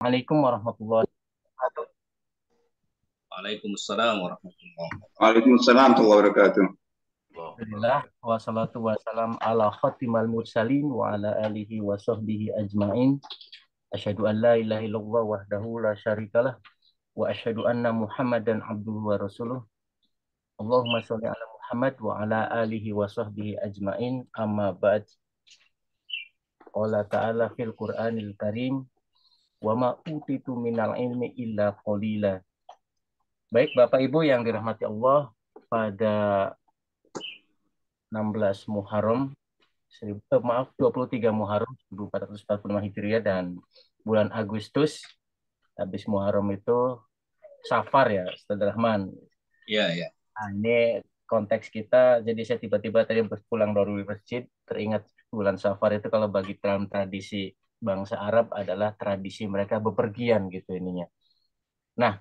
Assalamualaikum warahmatullahi wabarakatuh. Waalaikumsalam warahmatullahi wabarakatuh. Waalaikumsalam warahmatullahi wabarakatuh. Alhamdulillah wassalatu wassalam ala khatimal mursalin wa ala alihi wa sahbihi ajmain. Asyhadu an la ilaha illallah wahdahu la syarikalah wa asyhadu anna Muhammadan abduhu wa rasuluh. Allahumma sholli ala Muhammad wa ala alihi wa sahbihi ajmain. Amma ba'd. Qala ta'ala fil Qur'anil Karim wa ma utitu minal ilmi illa qalila. Baik Bapak Ibu yang dirahmati Allah, pada 16 Muharram 23 Muharram 1445 Hijriah dan bulan Agustus, habis Muharram itu Safar ya, Ustaz Rahman. Iya, iya. Nah, ini konteks kita, jadi saya tiba-tiba tadi pulang dari masjid, teringat bulan Safar itu kalau bagi dalam tradisi bangsa Arab adalah tradisi mereka bepergian gitu ininya. Nah,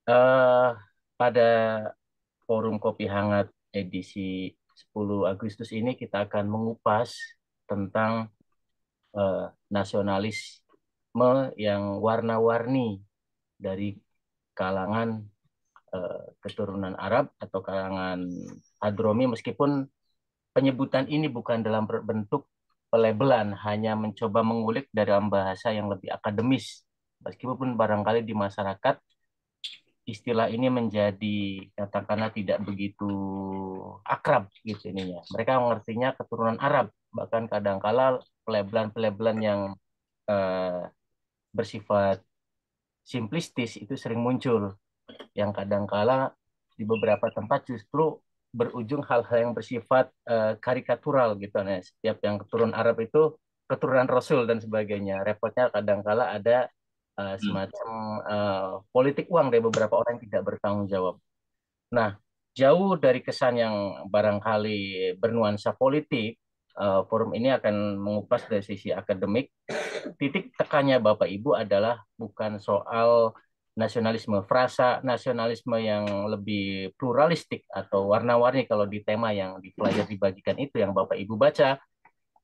eh, pada forum Kopi Hangat edisi 10 Agustus ini kita akan mengupas tentang nasionalisme yang warna-warni dari kalangan keturunan Arab atau kalangan Hadromi, meskipun penyebutan ini bukan dalam bentuk pelabelan, hanya mencoba mengulik dalam bahasa yang lebih akademis, meskipun barangkali di masyarakat istilah ini menjadi katakanlah tidak begitu akrab gitu ininya. Mereka mengertinya keturunan Arab, bahkan kadangkala pelabelan-pelabelan yang eh, bersifat simplistis itu sering muncul, yang kadangkala di beberapa tempat justru berujung hal-hal yang bersifat karikatural gitu. Nah, setiap yang keturunan Arab itu keturunan Rasul dan sebagainya. Repotnya kadangkala ada semacam politik uang dari beberapa orang yang tidak bertanggung jawab. Nah, jauh dari kesan yang barangkali bernuansa politik, forum ini akan mengupas dari sisi akademik. Titik tekannya Bapak Ibu adalah bukan soal nasionalisme, frasa nasionalisme yang lebih pluralistik atau warna-warni kalau di tema yang dipelajari dibagikan itu yang Bapak Ibu baca.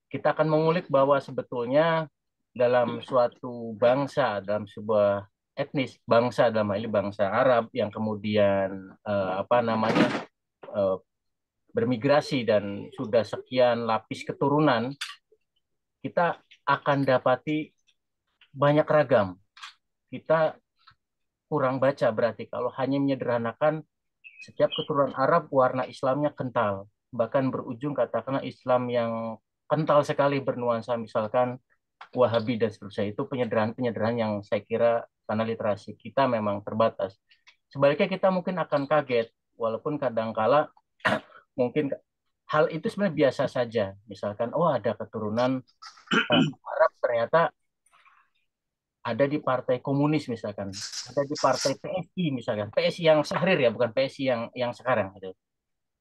Kita akan mengulik bahwa sebetulnya dalam suatu bangsa, dalam sebuah etnis bangsa, dalam hal ini bangsa Arab yang kemudian eh, bermigrasi dan sudah sekian lapis keturunan, kita akan dapati banyak ragam. Kita kurang baca berarti kalau hanya menyederhanakan setiap keturunan Arab warna Islamnya kental, bahkan berujung katakanlah Islam yang kental sekali bernuansa misalkan Wahabi dan seterusnya. Itu penyederhanaan-penyederhanaan yang saya kira karena literasi kita memang terbatas. Sebaliknya kita mungkin akan kaget, walaupun kadangkala mungkin hal itu sebenarnya biasa saja. Misalkan, oh ada keturunan Arab ternyata ada di Partai Komunis misalkan, ada di Partai PSI misalkan, PSI yang Syahrir ya, bukan PSI yang sekarang gitu.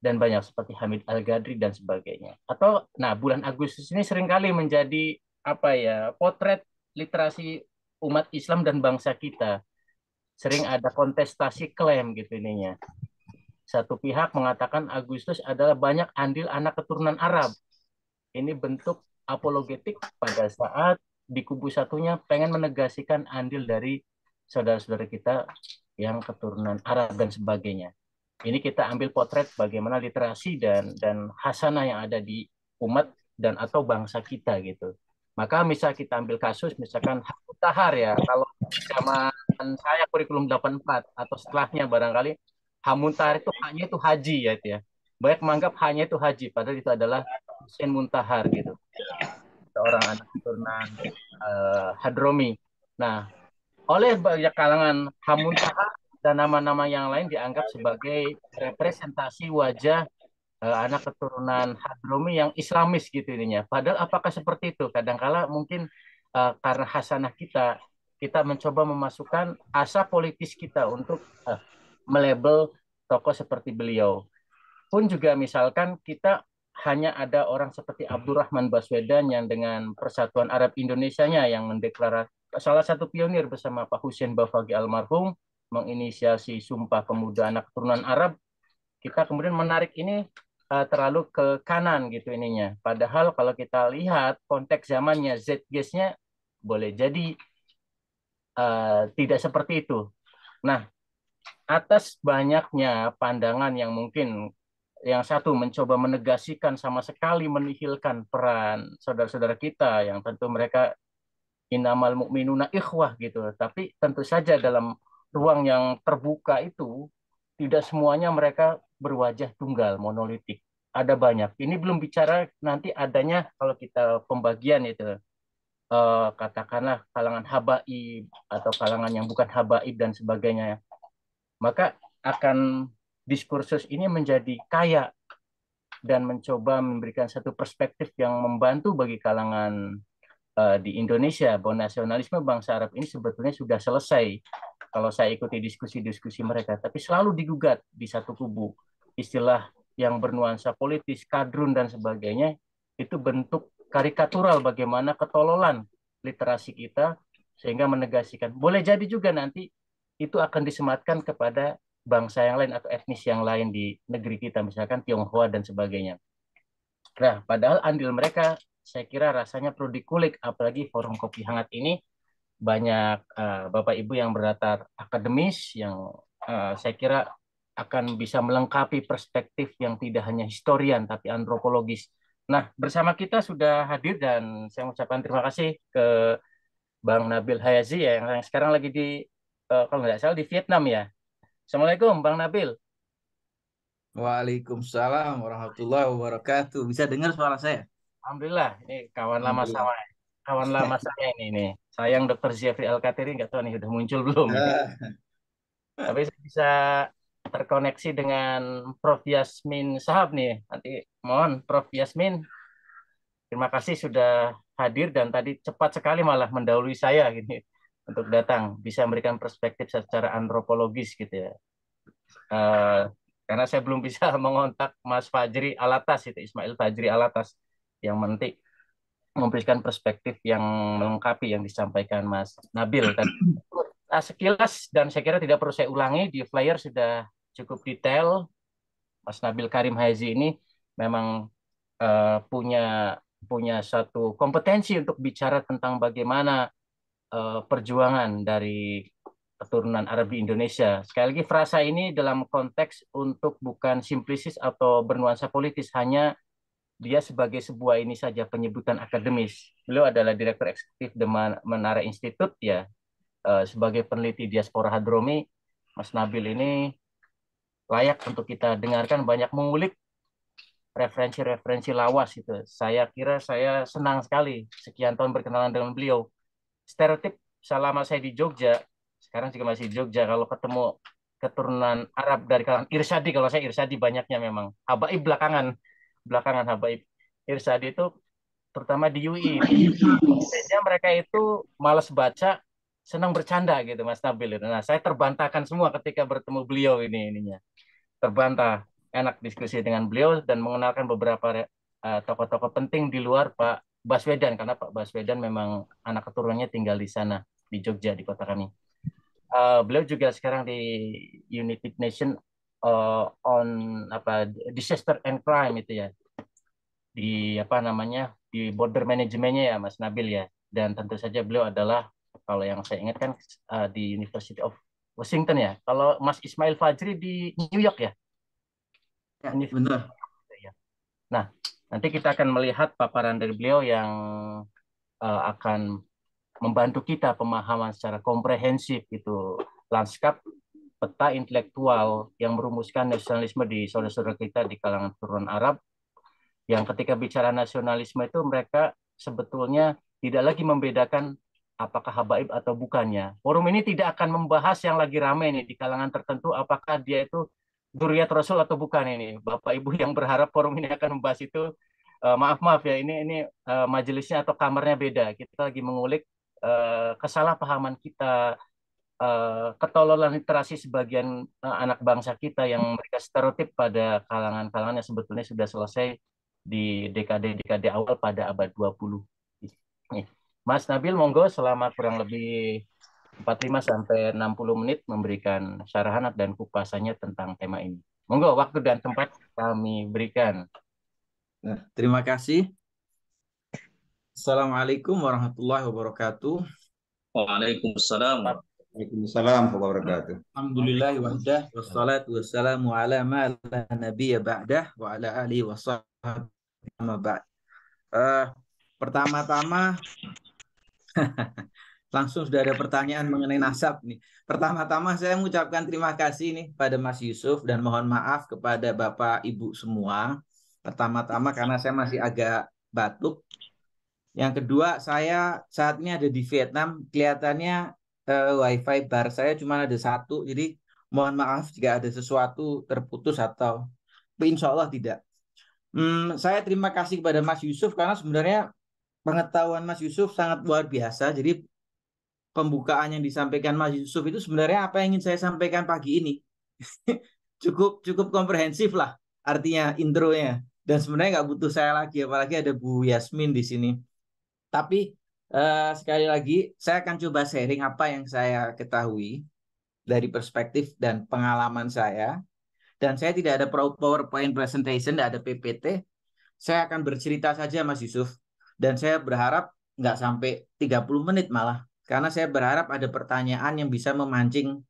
Dan banyak seperti Hamid Al-Ghadri dan sebagainya. Atau, nah bulan Agustus ini seringkali menjadi apa ya, potret literasi umat Islam dan bangsa kita. Sering ada kontestasi klaim gitu ininya. Satu pihak mengatakan Agustus adalah banyak andil anak keturunan Arab. Ini bentuk apologetik pada saat di kubu satunya pengen menegasikan andil dari saudara-saudara kita yang keturunan Arab dan sebagainya. Ini kita ambil potret bagaimana literasi dan hasanah yang ada di umat dan atau bangsa kita gitu. Maka misal kita ambil kasus misalkan Hak Mutahar ya, kalau zaman saya kurikulum 84 atau setelahnya barangkali Hak Mutahar itu hanya itu haji ya itu ya. Banyak menganggap hanya itu haji, padahal itu adalah Hussein Muntahar gitu, seorang anak keturunan Hadromi. Nah, oleh banyak kalangan Hamuntahar dan nama-nama yang lain dianggap sebagai representasi wajah anak keturunan Hadromi yang Islamis gitu ininya. Padahal apakah seperti itu? Kadangkala mungkin karena hasanah kita, kita mencoba memasukkan asa politis kita untuk melabel tokoh seperti beliau. Pun juga misalkan kita hanya ada orang seperti Abdurrahman Baswedan yang dengan Persatuan Arab Indonesianya yang mendeklarasi, salah satu pionir bersama Pak Hussein Bafagi almarhum menginisiasi Sumpah Pemuda Anak Keturunan Arab. Kita kemudian menarik ini terlalu ke kanan gitu ininya. Padahal kalau kita lihat konteks zamannya, Zeitgeistnya boleh jadi tidak seperti itu. Nah, atas banyaknya pandangan yang mungkin yang satu mencoba menegasikan sama sekali menihilkan peran saudara-saudara kita yang tentu mereka innamal mu'minuna ikhwah gitu. Tapi tentu saja dalam ruang yang terbuka itu tidak semuanya mereka berwajah tunggal monolitik. Ada banyak. Ini belum bicara nanti adanya kalau kita pembagian itu katakanlah kalangan habaib atau kalangan yang bukan habaib dan sebagainya. Maka akan diskursus ini menjadi kaya dan mencoba memberikan satu perspektif yang membantu bagi kalangan di Indonesia bahwa nasionalisme bangsa Arab ini sebetulnya sudah selesai kalau saya ikuti diskusi-diskusi mereka, tapi selalu digugat di satu kubu. Istilah yang bernuansa politis, kadrun dan sebagainya itu bentuk karikatural bagaimana ketololan literasi kita sehingga menegasikan. Boleh jadi juga nanti itu akan disematkan kepada bangsa yang lain atau etnis yang lain di negeri kita, misalkan Tionghoa dan sebagainya. Nah, padahal andil mereka saya kira rasanya perlu dikulik, apalagi forum kopi hangat ini banyak Bapak Ibu yang berlatar akademis yang saya kira akan bisa melengkapi perspektif yang tidak hanya historian tapi antropologis. Nah, bersama kita sudah hadir dan saya mengucapkan terima kasih ke Bang Nabil Hayazi ya yang sekarang lagi di kalau nggak salah di Vietnam ya. Assalamualaikum Bang Nabil. Waalaikumsalam warahmatullahi wabarakatuh. Bisa dengar suara saya? Alhamdulillah, ini kawan lama Alhamdulillah. sama kawan lama saya ini nih. Sayang Dr. Jeffrey Al-Katiri nggak tahu nih udah muncul belum ini. Tapi saya bisa terkoneksi dengan Prof. Yasmin Sahab nih. Nanti mohon Prof. Yasmin, terima kasih sudah hadir dan tadi cepat sekali malah mendahului saya gini untuk datang, bisa memberikan perspektif secara antropologis gitu ya. Eh, karena saya belum bisa mengontak Mas Fajri Alatas itu Ismail Fajri Alatas yang nanti memberikan perspektif yang melengkapi yang disampaikan Mas Nabil tadi. Sekilas dan saya kira tidak perlu saya ulangi di flyer sudah cukup detail. Mas Nabil Karim Hazi ini memang punya punya satu kompetensi untuk bicara tentang bagaimana perjuangan dari keturunan Arab di Indonesia. Sekali lagi frasa ini dalam konteks untuk bukan simplisis atau bernuansa politis, hanya dia sebagai sebuah ini saja penyebutan akademis. Beliau adalah Direktur Eksekutif The Menara Institute ya, sebagai peneliti diaspora Hadromi. Mas Nabil ini layak untuk kita dengarkan, banyak mengulik referensi-referensi lawas itu. Saya kira saya senang sekali sekian tahun berkenalan dengan beliau. Stereotip selama saya di Jogja, sekarang juga masih di Jogja, kalau ketemu keturunan Arab dari kalangan Irsadi, kalau saya Irsadi banyaknya memang. Habaib belakangan, belakangan Habaib. Irsadi itu terutama di UI. Biasanya mereka itu malas baca, senang bercanda gitu Mas Nabil itu. Nah, saya terbantahkan semua ketika bertemu beliau ininya. Terbantah. Enak diskusi dengan beliau dan mengenalkan beberapa tokoh-tokoh penting di luar Pak Baswedan karena Pak Baswedan memang anak keturunannya tinggal di sana di Jogja di kota kami. Beliau juga sekarang di United Nation on apa disaster and crime itu ya di apa namanya di border manajemennya ya Mas Nabil ya, dan tentu saja beliau adalah kalau yang saya ingat kan di University of Washington ya, kalau Mas Ismail Fajri di New York ya. Ya, benar. Nah, nanti kita akan melihat paparan dari beliau yang akan membantu kita pemahaman secara komprehensif itu lanskap peta intelektual yang merumuskan nasionalisme di saudara-saudara kita di kalangan keturunan Arab, yang ketika bicara nasionalisme itu mereka sebetulnya tidak lagi membedakan apakah habaib atau bukannya. Forum ini tidak akan membahas yang lagi ramai nih di kalangan tertentu, apakah dia itu Dzurriyyat Rasul atau bukan ini. Bapak Ibu yang berharap forum ini akan membahas itu, maaf ya, ini majelisnya atau kamarnya beda. Kita lagi mengulik kesalahpahaman kita, ketololan literasi sebagian anak bangsa kita yang mereka stereotip pada kalangan-kalangan yang sebetulnya sudah selesai di dekade-dekade awal pada abad 20. Mas Nabil, monggo selama kurang lebih 45 sampai 60 menit memberikan syarahan dan kupasannya tentang tema ini. Monggo, waktu dan tempat kami berikan. Nah, terima kasih. Assalamualaikum warahmatullahi wabarakatuh. Waalaikumsalam. Waalaikumsalam warahmatullahi wabarakatuh. Alhamdulillahi wahdah wassalatu wassalamu ala ma la nabiyya ba'dah wa ala alihi washabbihi amma ba'd. Pertama-tama langsung sudah ada pertanyaan mengenai nasab nih. Pertama-tama saya mengucapkan terima kasih nih pada Mas Yusuf dan mohon maaf kepada Bapak Ibu semua. Pertama-tama karena saya masih agak batuk. Yang kedua, saya saat ini ada di Vietnam. Kelihatannya wifi bar saya cuma ada satu. Jadi mohon maaf jika ada sesuatu terputus atau insya Allah tidak. Saya terima kasih kepada Mas Yusuf karena sebenarnya pengetahuan Mas Yusuf sangat luar biasa. Jadi pembukaan yang disampaikan Mas Yusuf itu sebenarnya apa yang ingin saya sampaikan pagi ini. cukup komprehensif lah artinya intronya. Dan sebenarnya nggak butuh saya lagi, apalagi ada Bu Yasmin di sini. Tapi sekali lagi saya akan coba sharing apa yang saya ketahui dari perspektif dan pengalaman saya. Dan saya tidak ada PowerPoint presentation, tidak ada PPT. Saya akan bercerita saja Mas Yusuf. Dan saya berharap nggak sampai 30 menit malah. Karena saya berharap ada pertanyaan yang bisa memancing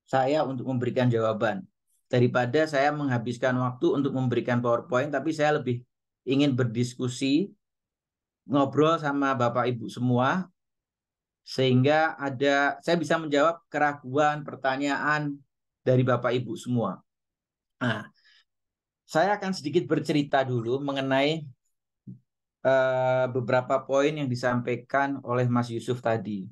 saya untuk memberikan jawaban. Daripada saya menghabiskan waktu untuk memberikan PowerPoint, tapi saya lebih ingin berdiskusi, ngobrol sama Bapak Ibu semua, sehingga saya bisa menjawab keraguan, pertanyaan dari Bapak Ibu semua. Nah, saya akan sedikit bercerita dulu mengenai beberapa poin yang disampaikan oleh Mas Yusuf tadi.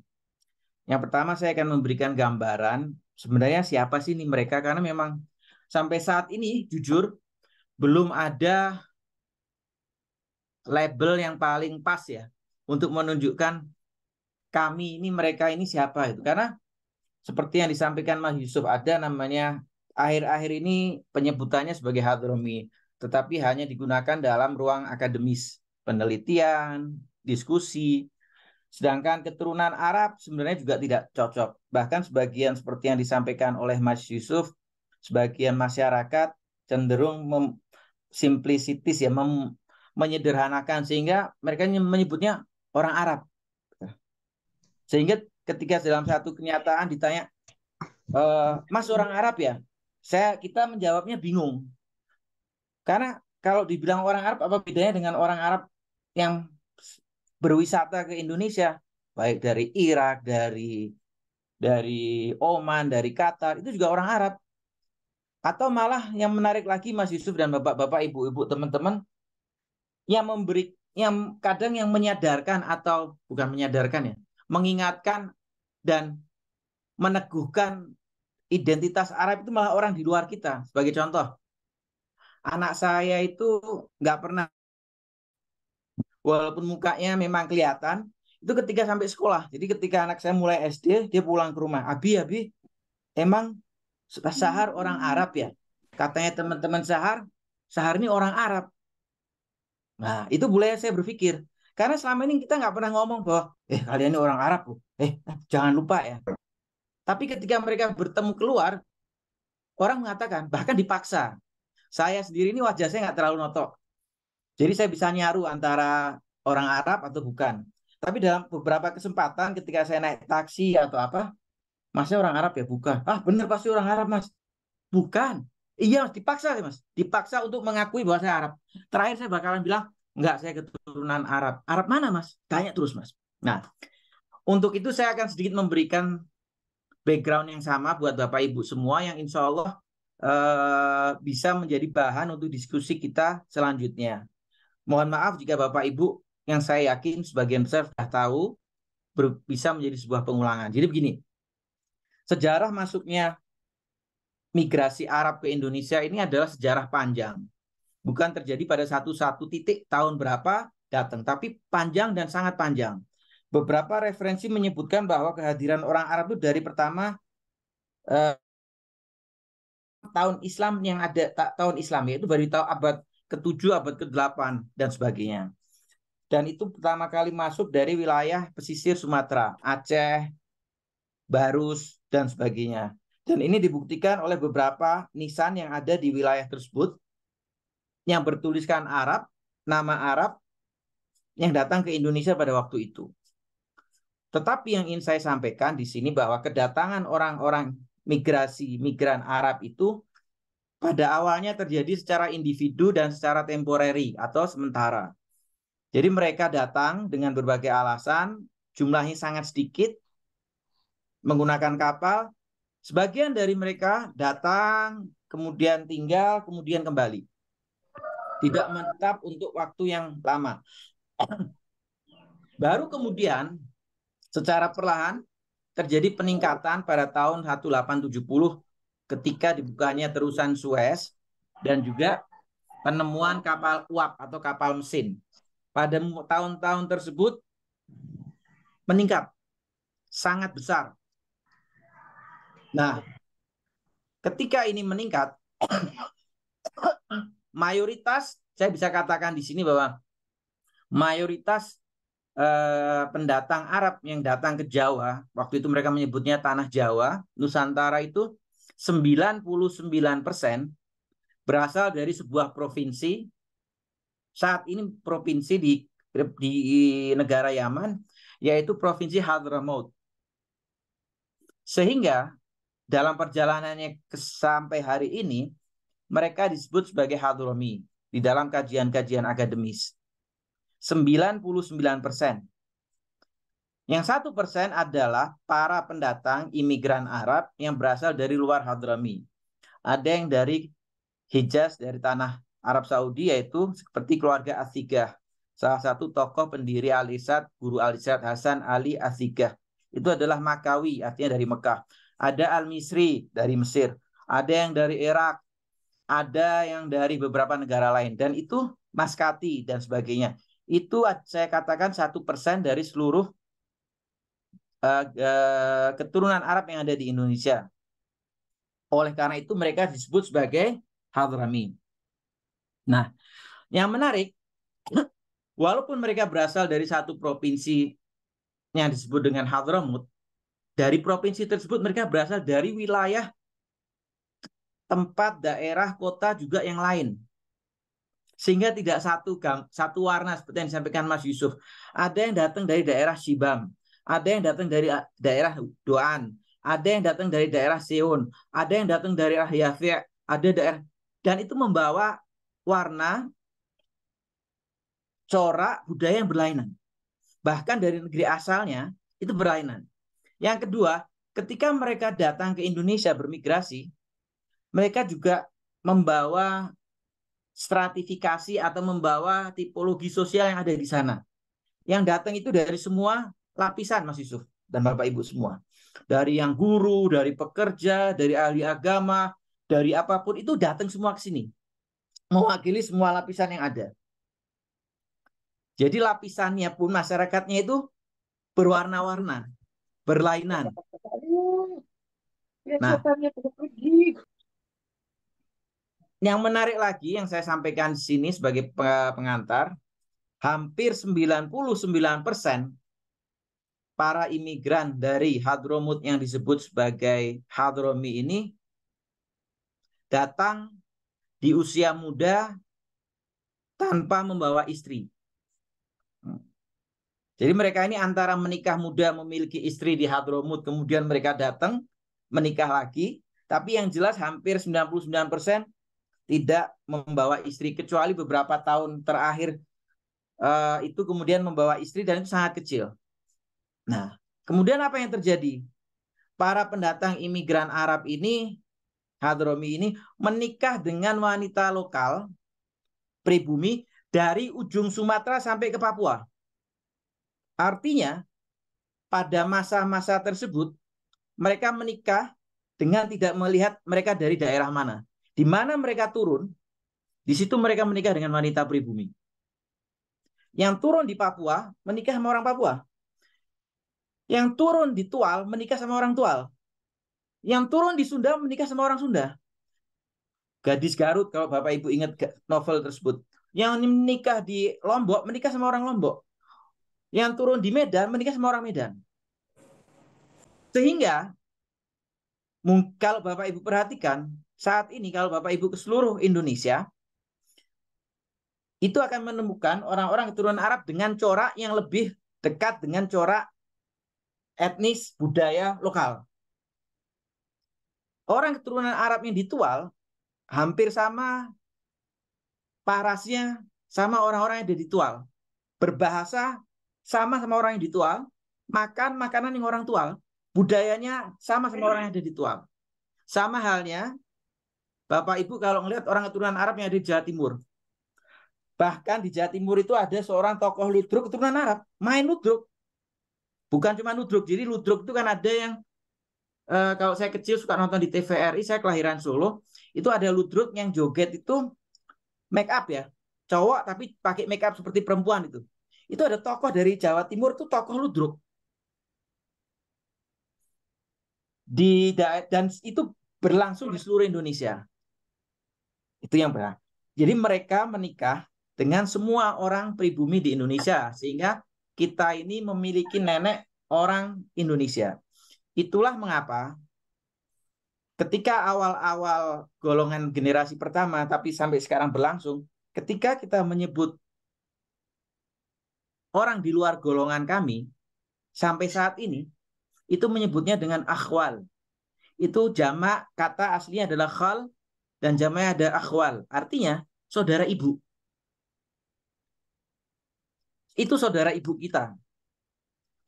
Yang pertama saya akan memberikan gambaran sebenarnya siapa sih ini mereka, karena memang sampai saat ini jujur belum ada label yang paling pas ya untuk menunjukkan kami ini mereka ini siapa itu. Karena seperti yang disampaikan Mas Yusuf, ada namanya akhir-akhir ini penyebutannya sebagai hadromi, tetapi hanya digunakan dalam ruang akademis, penelitian, diskusi. Sedangkan keturunan Arab sebenarnya juga tidak cocok. Bahkan sebagian seperti yang disampaikan oleh Mas Yusuf, sebagian masyarakat cenderung simplicities ya, menyederhanakan sehingga mereka menyebutnya orang Arab. Sehingga ketika dalam satu kenyataan ditanya, Mas orang Arab ya? Kita menjawabnya bingung. Karena kalau dibilang orang Arab, apa bedanya dengan orang Arab yang berwisata ke Indonesia, baik dari Irak, dari Oman, dari Qatar, itu juga orang Arab. Atau malah yang menarik lagi Mas Yusuf dan bapak-bapak, ibu-ibu, teman-teman, yang kadang yang menyadarkan atau bukan menyadarkan ya, mengingatkan dan meneguhkan identitas Arab itu malah orang di luar kita. Sebagai contoh, anak saya itu nggak pernah, walaupun mukanya memang kelihatan, itu ketika sampai sekolah. Jadi ketika anak saya mulai SD, dia pulang ke rumah. Abi, emang Sahar orang Arab ya? Katanya teman-teman Sahar ini orang Arab. Nah, itu mulai saya berpikir. Karena selama ini kita nggak pernah ngomong bahwa, kalian ini orang Arab. Jangan lupa ya. Tapi ketika mereka bertemu keluar, orang mengatakan, bahkan dipaksa. Saya sendiri ini wajah saya nggak terlalu notok. Jadi saya bisa nyaru antara orang Arab atau bukan. Tapi dalam beberapa kesempatan ketika saya naik taksi atau apa, Masnya orang Arab ya? Bukan. Bener pasti orang Arab, Mas. Bukan. Iya, Mas, dipaksa Mas. Dipaksa untuk mengakui bahwa saya Arab. Terakhir saya bakalan bilang, enggak, saya keturunan Arab. Arab mana, Mas? Tanya terus, Mas. Nah, untuk itu saya akan sedikit memberikan background yang sama buat Bapak Ibu semua yang insya Allah bisa menjadi bahan untuk diskusi kita selanjutnya. Mohon maaf jika Bapak Ibu yang saya yakin sebagian besar sudah tahu bisa menjadi sebuah pengulangan. Jadi begini, sejarah masuknya migrasi Arab ke Indonesia ini adalah sejarah panjang. Bukan terjadi pada satu titik tahun berapa datang, tapi panjang dan sangat panjang. Beberapa referensi menyebutkan bahwa kehadiran orang Arab itu dari pertama tahun Islam yang ada tahun Islam, yaitu dari tahun abad ke-7, abad ke-8 dan sebagainya. Dan itu pertama kali masuk dari wilayah pesisir Sumatera, Aceh, Barus dan sebagainya. Dan ini dibuktikan oleh beberapa nisan yang ada di wilayah tersebut yang bertuliskan Arab, nama Arab yang datang ke Indonesia pada waktu itu. Tetapi yang ingin saya sampaikan di sini bahwa kedatangan orang-orang migran Arab itu pada awalnya terjadi secara individu dan secara temporary atau sementara. Jadi mereka datang dengan berbagai alasan, jumlahnya sangat sedikit, menggunakan kapal. Sebagian dari mereka datang, kemudian tinggal, kemudian kembali. Tidak menetap untuk waktu yang lama. Baru kemudian secara perlahan terjadi peningkatan pada tahun 1870 ketika dibukanya terusan Suez dan juga penemuan kapal uap atau kapal mesin. Pada tahun-tahun tersebut meningkat sangat besar. Nah, ketika ini meningkat, mayoritas, saya bisa katakan di sini bahwa mayoritas pendatang Arab yang datang ke Jawa, waktu itu mereka menyebutnya Tanah Jawa, Nusantara itu 99% berasal dari sebuah provinsi. Saat ini provinsi di negara Yaman, yaitu provinsi Hadramaut. Sehingga dalam perjalanannya sampai hari ini, mereka disebut sebagai Hadrami di dalam kajian-kajian akademis. 99%. Yang 1% adalah para pendatang imigran Arab yang berasal dari luar Hadrami. Ada yang dari Hijaz, dari tanah Arab Saudi, yaitu seperti keluarga Athigah. Salah satu tokoh pendiri Al-Irsyad, guru Al-Irsyad Hasan Ali Athigah. Itu adalah Makawi, artinya dari Mekah. Ada Al-Misri dari Mesir. Ada yang dari Irak. Ada yang dari beberapa negara lain. Dan itu Maskati dan sebagainya. Itu saya katakan 1% dari seluruh keturunan Arab yang ada di Indonesia. Oleh karena itu mereka disebut sebagai Hadrami. Nah, yang menarik, walaupun mereka berasal dari satu provinsi yang disebut dengan Hadramut, dari provinsi tersebut mereka berasal dari wilayah, tempat, daerah, kota juga yang lain. Sehingga tidak satu warna seperti yang disampaikan Mas Yusuf. Ada yang datang dari daerah Shibam, ada yang datang dari daerah Doan, ada yang datang dari daerah Seon, ada yang datang dari daerah Yafi', ada daerah, dan itu membawa warna, corak, budaya yang berlainan. Bahkan dari negeri asalnya itu berlainan. Yang kedua, ketika mereka datang ke Indonesia bermigrasi, mereka juga membawa stratifikasi atau membawa tipologi sosial yang ada di sana. Yang datang itu dari semua lapisan, Mas Yusuf dan Bapak Ibu semua. Dari yang guru, dari pekerja, dari ahli agama, dari apapun itu datang semua ke sini. Mewakili semua lapisan yang ada. Jadi lapisannya pun masyarakatnya itu berwarna-warna, berlainan. Nah, yang menarik lagi yang saya sampaikan di sini sebagai pengantar, hampir 99% para imigran dari Hadramut yang disebut sebagai Hadrami ini datang di usia muda tanpa membawa istri. Jadi mereka ini antara menikah muda, memiliki istri di Hadramut, kemudian mereka datang menikah lagi, tapi yang jelas hampir 99% tidak membawa istri, kecuali beberapa tahun terakhir itu kemudian membawa istri, dan itu sangat kecil. Nah, kemudian apa yang terjadi? Para pendatang imigran Arab ini, Hadrami ini, menikah dengan wanita lokal, pribumi, dari ujung Sumatera sampai ke Papua. Artinya, pada masa-masa tersebut, mereka menikah dengan tidak melihat mereka dari daerah mana. Di mana mereka turun, di situ mereka menikah dengan wanita pribumi. Yang turun di Papua, menikah sama orang Papua. Yang turun di Tual, menikah sama orang Tual. Yang turun di Sunda, menikah sama orang Sunda. Gadis Garut, kalau Bapak Ibu ingat novel tersebut. Yang menikah di Lombok, menikah sama orang Lombok. Yang turun di Medan, menikah sama orang Medan. Sehingga, kalau Bapak Ibu perhatikan, saat ini kalau Bapak Ibu ke seluruh Indonesia, itu akan menemukan orang-orang keturunan Arab dengan corak yang lebih dekat dengan corak etnis, budaya lokal. Orang keturunan Arab yang ditual hampir sama parasnya sama orang-orang yang ada ditual. Berbahasa sama orang yang ditual, makan makanan yang orang tual, budayanya sama orang yang ada ditual. Sama halnya Bapak Ibu kalau ngelihat orang keturunan Arab yang ada di Jawa Timur. Bahkan di Jawa Timur itu ada seorang tokoh ludruk keturunan Arab, main ludruk. Bukan cuma ludruk, jadi ludruk itu kan ada yang kalau saya kecil suka nonton di TVRI, saya kelahiran Solo, itu ada ludruk yang joget itu make up ya, cowok tapi pakai make up seperti perempuan itu. Itu ada tokoh dari Jawa Timur itu tokoh ludruk. Dan itu berlangsung di seluruh Indonesia. Itu yang benar. Jadi mereka menikah dengan semua orang pribumi di Indonesia sehingga kita ini memiliki nenek orang Indonesia. Itulah mengapa ketika awal-awal golongan generasi pertama tapi sampai sekarang berlangsung, ketika kita menyebut orang di luar golongan kami sampai saat ini itu menyebutnya dengan akhwal. Itu jamak kata aslinya adalah khal dan jamaknya ada akhwal. Artinya saudara ibu. Itu saudara ibu kita.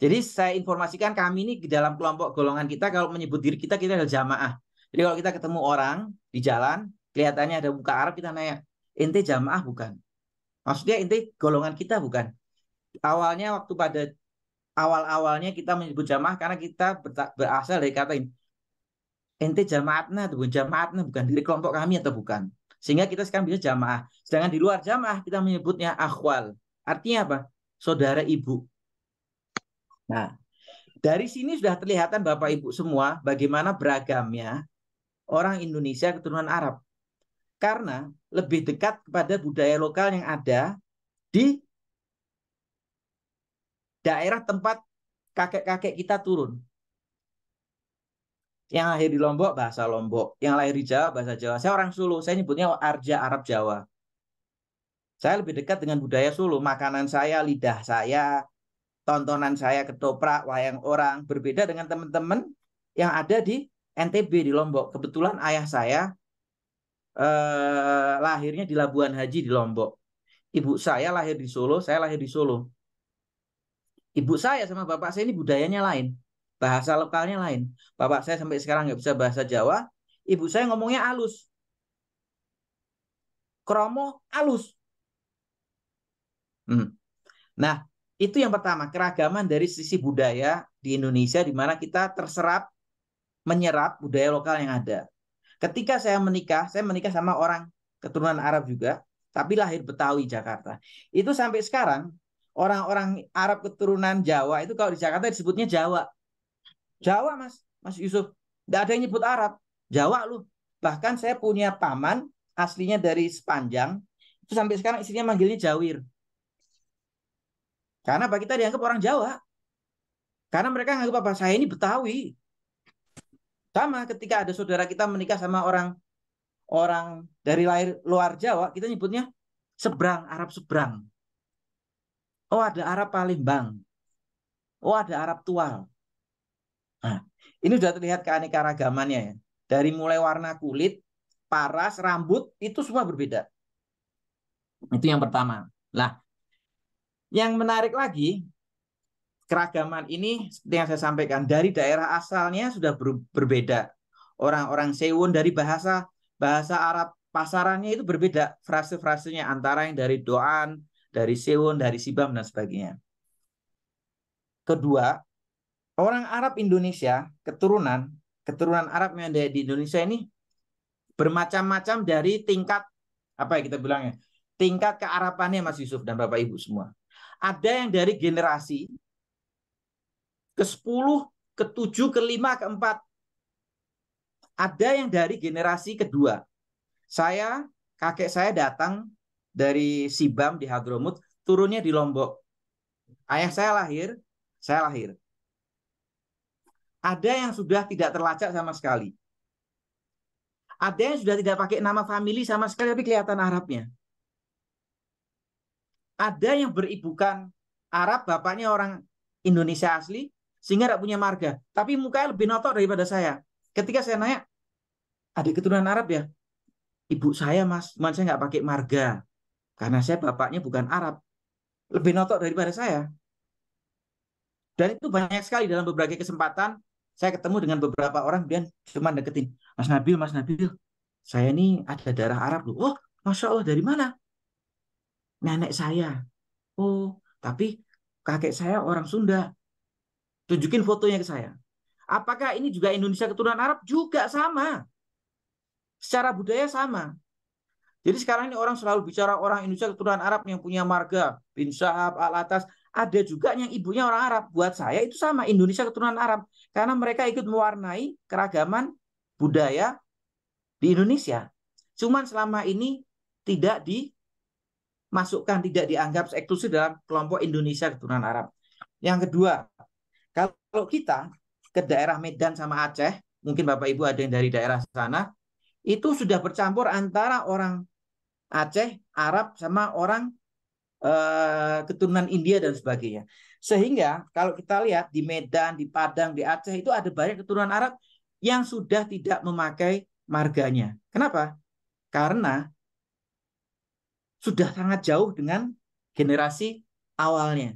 Jadi saya informasikan kami ini di dalam kelompok golongan kita kalau menyebut diri kita adalah jamaah. Jadi kalau kita ketemu orang di jalan, kelihatannya ada muka Arab, kita nanya, ente jamaah bukan? Maksudnya ente golongan kita bukan? Awalnya waktu pada awal-awalnya kita menyebut jamaah karena kita berasal dari kata ini. Ente jamaatna atau bukan jamaatna bukan dari kelompok kami atau bukan. Sehingga kita sekarang bisa jamaah. Sedangkan di luar jamaah kita menyebutnya akhwal. Artinya apa? Saudara ibu. Nah, dari sini sudah terlihat Bapak Ibu semua bagaimana beragamnya orang Indonesia keturunan Arab. Karena lebih dekat kepada budaya lokal yang ada di daerah tempat kakek-kakek kita turun. Yang lahir di Lombok, bahasa Lombok. Yang lahir di Jawa, bahasa Jawa. Saya orang Solo, saya nyebutnya Arja Arab Jawa. Saya lebih dekat dengan budaya Solo. Makanan saya, lidah saya, tontonan saya ketoprak, wayang orang. Berbeda dengan teman-teman yang ada di NTB, di Lombok. Kebetulan ayah saya lahirnya di Labuan Haji di Lombok. Ibu saya lahir di Solo, saya lahir di Solo. Ibu saya sama bapak saya ini budayanya lain. Bahasa lokalnya lain. Bapak saya sampai sekarang nggak bisa bahasa Jawa. Ibu saya ngomongnya halus. Kromo halus. Nah, itu yang pertama. Keragaman dari sisi budaya di Indonesia di mana kita terserap, menyerap budaya lokal yang ada. Ketika saya menikah sama orang keturunan Arab juga, tapi lahir Betawi, Jakarta. Itu sampai sekarang, orang-orang Arab keturunan Jawa itu kalau di Jakarta disebutnya Jawa. Jawa, Mas Yusuf. Nggak ada yang nyebut Arab. Jawa lu. Bahkan saya punya paman, aslinya dari Sepanjang, itu sampai sekarang istrinya manggilnya Jawir. Karena Pak kita dianggap orang Jawa. Karena mereka nganggap apa? Saya ini Betawi. Sama ketika ada saudara kita menikah sama orang dari lahir luar Jawa, kita nyebutnya seberang, Arab seberang. Oh, ada Arab Palembang. Oh, ada Arab Tual. Nah, ini sudah terlihat keanekaragamannya ya. Dari mulai warna kulit, paras, rambut, itu semua berbeda. Itu yang pertama. Nah, yang menarik lagi, keragaman ini seperti yang saya sampaikan, dari daerah asalnya sudah berbeda. Orang-orang Sewun dari bahasa Arab pasarannya itu berbeda. Frase-frasenya antara yang dari Doan, dari Sewun, dari Sibam, dan sebagainya. Kedua, orang Arab Indonesia, keturunan Arab yang ada di Indonesia ini bermacam-macam dari tingkat, apa ya kita bilangnya, tingkat kearapannya Mas Yusuf dan Bapak Ibu semua. Ada yang dari generasi ke-10, ke-7, ke-5, ke-4. Ada yang dari generasi kedua. Kakek saya datang dari Sibam di Hadromut, turunnya di Lombok. Ayah saya lahir. Ada yang sudah tidak terlacak sama sekali. Ada yang sudah tidak pakai nama famili sama sekali, tapi kelihatan Arabnya. Ada yang beribukan Arab, bapaknya orang Indonesia asli, sehingga tidak punya marga. Tapi mukanya lebih notok daripada saya. Ketika saya nanya, ada keturunan Arab ya? Ibu saya mas, cuman saya nggak pakai marga. Karena saya bapaknya bukan Arab. Lebih notok daripada saya. Dan itu banyak sekali dalam beberapa kesempatan. Saya ketemu dengan beberapa orang, dan cuma deketin. Mas Nabil, saya ini ada darah Arab loh. Oh, Masya Allah, dari mana? Nenek saya. Oh, tapi kakek saya orang Sunda. Tunjukin fotonya ke saya. Apakah ini juga Indonesia keturunan Arab? Juga sama. Secara budaya sama. Jadi sekarang ini orang selalu bicara orang Indonesia keturunan Arab yang punya marga, bin Syahab, Al-Atas. Ada juga yang ibunya orang Arab. Buat saya itu sama, Indonesia keturunan Arab. Karena mereka ikut mewarnai keragaman budaya di Indonesia. Cuman selama ini tidak dimasukkan, tidak dianggap eksklusif dalam kelompok Indonesia keturunan Arab. Yang kedua, kalau kita ke daerah Medan sama Aceh, mungkin Bapak Ibu ada yang dari daerah sana, itu sudah bercampur antara orang Aceh, Arab, sama orang keturunan India dan sebagainya. Sehingga kalau kita lihat di Medan, di Padang, di Aceh itu ada banyak keturunan Arab yang sudah tidak memakai marganya. Kenapa? Karena sudah sangat jauh dengan generasi awalnya.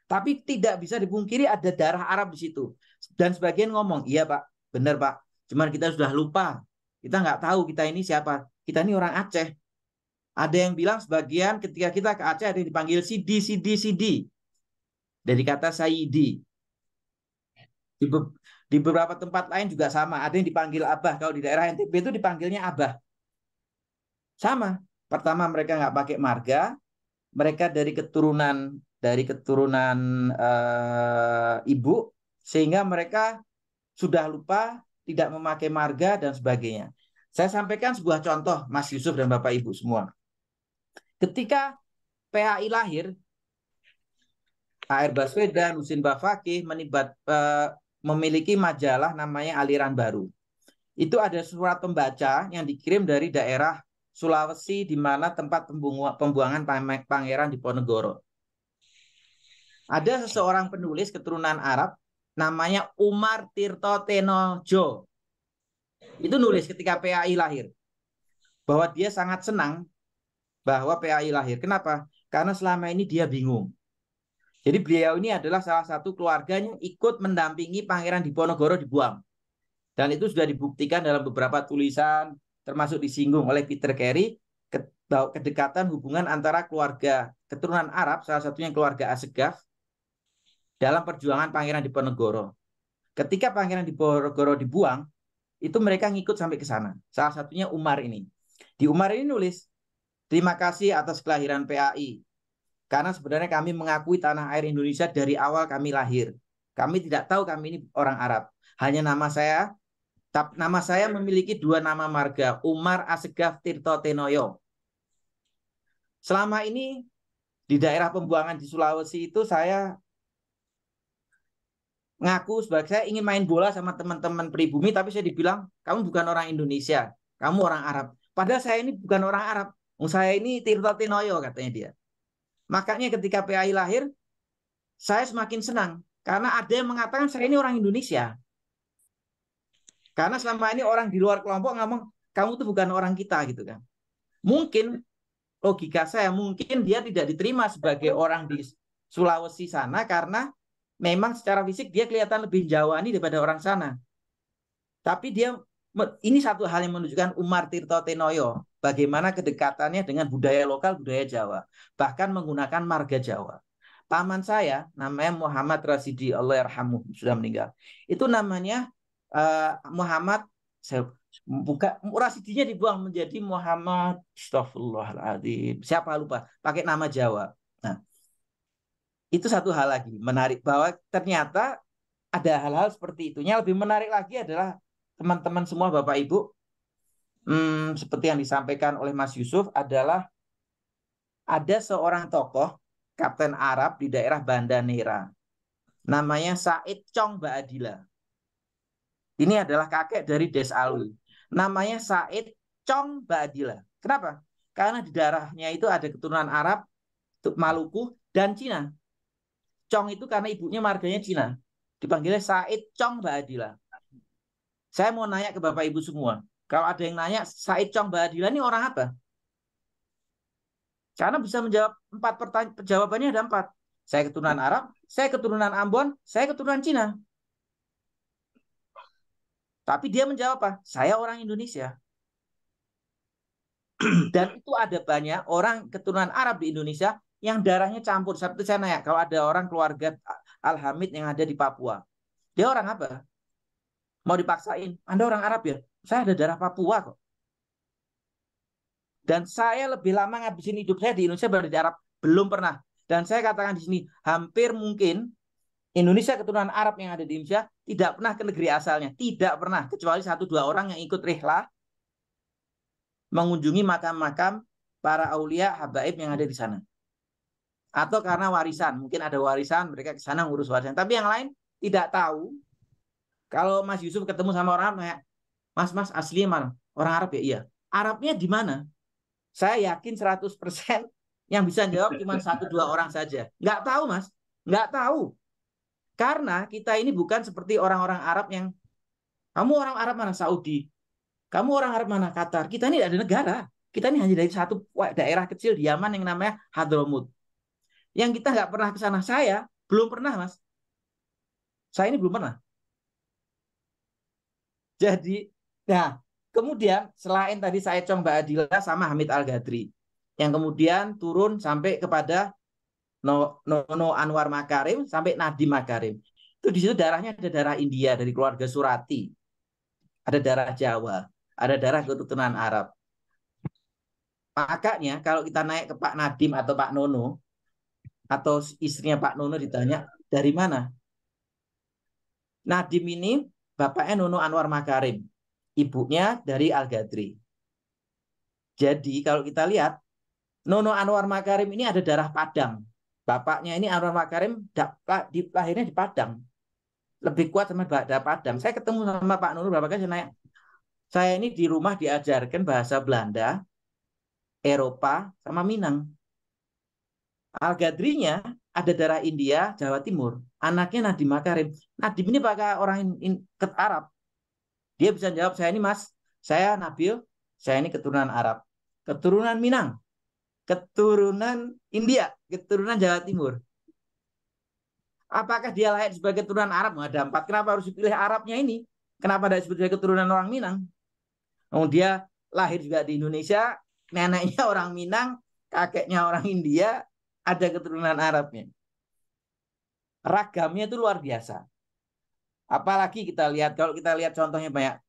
Tapi tidak bisa dipungkiri ada darah Arab di situ. Dan sebagian ngomong, iya Pak, benar Pak. Cuman kita sudah lupa. Kita nggak tahu kita ini siapa. Kita ini orang Aceh. Ada yang bilang sebagian ketika kita ke Aceh ada yang dipanggil Sidi, Sidi, Sidi. Dari kata Sayyidi. Di beberapa tempat lain juga sama. Ada yang dipanggil Abah. Kalau di daerah NTB itu dipanggilnya Abah. Sama. Pertama mereka nggak pakai marga. Mereka dari keturunan ibu. Sehingga mereka sudah lupa, tidak memakai marga dan sebagainya. Saya sampaikan sebuah contoh, Mas Yusuf dan Bapak Ibu semua. Ketika PAI lahir, HR Baswedan, Husin Bafakih memiliki majalah namanya Aliran Baru. Itu ada surat pembaca yang dikirim dari daerah Sulawesi, di mana tempat pembuangan Pangeran Diponegoro. Ada seseorang penulis keturunan Arab, namanya Umar Tirto Tenojo. Itu nulis ketika PAI lahir, bahwa dia sangat senang bahwa PAI lahir. Kenapa? Karena selama ini dia bingung. Jadi beliau ini adalah salah satu keluarga yang ikut mendampingi Pangeran Diponegoro dibuang. Dan itu sudah dibuktikan dalam beberapa tulisan, termasuk disinggung oleh Peter Carey, kedekatan hubungan antara keluarga keturunan Arab, salah satunya keluarga Assegaf, dalam perjuangan Pangeran Diponegoro. Ketika Pangeran Diponegoro dibuang, itu mereka ngikut sampai ke sana. Salah satunya Umar ini. Di Umar ini nulis, terima kasih atas kelahiran PAI. Karena sebenarnya kami mengakui tanah air Indonesia dari awal kami lahir. Kami tidak tahu kami ini orang Arab. Hanya nama saya memiliki 2 nama marga, Umar Assegaf Tirto Tenoyo. Selama ini di daerah pembuangan di Sulawesi itu saya ngaku sebagai saya ingin main bola sama teman-teman pribumi, tapi saya dibilang kamu bukan orang Indonesia, kamu orang Arab. Padahal saya ini bukan orang Arab. Saya ini Tirto Tenoyo katanya dia. Makanya ketika PAI lahir, saya semakin senang. Karena ada yang mengatakan saya ini orang Indonesia. Karena selama ini orang di luar kelompok ngomong, kamu tuh bukan orang kita gitu kan. Mungkin, logika saya, mungkin dia tidak diterima sebagai orang di Sulawesi sana, karena memang secara fisik dia kelihatan lebih Jawani daripada orang sana. Tapi ini satu hal yang menunjukkan Umar Tirto Tenoyo, bagaimana kedekatannya dengan budaya lokal, budaya Jawa, bahkan menggunakan marga Jawa. Paman saya namanya Muhammad Rasidi, Allahyarhamuh, sudah meninggal. Itu namanya Muhammad, Rasidinya dibuang menjadi Muhammad, Astagfirullahaladzim, siapa lupa, pakai nama Jawa. Nah, itu satu hal lagi menarik, bahwa ternyata ada hal-hal seperti itu. Yang lebih menarik lagi adalah teman-teman semua, Bapak Ibu, seperti yang disampaikan oleh Mas Yusuf, adalah ada seorang tokoh Kapten Arab di daerah Banda Nera, namanya Said Chong Baadila. Ini adalah kakek dari Des Alwi. Namanya Said Chong Baadila. Kenapa? Karena di darahnya itu ada keturunan Arab, Maluku, dan Cina. Chong itu karena ibunya marganya Cina. Dipanggilnya Said Chong Baadila. Saya mau nanya ke Bapak Ibu semua. Kalau ada yang nanya Said Chong Baadila ini orang apa? Karena bisa menjawab 4 pertanyaan, jawabannya ada 4. Saya keturunan Arab, saya keturunan Ambon, saya keturunan Cina. Tapi dia menjawab apa? Saya orang Indonesia. Dan itu ada banyak orang keturunan Arab di Indonesia yang darahnya campur. Seperti saya nanya, kalau ada orang keluarga Al-Hamid yang ada di Papua, dia orang apa? Mau dipaksain, Anda orang Arab ya? Saya ada darah Papua kok. Dan saya lebih lama ngabisin hidup saya di Indonesia daripada di Arab. Belum pernah. Dan saya katakan di sini, hampir mungkin Indonesia keturunan Arab yang ada di Indonesia tidak pernah ke negeri asalnya. Tidak pernah. Kecuali 1-2 orang yang ikut rihlah mengunjungi makam-makam para aulia habaib yang ada di sana. Atau karena warisan. Mungkin ada warisan, mereka ke sana ngurus warisan. Tapi yang lain tidak tahu. Kalau Mas Yusuf ketemu sama orang Arab, kayak, Mas aslinya mana? Orang Arab ya? Iya. Arabnya di mana? Saya yakin 100% yang bisa jawab cuma 1-2 orang saja. Nggak tahu, Mas. Nggak tahu. Karena kita ini bukan seperti orang-orang Arab yang, kamu orang Arab mana? Saudi. Kamu orang Arab mana? Qatar. Kita ini tidak ada negara. Kita ini hanya dari satu daerah kecil di Yaman yang namanya Hadramut. Yang kita nggak pernah ke sana. Saya belum pernah, Mas. Saya ini belum pernah. Jadi, nah, kemudian selain tadi Said Chong Baadila sama Hamid Al-Ghadri, yang kemudian turun sampai kepada Nono Anwar Makarim sampai Nadiem Makarim. Itu di situ darahnya ada darah India dari keluarga Surati. Ada darah Jawa, ada darah keturunan Arab. Makanya kalau kita naik ke Pak Nadiem atau Pak Nono, atau istrinya Pak Nono ditanya, dari mana? Nadiem ini bapaknya Nono Anwar Makarim, ibunya dari Al-Ghadri. Jadi kalau kita lihat, Nono Anwar Makarim ini ada darah Padang. Bapaknya ini Anwar Makarim lahirnya di Padang. Lebih kuat sama darah Padang. Saya ketemu sama Pak Nono berapa kali, saya nanya, saya ini di rumah diajarkan bahasa Belanda, Eropa, sama Minang. Al-Ghadrinya ada darah India, Jawa Timur. Anaknya Nadiem Makarim. Nadiem ini pakai orang Arab. Dia bisa jawab, saya ini Mas, saya Nabil, saya ini keturunan Arab. Keturunan Minang. Keturunan India. Keturunan Jawa Timur. Apakah dia lahir sebagai keturunan Arab? Ada 4. Kenapa harus dipilih Arabnya ini? Kenapa tidak disebut sebagai keturunan orang Minang? Oh, dia lahir juga di Indonesia, neneknya orang Minang, kakeknya orang India, ada keturunan Arabnya. Ragamnya itu luar biasa. Apalagi kita lihat, kalau kita lihat contohnya banyak.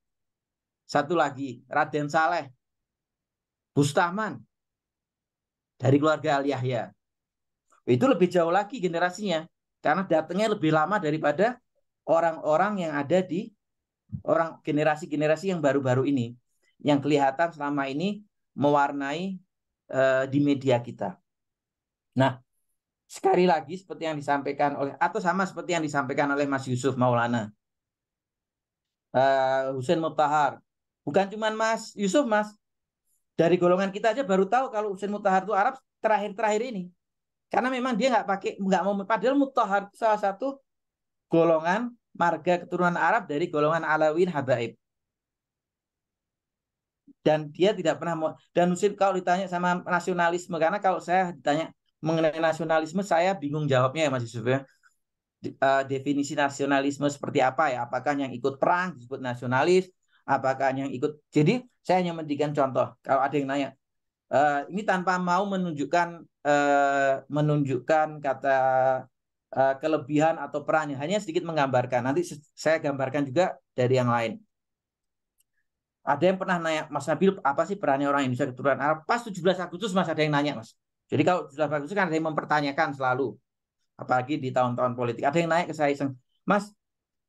Satu lagi, Raden Saleh, Bustaman, dari keluarga Al Yahya. Itu lebih jauh lagi generasinya, karena datangnya lebih lama daripada orang-orang yang ada di generasi-generasi yang baru-baru ini, yang kelihatan selama ini mewarnai di media kita. Nah, sekali lagi seperti yang disampaikan oleh, atau sama seperti yang disampaikan oleh Mas Yusuf Maulana, Husain Mutahar, bukan cuma Mas Yusuf, Mas, dari golongan kita aja baru tahu kalau Husain Mutahar itu Arab terakhir-terakhir ini, karena memang dia nggak mau, padahal Mutahar itu salah satu golongan marga keturunan Arab dari golongan Alawiyyin Habaib. Dan dia tidak pernah mau, dan Husain kalau ditanya sama nasionalisme, karena kalau saya ditanya mengenai nasionalisme saya bingung jawabnya ya Mas Yusuf ya. Definisi nasionalisme seperti apa ya? Apakah yang ikut perang disebut nasionalis? Apakah yang ikut? Jadi saya hanya memberikan contoh. Kalau ada yang nanya, ini tanpa mau menunjukkan kata kelebihan atau perannya, hanya sedikit menggambarkan. Nanti saya gambarkan juga dari yang lain. Ada yang pernah nanya, Mas Nabil, apa sih perannya orang Indonesia keturunan Arab? Pas 17 Agustus Mas ada yang nanya, Mas. Jadi kalau 17 Agustus kan ada yang mempertanyakan selalu. Apalagi di tahun-tahun politik. Ada yang naik ke saya, Mas,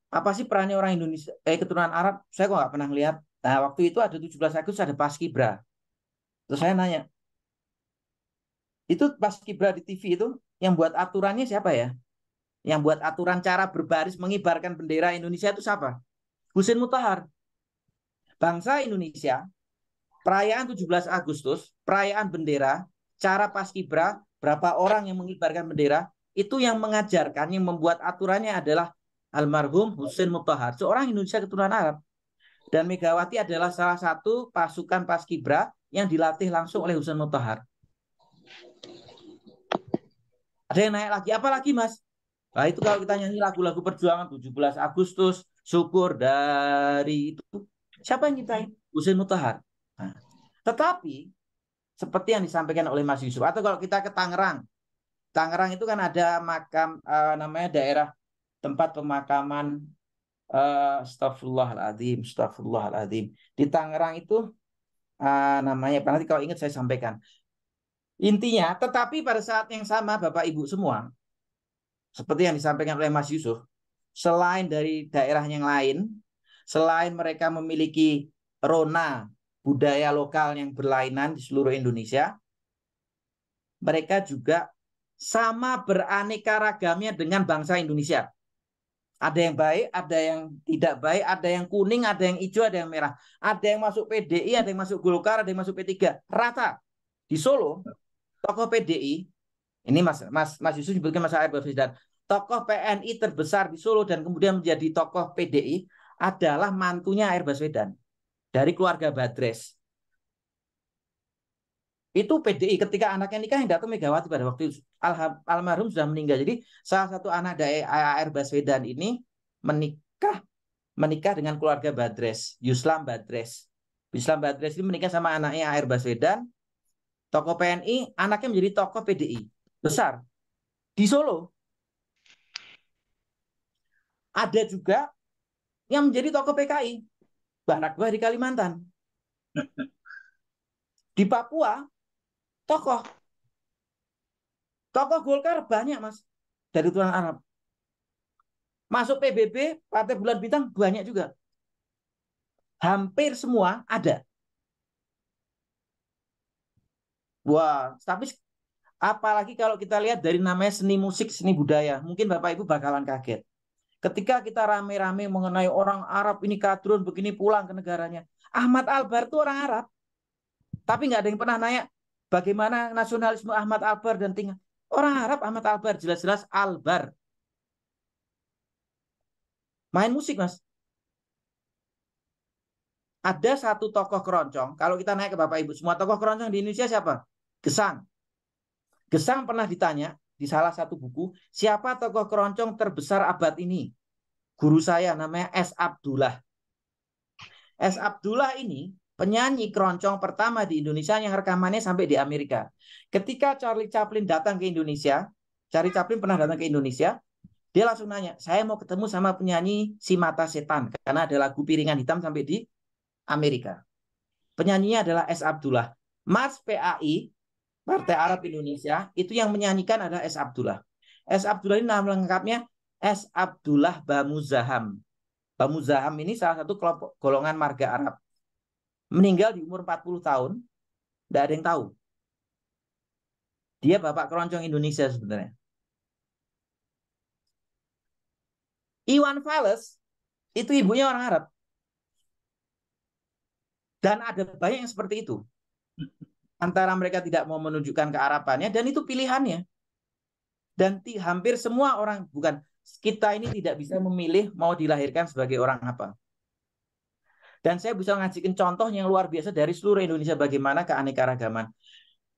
apa sih perannya orang Indonesia keturunan Arab? Saya kok nggak pernah lihat. Nah, waktu itu ada 17 Agustus ada Paskibra. Terus saya nanya, itu Paskibra di TV itu yang buat aturannya siapa ya? Yang buat aturan cara berbaris mengibarkan bendera Indonesia itu siapa? Husain Mutahar. Bangsa Indonesia, perayaan 17 Agustus, perayaan bendera, cara Paskibra, berapa orang yang mengibarkan bendera, itu yang mengajarkan, yang membuat aturannya adalah almarhum Husein Mutahar, seorang Indonesia keturunan Arab. Dan Megawati adalah salah satu pasukan Paskibra yang dilatih langsung oleh Husein Mutahar. Ada yang naik lagi, apa lagi Mas? Nah itu kalau kita nyanyi lagu-lagu perjuangan 17 Agustus, syukur dari itu. Siapa yang nyiptain? Husein Mutahar. Nah, tetapi seperti yang disampaikan oleh Mas Yusuf, atau kalau kita ke Tangerang, Tangerang itu kan ada makam namanya daerah tempat pemakaman Astagfirullahaladzim, Astagfirullahaladzim. Di Tangerang itu namanya, nanti kalau ingat saya sampaikan. Intinya, tetapi pada saat yang sama Bapak Ibu semua, seperti yang disampaikan oleh Mas Yusuf, selain dari daerah yang lain, selain mereka memiliki rona budaya lokal yang berlainan di seluruh Indonesia, mereka juga sama beraneka ragamnya dengan bangsa Indonesia. Ada yang baik, ada yang tidak baik, ada yang kuning, ada yang hijau, ada yang merah. Ada yang masuk PDI, ada yang masuk Golkar, ada yang masuk P3. Rata. Di Solo, tokoh PDI, ini Mas Yusuf sebutkan Mas Air Baswedan, tokoh PNI terbesar di Solo dan kemudian menjadi tokoh PDI adalah mantunya Air Baswedan dari keluarga Badres. Itu PDI ketika anaknya nikah yang datang Megawati pada waktu itu. Almarhum sudah meninggal. Jadi salah satu anak dari Air Baswedan ini menikah dengan keluarga Badres, Yuslam Badres. Yuslam Badres ini menikah sama anaknya Air Baswedan, tokoh PNI, anaknya menjadi tokoh PDI besar di Solo. Ada juga yang menjadi tokoh PKI, Barak Bah di Kalimantan. Di Papua, tokoh Golkar banyak Mas dari turunan Arab. Masuk PBB, Partai Bulan Bintang banyak juga. Hampir semua ada. Wah, tapi apalagi kalau kita lihat dari namanya seni musik, seni budaya, mungkin Bapak Ibu bakalan kaget. Ketika kita rame-rame mengenai orang Arab ini kadrun begini pulang ke negaranya. Ahmad Albar itu orang Arab. Tapi nggak ada yang pernah nanya bagaimana nasionalisme Ahmad Albar dan tinggal. Orang Arab Ahmad Albar, jelas-jelas Albar. Main musik, Mas. Ada satu tokoh keroncong, kalau kita naik ke Bapak Ibu, semua tokoh keroncong di Indonesia siapa? Gesang. Gesang pernah ditanya di salah satu buku, siapa tokoh keroncong terbesar abad ini? Guru saya namanya S. Abdullah. S. Abdullah ini penyanyi keroncong pertama di Indonesia yang rekamannya sampai di Amerika. Ketika Charlie Chaplin datang ke Indonesia, Charlie Chaplin pernah datang ke Indonesia, dia langsung nanya, saya mau ketemu sama penyanyi Si Mata Setan, karena ada lagu Piringan Hitam sampai di Amerika. Penyanyinya adalah S. Abdullah. Mars PAI, Partai Arab Indonesia, itu yang menyanyikan adalah S. Abdullah. S. Abdullah ini nama lengkapnya S. Abdullah Bamuzaham. Bamuzaham ini salah satu kelompok golongan marga Arab. Meninggal di umur 40 tahun, tidak ada yang tahu. Dia bapak keroncong Indonesia sebenarnya. Iwan Fals itu ibunya orang Arab. Dan ada banyak yang seperti itu. Antara mereka tidak mau menunjukkan kearabannya, dan itu pilihannya. Dan hampir semua orang, bukan, kita ini tidak bisa memilih mau dilahirkan sebagai orang apa. Dan saya bisa ngajikan contoh yang luar biasa dari seluruh Indonesia bagaimana keanekaragaman.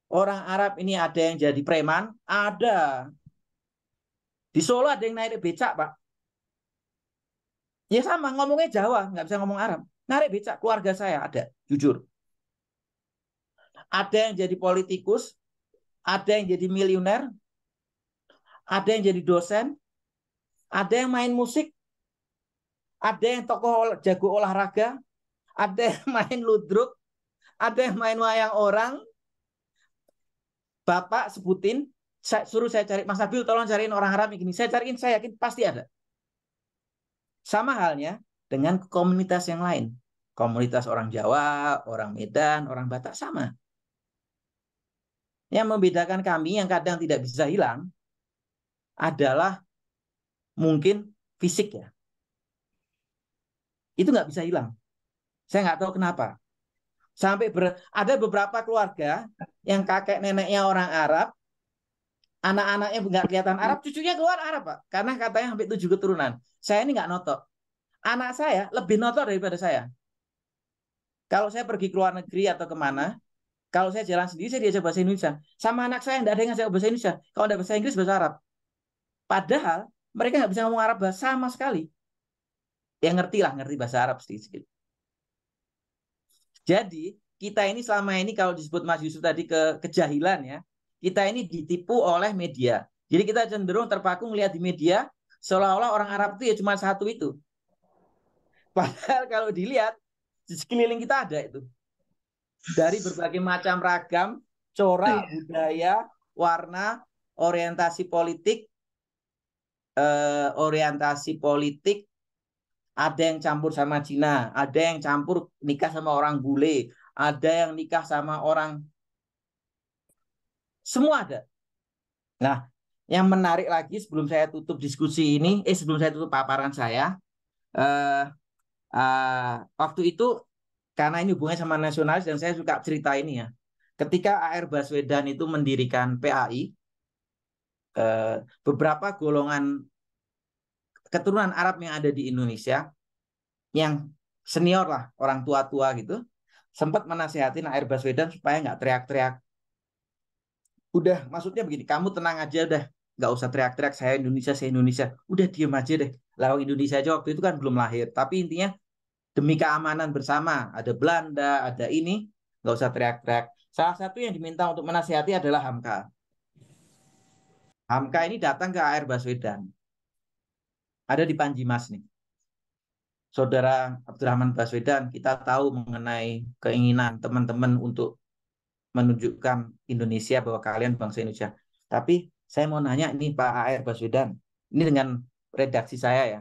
Orang Arab ini ada yang jadi preman, ada. Di Solo ada yang naik becak, Pak. Ya sama, ngomongnya Jawa, nggak bisa ngomong Arab. Narik becak, keluarga saya ada, jujur. Ada yang jadi politikus, ada yang jadi miliuner, ada yang jadi dosen, ada yang main musik, ada yang tokoh jago olahraga, ada yang main ludruk, ada yang main wayang orang. Bapak sebutin, suruh saya cari, Mas Nabil tolong cariin orang Arab ini. Saya cariin, saya yakin pasti ada. Sama halnya dengan komunitas yang lain. Komunitas orang Jawa, orang Medan, orang Batak sama. Yang membedakan kami yang kadang tidak bisa hilang adalah mungkin fisik ya. Itu nggak bisa hilang. Saya nggak tahu kenapa. Sampai ada beberapa keluarga yang kakek neneknya orang Arab, Anak-anaknya nggak kelihatan Arab, cucunya keluar Arab, Pak. Karena katanya hampir 7 keturunan. Saya ini nggak notok. Anak saya lebih notok daripada saya. Kalau saya pergi ke luar negeri atau kemana, kalau saya jalan sendiri, saya diajak bahasa Indonesia. Sama anak saya, tidak ada yang ngajak bahasa Indonesia. Kalau ada bahasa Inggris, bahasa Arab. Padahal mereka nggak bisa ngomong Arab sama sekali. Yang ngerti lah, ngerti bahasa Arab sedikit. Jadi, kita ini selama ini kalau disebut Mas Yusuf tadi kejahilan ya, kita ini ditipu oleh media. Jadi kita cenderung terpaku melihat di media, seolah-olah orang Arab itu ya cuma satu itu. Padahal kalau dilihat, di sekeliling kita ada itu. Dari berbagai macam ragam, corak, budaya, warna, orientasi politik, ada yang campur sama Cina, ada yang campur nikah sama orang bule, ada yang nikah sama orang, semua ada. Nah, yang menarik lagi sebelum saya tutup diskusi ini, sebelum saya tutup paparan saya, waktu itu karena ini hubungannya sama nasionalis dan saya suka cerita ini ya. Ketika A.R. Baswedan itu mendirikan PAI, beberapa golongan keturunan Arab yang ada di Indonesia, yang senior lah, orang tua-tua gitu, sempat menasihatin A.R. Baswedan supaya nggak teriak-teriak. Udah, maksudnya begini, kamu tenang aja udah, nggak usah teriak-teriak, saya Indonesia. Udah diem aja deh. Lah Indonesia aja waktu itu kan belum lahir. Tapi intinya demi keamanan bersama, ada Belanda, ada ini, nggak usah teriak-teriak. Salah satu yang diminta untuk menasihati adalah Hamka. Hamka ini datang ke A.R. Baswedan. Ada di Panjimas nih. Saudara Abdurrahman Baswedan, kita tahu mengenai keinginan teman-teman untuk menunjukkan Indonesia bahwa kalian bangsa Indonesia. Tapi saya mau nanya ini Pak A.R. Baswedan, ini dengan redaksi saya ya.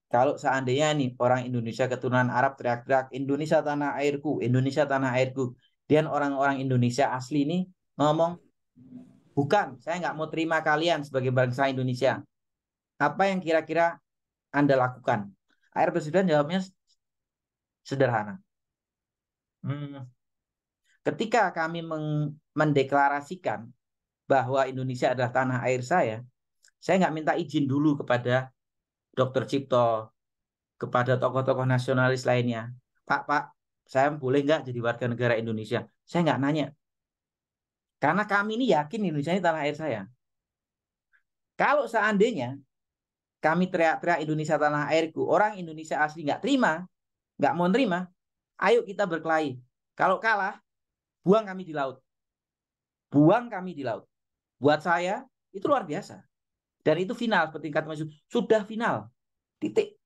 Kalau seandainya nih orang Indonesia keturunan Arab teriak-teriak Indonesia tanah airku, Indonesia tanah airku, dan orang-orang Indonesia asli ini ngomong, bukan, saya nggak mau terima kalian sebagai bangsa Indonesia. Apa yang kira-kira Anda lakukan? A.R. Baswedan jawabnya sederhana. Ketika kami mendeklarasikan bahwa Indonesia adalah tanah air saya nggak minta izin dulu kepada Dr. Cipto, kepada tokoh-tokoh nasionalis lainnya. Pak, saya boleh nggak jadi warga negara Indonesia? Saya nggak nanya. Karena kami ini yakin Indonesia ini tanah air saya. Kalau seandainya kami teriak-teriak Indonesia tanah airku, orang Indonesia asli nggak terima, nggak mau terima, ayo kita berkelahi. Kalau kalah, buang kami di laut. Buang kami di laut. Buat saya, itu luar biasa. Dan itu final, seperti kata Mas Yusuf, sudah final. Titik.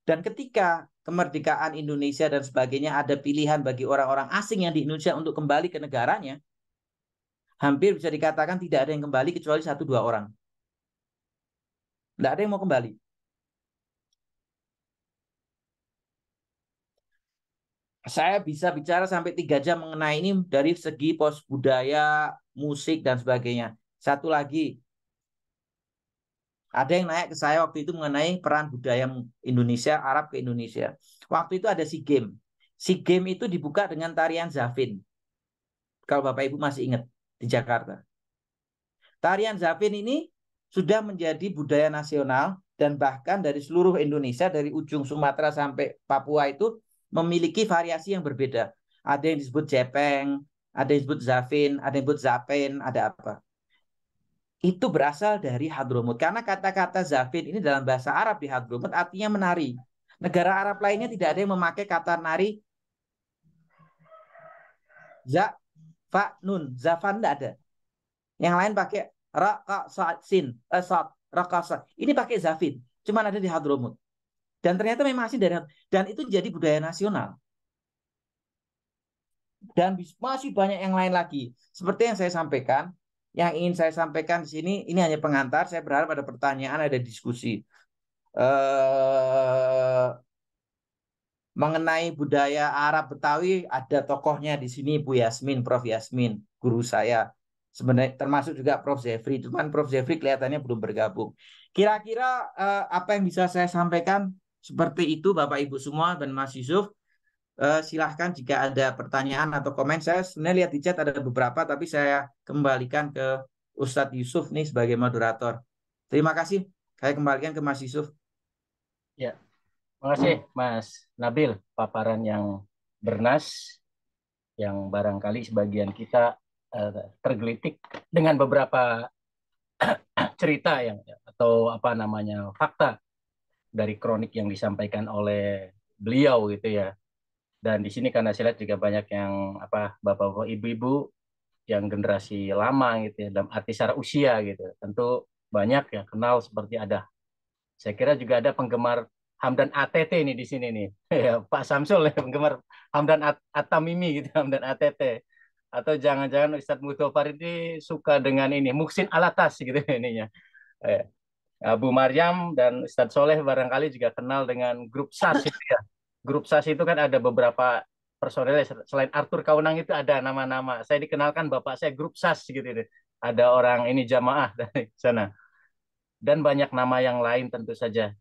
Dan ketika kemerdekaan Indonesia dan sebagainya ada pilihan bagi orang-orang asing yang di Indonesia untuk kembali ke negaranya, hampir bisa dikatakan tidak ada yang kembali kecuali 1-2 orang. Tidak ada yang mau kembali. Saya bisa bicara sampai 3 jam mengenai ini dari segi pos budaya, musik, dan sebagainya. Satu lagi, ada yang naik ke saya waktu itu mengenai peran budaya Indonesia, Arab ke Indonesia. Waktu itu ada SEA Games. SEA Games itu dibuka dengan tarian Zafin. Kalau Bapak Ibu masih ingat, di Jakarta. Tarian Zafin ini sudah menjadi budaya nasional dan bahkan dari seluruh Indonesia, dari ujung Sumatera sampai Papua itu memiliki variasi yang berbeda. Ada yang disebut Jepeng, ada yang disebut Zafin, ada yang disebut Zapen, ada apa. Itu berasal dari Hadromut. Karena kata-kata Zafin ini dalam bahasa Arab di Hadromut artinya menari. Negara Arab lainnya tidak ada yang memakai kata nari za, fa, nun. Zafan tidak ada. Yang lain pakai raqasin, raqasa. Ini pakai Zafin. Cuma ada di Hadromut. Dan ternyata memang asli dari, dan itu jadi budaya nasional. Dan masih banyak yang lain lagi. Seperti yang saya sampaikan, yang ingin saya sampaikan di sini, ini hanya pengantar. Saya berharap ada pertanyaan, ada diskusi. Mengenai budaya Arab Betawi, ada tokohnya di sini, Bu Yasmin, Prof. Yasmin, guru saya. Sebenarnya termasuk juga Prof. Zefri, cuman Prof. Zefri kelihatannya belum bergabung. Kira-kira apa yang bisa saya sampaikan seperti itu, Bapak Ibu semua dan Mas Yusuf. Silahkan jika ada pertanyaan atau komen. Saya sebenarnya lihat di chat ada beberapa, tapi saya kembalikan ke Ustadz Yusuf nih sebagai moderator. Terima kasih. Saya kembalikan ke Mas Yusuf. Ya, terima kasih Mas Nabil, paparan yang bernas, yang barangkali sebagian kita tergelitik dengan beberapa cerita yang atau apa namanya fakta dari kronik yang disampaikan oleh beliau gitu ya. Dan di sini karena saya lihat juga banyak yang apa bapak-bapak ibu-ibu yang generasi lama gitu ya, dalam arti secara usia gitu. Tentu banyak yang kenal seperti ada. Saya kira juga ada penggemar Hamdan ATT ini di sini nih. Ya, Pak Samsul ya, penggemar Hamdan At-Tamimi gitu, Hamdan ATT. Atau jangan-jangan Ustadz Mutofar ini suka dengan ini, Muhsin Alatas gitu ininya. Eh, Abu Maryam dan Ustadz Soleh barangkali juga kenal dengan grup SAS itu ya. Grup SAS itu kan ada beberapa personel selain Arthur Kaunang itu ada nama-nama. Saya dikenalkan bapak saya grup SAS gitu. Ada orang ini jamaah dari sana dan banyak nama yang lain tentu saja.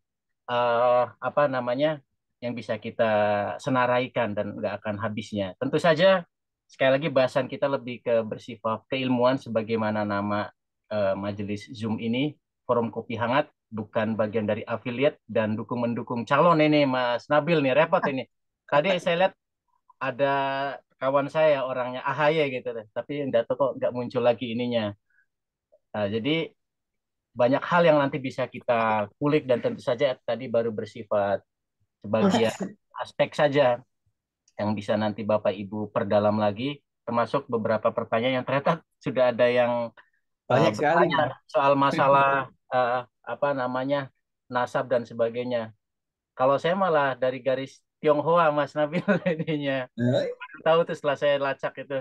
Apa namanya yang bisa kita senaraikan dan nggak akan habisnya. Tentu saja sekali lagi bahasan kita lebih ke bersifat keilmuan sebagaimana nama majelis Zoom ini forum kopi hangat bukan bagian dari afiliat dan dukung mendukung calon ini Mas Nabil nih repot ini. Tadi saya lihat ada kawan saya orangnya AHY gitu deh, tapi enggak tahu kok nggak muncul lagi ininya. Nah, jadi banyak hal yang nanti bisa kita kulik dan tentu saja tadi baru bersifat sebagian aspek saja yang bisa nanti Bapak Ibu perdalam lagi termasuk beberapa pertanyaan yang ternyata sudah ada yang Banyak sekali. bertanya soal masalah apa namanya nasab dan sebagainya. Kalau saya malah dari garis Tionghoa Mas Nabil ininya tahu tuh setelah saya lacak itu.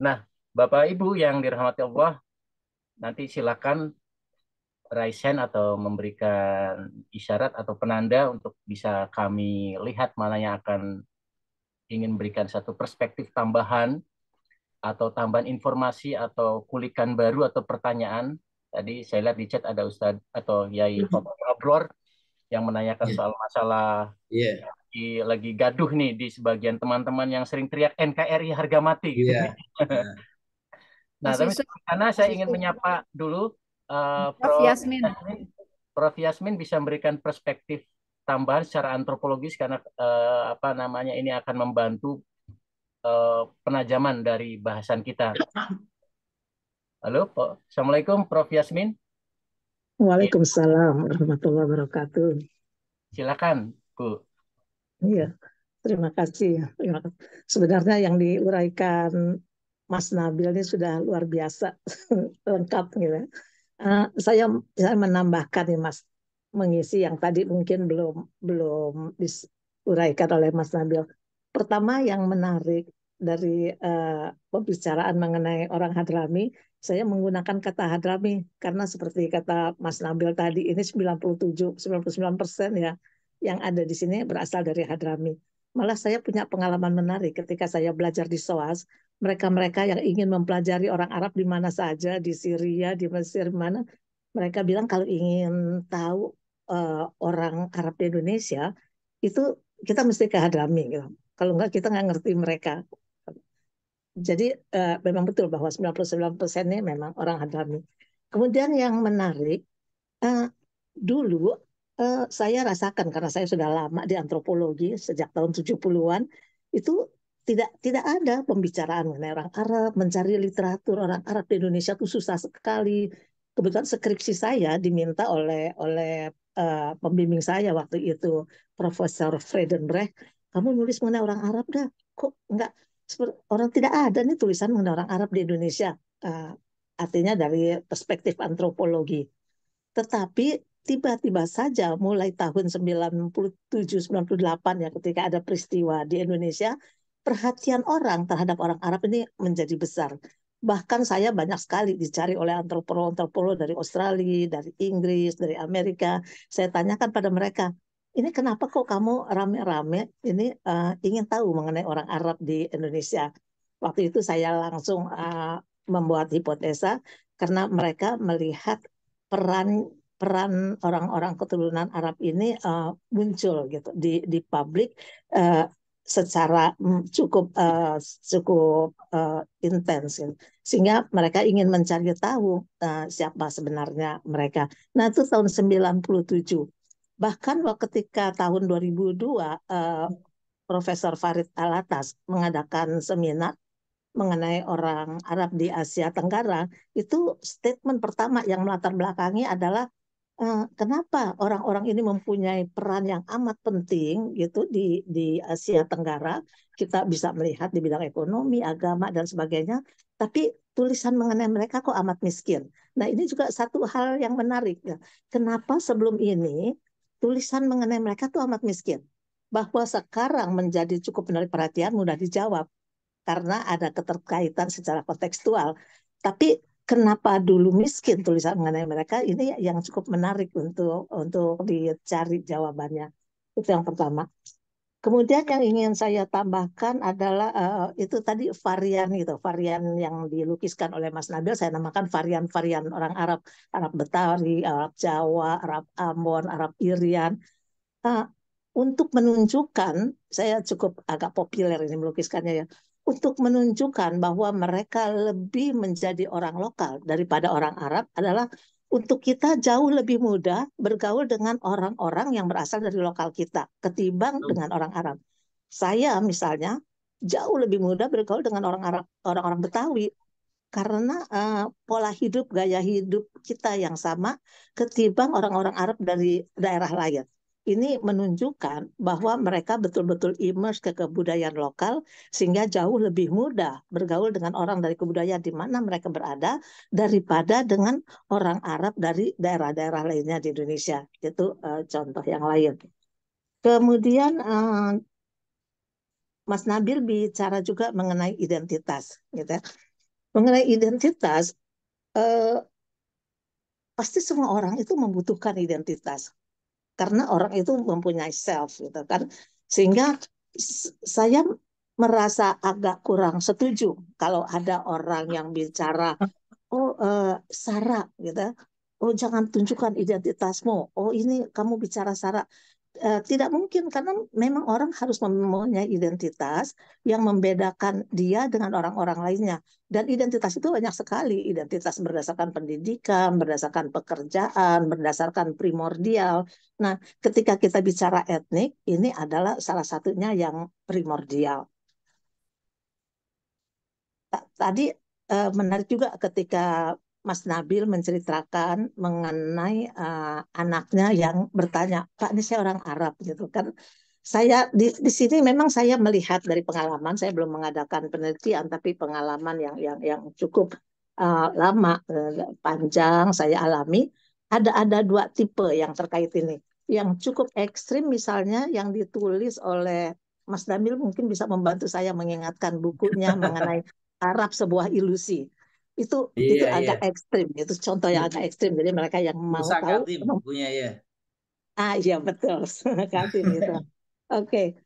Nah, Bapak Ibu yang dirahmati Allah, nanti silakan raise hand atau memberikan isyarat atau penanda untuk bisa kami lihat mana yang akan ingin berikan satu perspektif tambahan atau tambahan informasi atau kulikan baru atau pertanyaan. Tadi saya lihat di chat ada Ustadz atau Yai Papa Abror yang menanyakan soal masalah lagi gaduh nih di sebagian teman-teman yang sering teriak NKRI harga mati gitu. Nah, tapi karena saya ingin menyapa dulu Prof. Yasmin. Prof. Yasmin bisa memberikan perspektif tambahan secara antropologis karena apa namanya ini akan membantu penajaman dari bahasan kita. Halo, Assalamualaikum Prof. Yasmin. Waalaikumsalam warahmatullahi wabarakatuh. Silakan, Bu. Iya, terima kasih. Sebenarnya yang diuraikan Mas Nabil ini sudah luar biasa lengkap gitu. Saya menambahkan nih Mas, mengisi yang tadi mungkin belum diuraikan oleh Mas Nabil. Pertama yang menarik dari pembicaraan mengenai orang Hadrami, saya menggunakan kata Hadrami karena seperti kata Mas Nabil tadi ini 99% ya yang ada di sini berasal dari Hadrami. Malah saya punya pengalaman menarik ketika saya belajar di SOAS, mereka-mereka yang ingin mempelajari orang Arab di mana saja, di Syria, di Mesir, mana, mereka bilang kalau ingin tahu orang Arab di Indonesia, itu kita mesti ke Hadrami. Gitu. Kalau enggak, kita nggak ngerti mereka. Jadi memang betul bahwa 99% ini memang orang Hadrami. Kemudian yang menarik, dulu saya rasakan, karena saya sudah lama di antropologi, sejak tahun 70-an, itu tidak ada pembicaraan mengenai orang Arab, mencari literatur orang Arab di Indonesia itu susah sekali. Kebetulan skripsi saya diminta oleh pembimbing saya waktu itu, Profesor Friedenbrecht, kamu nulis mengenai orang Arab dah. Kok enggak? Orang tidak ada nih tulisan mengenai orang Arab di Indonesia. Artinya dari perspektif antropologi. Tetapi tiba-tiba saja mulai tahun 97-98 ya ketika ada peristiwa di Indonesia, perhatian orang terhadap orang Arab ini menjadi besar. Bahkan saya banyak sekali dicari oleh antropolog-antropolog dari Australia, dari Inggris, dari Amerika. Saya tanyakan pada mereka, ini kenapa kok kamu rame-rame ini ingin tahu mengenai orang Arab di Indonesia? Waktu itu saya langsung membuat hipotesa karena mereka melihat peran orang-orang keturunan Arab ini muncul gitu di publik secara cukup intens, gitu. Sehingga mereka ingin mencari tahu siapa sebenarnya mereka. Nah, itu tahun 97. Bahkan ketika tahun 2002 Profesor Farid Alatas mengadakan seminar mengenai orang Arab di Asia Tenggara, itu statement pertama yang melatar belakangi adalah kenapa orang-orang ini mempunyai peran yang amat penting gitu di Asia Tenggara. Kita bisa melihat di bidang ekonomi, agama dan sebagainya, tapi tulisan mengenai mereka kok amat miskin. Nah, ini juga satu hal yang menarik ya. Kenapa sebelum ini tulisan mengenai mereka tuh amat miskin? Bahwa sekarang menjadi cukup menarik perhatian, mudah dijawab karena ada keterkaitan secara kontekstual. Tapi kenapa dulu miskin tulisan mengenai mereka, ini yang cukup menarik untuk dicari jawabannya. Itu yang pertama. Kemudian yang ingin saya tambahkan adalah itu tadi varian yang dilukiskan oleh Mas Nabil, saya namakan varian-varian orang Arab, Arab Betawi, Arab Jawa, Arab Ambon, Arab Irian. Untuk menunjukkan, saya cukup agak populer ini melukiskannya ya, untuk menunjukkan bahwa mereka lebih menjadi orang lokal daripada orang Arab adalah untuk kita jauh lebih mudah bergaul dengan orang-orang yang berasal dari lokal kita ketimbang dengan orang Arab. Saya misalnya jauh lebih mudah bergaul dengan orang Arab, orang-orang Betawi karena pola hidup, gaya hidup kita yang sama ketimbang orang-orang Arab dari daerah lain. Ini menunjukkan bahwa mereka betul-betul immerse ke kebudayaan lokal sehingga jauh lebih mudah bergaul dengan orang dari kebudayaan di mana mereka berada daripada dengan orang Arab dari daerah-daerah lainnya di Indonesia. Itu contoh yang lain. Kemudian Mas Nabil bicara juga mengenai identitas, gitu ya. Mengenai identitas, pasti semua orang itu membutuhkan identitas karena orang itu mempunyai self, gitu kan. Sehingga saya merasa agak kurang setuju kalau ada orang yang bicara, oh Sarah, gitu, oh jangan tunjukkan identitasmu, oh ini kamu bicara Sarah. Tidak mungkin karena memang orang harus mempunyai identitas yang membedakan dia dengan orang-orang lainnya. Dan identitas itu banyak sekali. Identitas berdasarkan pendidikan, berdasarkan pekerjaan, berdasarkan primordial. Nah, ketika kita bicara etnik, ini adalah salah satunya yang primordial. Tadi menarik juga ketika Mas Nabil menceritakan mengenai anaknya yang bertanya, Pak, ini saya orang Arab gitu kan. Saya di sini memang saya melihat dari pengalaman, saya belum mengadakan penelitian, tapi pengalaman yang cukup lama, panjang saya alami. Ada dua tipe yang terkait ini. Yang cukup ekstrim misalnya yang ditulis oleh Mas Nabil mungkin bisa membantu saya mengingatkan bukunya mengenai Arab sebuah ilusi. Itu agak ekstrim, itu contoh yang agak ekstrim. Jadi mereka yang mau Musa tahu, Katim punya ya. iya betul, Katim itu. Oke.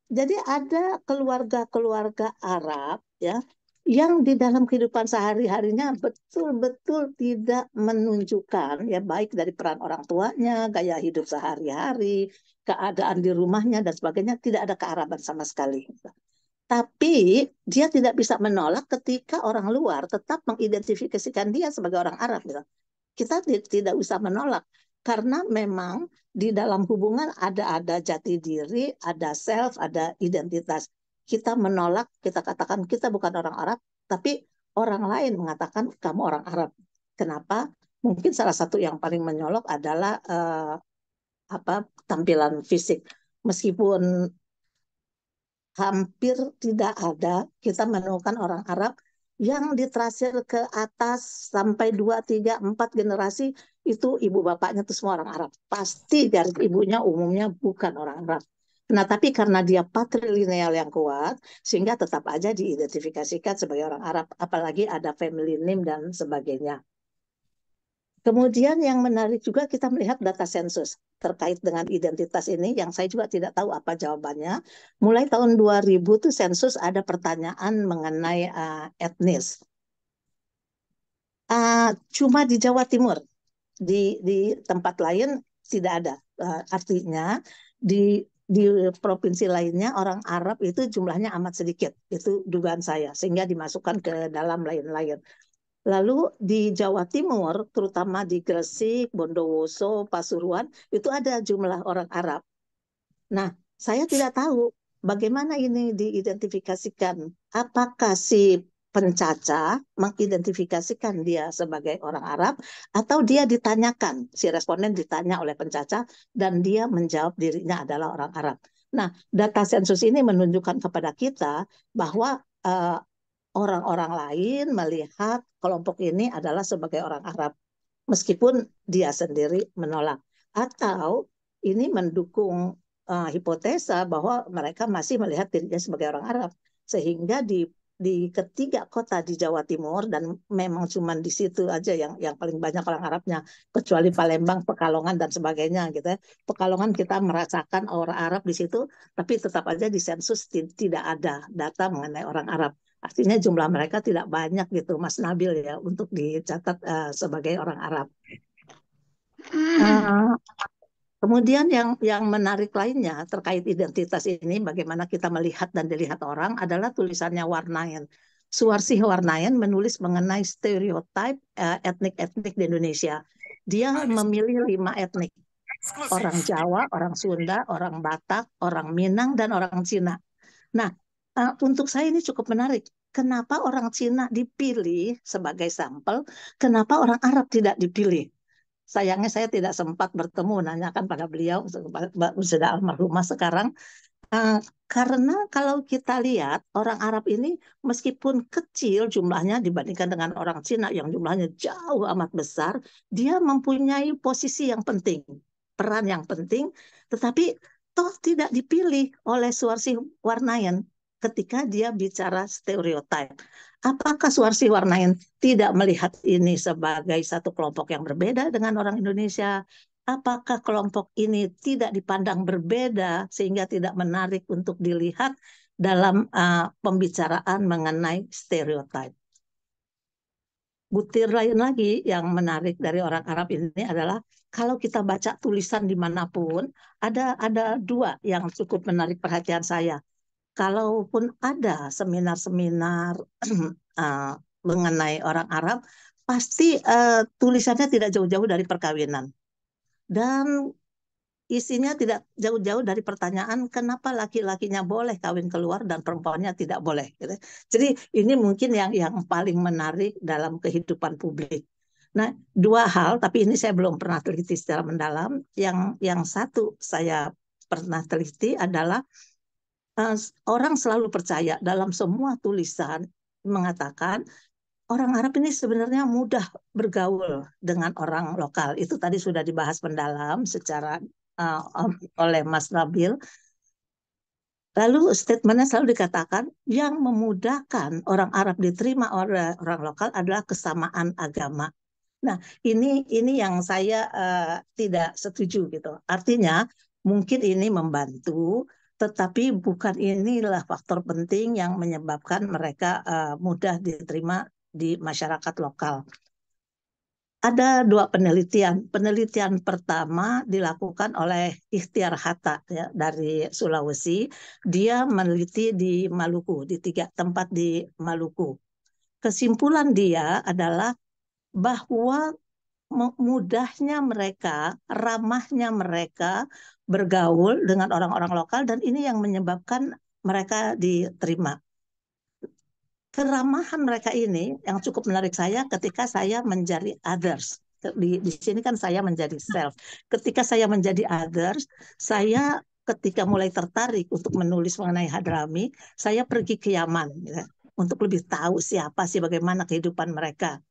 Jadi ada keluarga-keluarga Arab ya yang di dalam kehidupan sehari-harinya betul-betul tidak menunjukkan ya baik dari peran orang tuanya, gaya hidup sehari-hari, keadaan di rumahnya dan sebagainya, tidak ada kearaban sama sekali. Tapi dia tidak bisa menolak ketika orang luar tetap mengidentifikasikan dia sebagai orang Arab. Gitu. Kita tidak bisa menolak karena memang di dalam hubungan ada jati diri, ada self, ada identitas. Kita menolak, kita katakan kita bukan orang Arab, tapi orang lain mengatakan kamu orang Arab. Kenapa? Mungkin salah satu yang paling menyolok adalah tampilan fisik. Meskipun hampir tidak ada kita menemukan orang Arab yang ditrasir ke atas sampai 2, 3, 4 generasi itu ibu bapaknya itu semua orang Arab. Pasti dari ibunya umumnya bukan orang Arab. Nah, tapi karena dia patrilineal yang kuat, sehingga tetap aja diidentifikasikan sebagai orang Arab. Apalagi ada family name dan sebagainya. Kemudian yang menarik juga kita melihat data sensus terkait dengan identitas ini yang saya juga tidak tahu apa jawabannya. Mulai tahun 2000 tuh sensus ada pertanyaan mengenai etnis. Cuma di Jawa Timur, di tempat lain tidak ada. Artinya di di provinsi lainnya orang Arab itu jumlahnya amat sedikit. Itu dugaan saya, sehingga dimasukkan ke dalam lain-lain. Lalu di Jawa Timur, terutama di Gresik, Bondowoso, Pasuruan, itu ada jumlah orang Arab. Nah, saya tidak tahu bagaimana ini diidentifikasikan. Apakah si pencaca mengidentifikasikan dia sebagai orang Arab atau dia ditanyakan, si responden ditanya oleh pencaca dan dia menjawab dirinya adalah orang Arab. Nah, data sensus ini menunjukkan kepada kita bahwa orang-orang lain melihat kelompok ini adalah sebagai orang Arab, meskipun dia sendiri menolak. Atau ini mendukung hipotesa bahwa mereka masih melihat dirinya sebagai orang Arab, sehingga di ketiga kota di Jawa Timur, dan memang cuma di situ aja yang paling banyak orang Arabnya, kecuali Palembang, Pekalongan dan sebagainya gitu ya. Pekalongan kita merasakan orang Arab di situ, tapi tetap aja di sensus tidak ada data mengenai orang Arab. Artinya jumlah mereka tidak banyak gitu, Mas Nabil ya, untuk dicatat sebagai orang Arab. Kemudian yang menarik lainnya terkait identitas ini, bagaimana kita melihat dan dilihat orang, adalah tulisannya Warnayan. Suwarsih Warnayan menulis mengenai stereotip etnik-etnik di Indonesia. Dia memilih 5 etnik. Orang Jawa, orang Sunda, orang Batak, orang Minang, dan orang Cina. Nah, untuk saya ini cukup menarik. Kenapa orang Cina dipilih sebagai sampel, kenapa orang Arab tidak dipilih? Sayangnya saya tidak sempat bertemu, nanyakan pada beliau, sudah almarhumah sekarang. Karena kalau kita lihat, orang Arab ini meskipun kecil jumlahnya dibandingkan dengan orang Cina yang jumlahnya jauh amat besar, dia mempunyai posisi yang penting, peran yang penting, tetapi toh tidak dipilih oleh Suwarsih Warnayan ketika dia bicara stereotip. Apakah Suwarsih Warnayan tidak melihat ini sebagai satu kelompok yang berbeda dengan orang Indonesia? Apakah kelompok ini tidak dipandang berbeda sehingga tidak menarik untuk dilihat dalam pembicaraan mengenai stereotip? Butir lain lagi yang menarik dari orang Arab ini adalah kalau kita baca tulisan dimanapun, ada 2 yang cukup menarik perhatian saya. Kalaupun ada seminar-seminar mengenai orang Arab, pasti tulisannya tidak jauh-jauh dari perkawinan. Dan isinya tidak jauh-jauh dari pertanyaan kenapa laki-lakinya boleh kawin keluar dan perempuannya tidak boleh. Gitu. Jadi ini mungkin yang paling menarik dalam kehidupan publik. Nah, 2 hal, tapi ini saya belum pernah teliti secara mendalam. Yang satu saya pernah teliti adalah orang selalu percaya dalam semua tulisan mengatakan orang Arab ini sebenarnya mudah bergaul dengan orang lokal. Itu tadi sudah dibahas mendalam secara oleh Mas Nabil. Lalu statementnya selalu dikatakan yang memudahkan orang Arab diterima oleh orang lokal adalah kesamaan agama. Nah, ini yang saya tidak setuju gitu. Artinya mungkin ini membantu, tetapi bukan inilah faktor penting yang menyebabkan mereka mudah diterima di masyarakat lokal. Ada 2 penelitian. Penelitian pertama dilakukan oleh Ikhtiar Hatta ya, dari Sulawesi. Dia meneliti di Maluku, di 3 tempat di Maluku. Kesimpulan dia adalah bahwa mudahnya mereka, ramahnya mereka bergaul dengan orang-orang lokal, dan ini yang menyebabkan mereka diterima. Keramahan mereka ini yang cukup menarik saya ketika saya menjadi others. Di sini kan saya menjadi self. Ketika saya menjadi others, saya ketika mulai tertarik untuk menulis mengenai Hadrami, saya pergi ke Yaman ya, untuk lebih tahu siapa sih, bagaimana kehidupan mereka.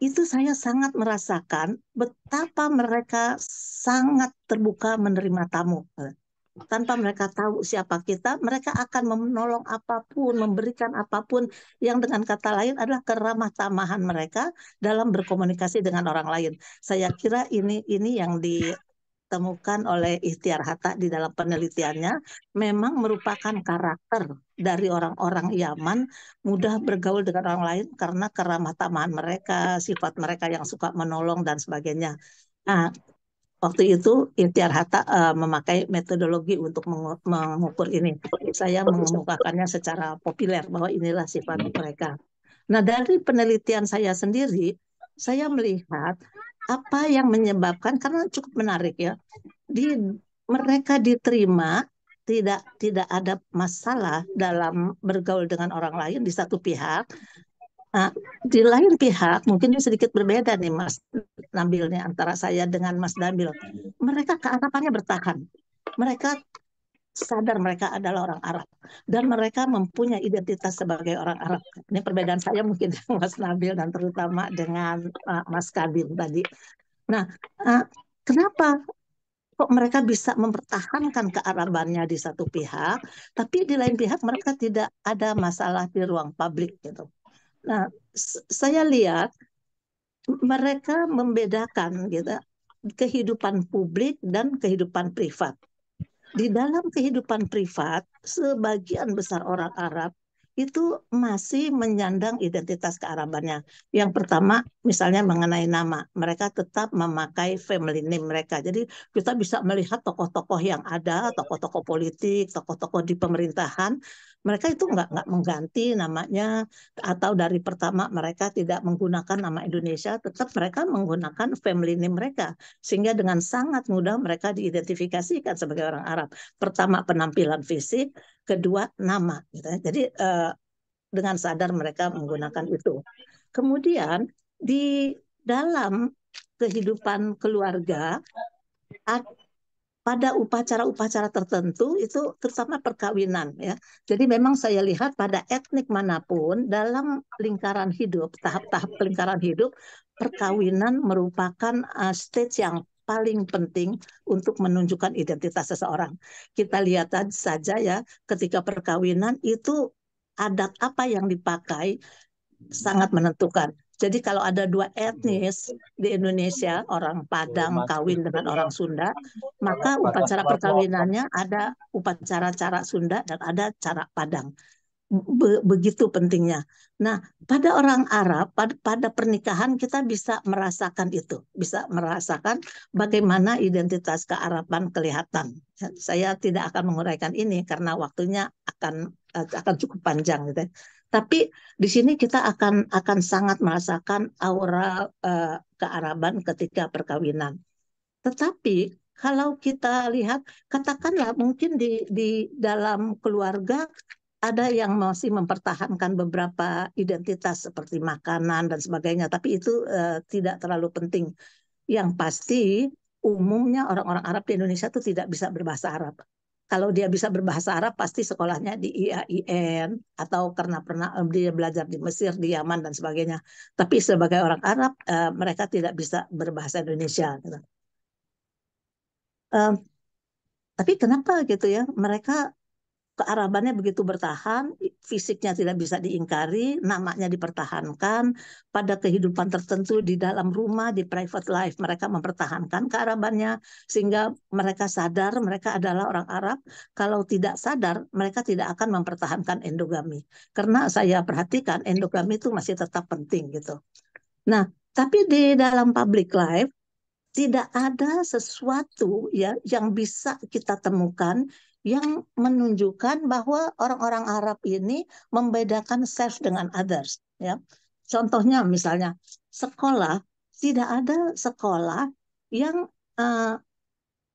Itu saya sangat merasakan betapa mereka sangat terbuka menerima tamu. Tanpa mereka tahu siapa kita, mereka akan menolong apapun, memberikan apapun, yang dengan kata lain adalah keramah tamahan mereka dalam berkomunikasi dengan orang lain. Saya kira ini yang ditemukan oleh Ikhtiar Hatta di dalam penelitiannya, memang merupakan karakter dari orang-orang Yaman, mudah bergaul dengan orang lain karena keramah tamahan mereka, sifat mereka yang suka menolong dan sebagainya. Nah, waktu itu Ikhtiar Hatta memakai metodologi untuk mengukur ini. Saya mengemukakannya secara populer bahwa inilah sifat mereka. Nah, dari penelitian saya sendiri, saya melihat apa yang menyebabkan, karena cukup menarik ya, mereka diterima tidak ada masalah dalam bergaul dengan orang lain di satu pihak. Nah, di lain pihak mungkin ini sedikit berbeda nih Mas Nabil nih antara saya dengan Mas Nabil. Mereka kearapannya bertahan. Mereka sadar mereka adalah orang Arab dan mereka mempunyai identitas sebagai orang Arab. Ini perbedaan saya mungkin dengan Mas Nabil dan terutama dengan Mas Kadim tadi. Nah, kenapa kok mereka bisa mempertahankan kearabannya di satu pihak, tapi di lain pihak mereka tidak ada masalah di ruang publik gitu. Nah, saya lihat mereka membedakan gitu kehidupan publik dan kehidupan privat. Di dalam kehidupan privat, sebagian besar orang Arab itu masih menyandang identitas kearabannya. Yang pertama, misalnya mengenai nama, mereka tetap memakai family name mereka. Jadi kita bisa melihat tokoh-tokoh yang ada, tokoh-tokoh politik, tokoh-tokoh di pemerintahan, mereka itu nggak mengganti namanya, atau dari pertama mereka tidak menggunakan nama Indonesia, tetap mereka menggunakan family name mereka. Sehingga dengan sangat mudah mereka diidentifikasikan sebagai orang Arab. Pertama penampilan fisik, kedua nama. Gitu. Jadi dengan sadar mereka menggunakan itu. Kemudian di dalam kehidupan keluarga, pada upacara-upacara tertentu itu terutama perkawinan ya. Jadi memang saya lihat pada etnik manapun dalam lingkaran hidup, tahap-tahap lingkaran hidup, perkawinan merupakan stage yang paling penting untuk menunjukkan identitas seseorang. Kita lihat saja ya, ketika perkawinan itu adat apa yang dipakai sangat menentukan. Jadi kalau ada dua etnis di Indonesia, orang Padang kawin dengan orang Sunda, maka upacara perkawinannya ada upacara cara Sunda dan ada cara Padang. Begitu pentingnya. Nah, pada orang Arab, pada pernikahan kita bisa merasakan itu, bisa merasakan bagaimana identitas kearaban kelihatan. Saya tidak akan menguraikan ini karena waktunya akan cukup panjang, gitu. Tapi di sini kita akan sangat merasakan aura kearaban ketika perkawinan. Tetapi kalau kita lihat, katakanlah mungkin di dalam keluarga ada yang masih mempertahankan beberapa identitas seperti makanan dan sebagainya, tapi itu tidak terlalu penting. Yang pasti umumnya orang-orang Arab di Indonesia itu tidak bisa berbahasa Arab. Kalau dia bisa berbahasa Arab, pasti sekolahnya di IAIN atau karena pernah dia belajar di Mesir, di Yaman dan sebagainya. Tapi sebagai orang Arab, mereka tidak bisa berbahasa Indonesia. Gitu. Tapi kenapa gitu ya? Mereka kearabannya begitu bertahan, fisiknya tidak bisa diingkari, namanya dipertahankan, pada kehidupan tertentu di dalam rumah, di private life, mereka mempertahankan kearabannya, sehingga mereka sadar mereka adalah orang Arab. Kalau tidak sadar, mereka tidak akan mempertahankan endogami. Karena saya perhatikan endogami itu masih tetap penting gitu. Nah, tapi di dalam public life, tidak ada sesuatu ya yang bisa kita temukan yang menunjukkan bahwa orang-orang Arab ini membedakan self dengan others ya. Contohnya misalnya sekolah, tidak ada sekolah yang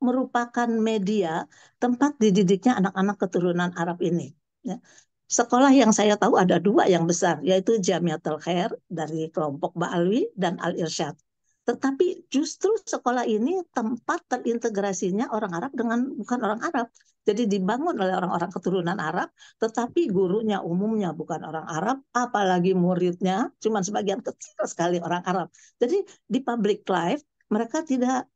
merupakan media tempat dididiknya anak-anak keturunan Arab ini ya. Sekolah yang saya tahu ada dua yang besar, yaitu Jamiatul Khair dari kelompok Ba'alwi dan Al-Irsyad. Tetapi justru sekolah ini tempat terintegrasinya orang Arab dengan bukan orang Arab. Jadi dibangun oleh orang-orang keturunan Arab, tetapi gurunya umumnya bukan orang Arab, apalagi muridnya cuma sebagian kecil sekali orang Arab. Jadi di public life mereka tidak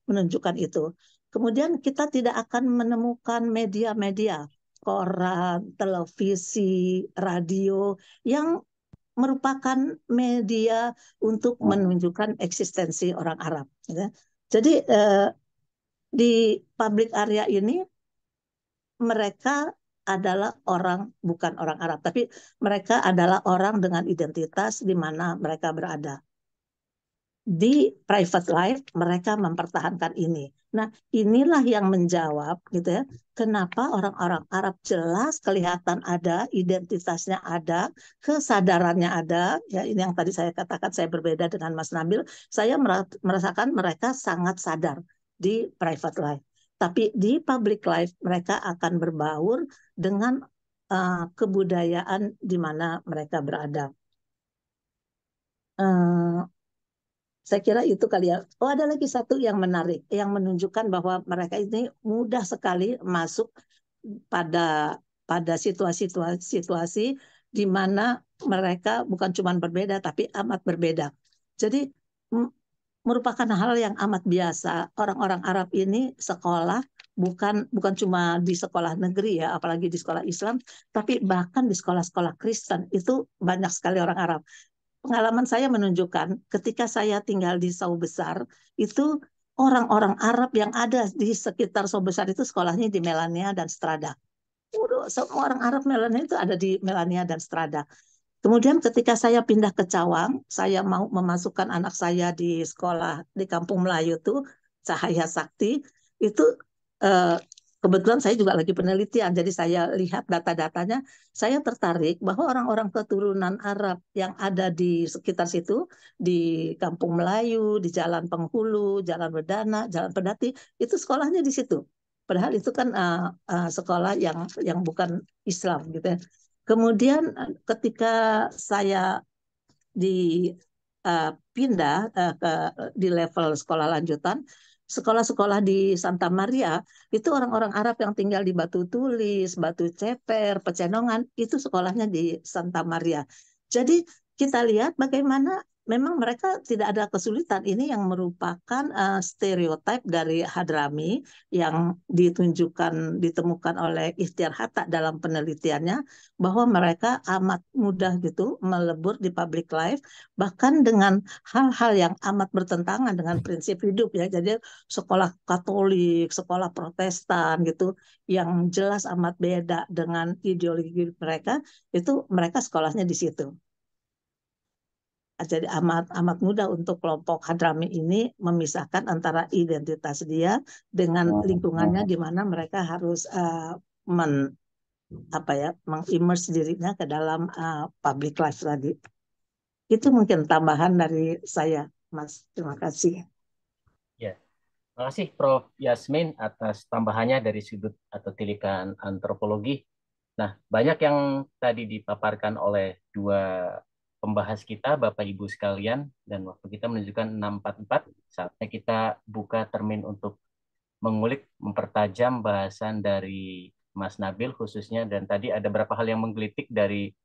menunjukkan itu. Kemudian kita tidak akan menemukan media-media, koran, televisi, radio yang merupakan media untuk menunjukkan eksistensi orang Arab. Jadi di public area ini mereka adalah orang bukan orang Arab, tapi mereka adalah orang dengan identitas di mana mereka berada. di private life mereka mempertahankan ini. Nah, inilah yang menjawab gitu ya, kenapa orang-orang Arab jelas kelihatan ada, identitasnya ada, kesadarannya ada. Ya, ini yang tadi saya katakan saya berbeda dengan Mas Nabil. Saya merasakan mereka sangat sadar di private life. Tapi di public life mereka akan berbaur dengan kebudayaan di mana mereka berada. Saya kira itu kali ya. Oh, ada lagi satu yang menarik, yang menunjukkan bahwa mereka ini mudah sekali masuk pada situasi-situasi di mana mereka bukan cuma berbeda, tapi amat berbeda. Jadi merupakan hal yang amat biasa. Orang-orang Arab ini sekolah bukan cuma di sekolah negeri ya, apalagi di sekolah Islam, tapi bahkan di sekolah-sekolah Kristen itu banyak sekali orang Arab. Pengalaman saya menunjukkan ketika saya tinggal di Sau Besar, itu orang-orang Arab yang ada di sekitar Sau Besar itu sekolahnya di Melania dan Strada. Semua orang Arab Melania itu ada di Melania dan Strada. Kemudian ketika saya pindah ke Cawang, saya mau memasukkan anak saya di sekolah di Kampung Melayu itu, Cahaya Sakti, itu kebetulan saya juga lagi penelitian, jadi saya lihat data-datanya, saya tertarik bahwa orang-orang keturunan Arab yang ada di sekitar situ, di Kampung Melayu, di Jalan Penghulu, Jalan Wedana, Jalan Pedati, itu sekolahnya di situ. Padahal itu kan sekolah yang bukan Islam gitu ya. Kemudian ketika saya pindah di level sekolah lanjutan, sekolah-sekolah di Santa Maria, itu orang-orang Arab yang tinggal di Batu Tulis, Batu Ceper, Pecenongan, itu sekolahnya di Santa Maria. Jadi kita lihat bagaimana memang mereka tidak ada kesulitan. Ini yang merupakan stereotip dari Hadrami yang ditemukan oleh Ikhtiar Hatta dalam penelitiannya, bahwa mereka amat mudah gitu melebur di public life, bahkan dengan hal-hal yang amat bertentangan dengan prinsip hidup ya. Jadi sekolah Katolik, sekolah Protestan gitu, yang jelas amat beda dengan ideologi mereka, itu mereka sekolahnya di situ. Jadi amat mudah untuk kelompok Hadrami ini memisahkan antara identitas dia dengan lingkungannya di mana mereka harus mengimmerse dirinya ke dalam public life tadi. Itu mungkin tambahan dari saya, Mas. Terima kasih. Ya, terima kasih Prof. Yasmin atas tambahannya dari sudut atau tilikan antropologi. Nah, banyak yang tadi dipaparkan oleh dua pembahas kita, Bapak Ibu sekalian, dan waktu kita menunjukkan 6.44, saatnya kita buka termin untuk mengulik, mempertajam bahasan dari Mas Nabil khususnya, dan tadi ada beberapa hal yang menggelitik dari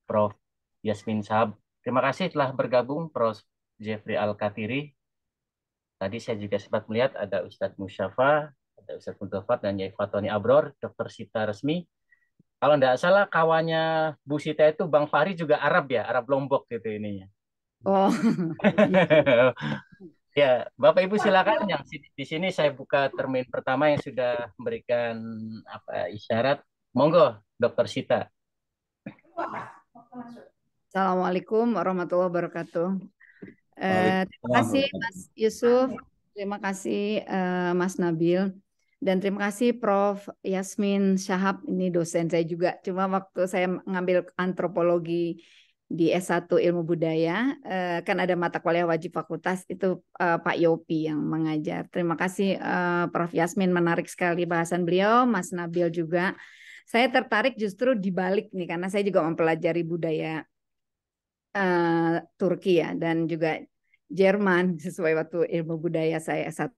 Prof. Yasmin Shahab. Terima kasih telah bergabung Prof. Jeffrey Al-Katiri. Tadi saya juga sempat melihat ada Ustadz Musyafa, ada Ustadz Mudofat, dan Yai Fatoni Abror, Dr. Sita Resmi. Kalau tidak salah kawannya Bu Sita itu Bang Fahri juga Arab ya, Arab Lombok gitu ininya. Oh. Ya, Bapak Ibu silakan. Yang di sini saya buka termin pertama yang sudah memberikan isyarat. Monggo, Dr. Sita. Assalamualaikum warahmatullahi wabarakatuh. Terima kasih Mas Yusuf, terima kasih Mas Nabil, dan terima kasih Prof. Yasmin Shahab, ini dosen saya juga. Cuma waktu saya mengambil antropologi di S1 Ilmu Budaya, kan ada mata kuliah wajib fakultas, itu Pak Yopi yang mengajar. Terima kasih Prof. Yasmin, menarik sekali bahasan beliau, Mas Nabil juga. Saya tertarik justru dibalik nih, karena saya juga mempelajari budaya Turki ya, dan juga Jerman sesuai waktu ilmu budaya saya S1.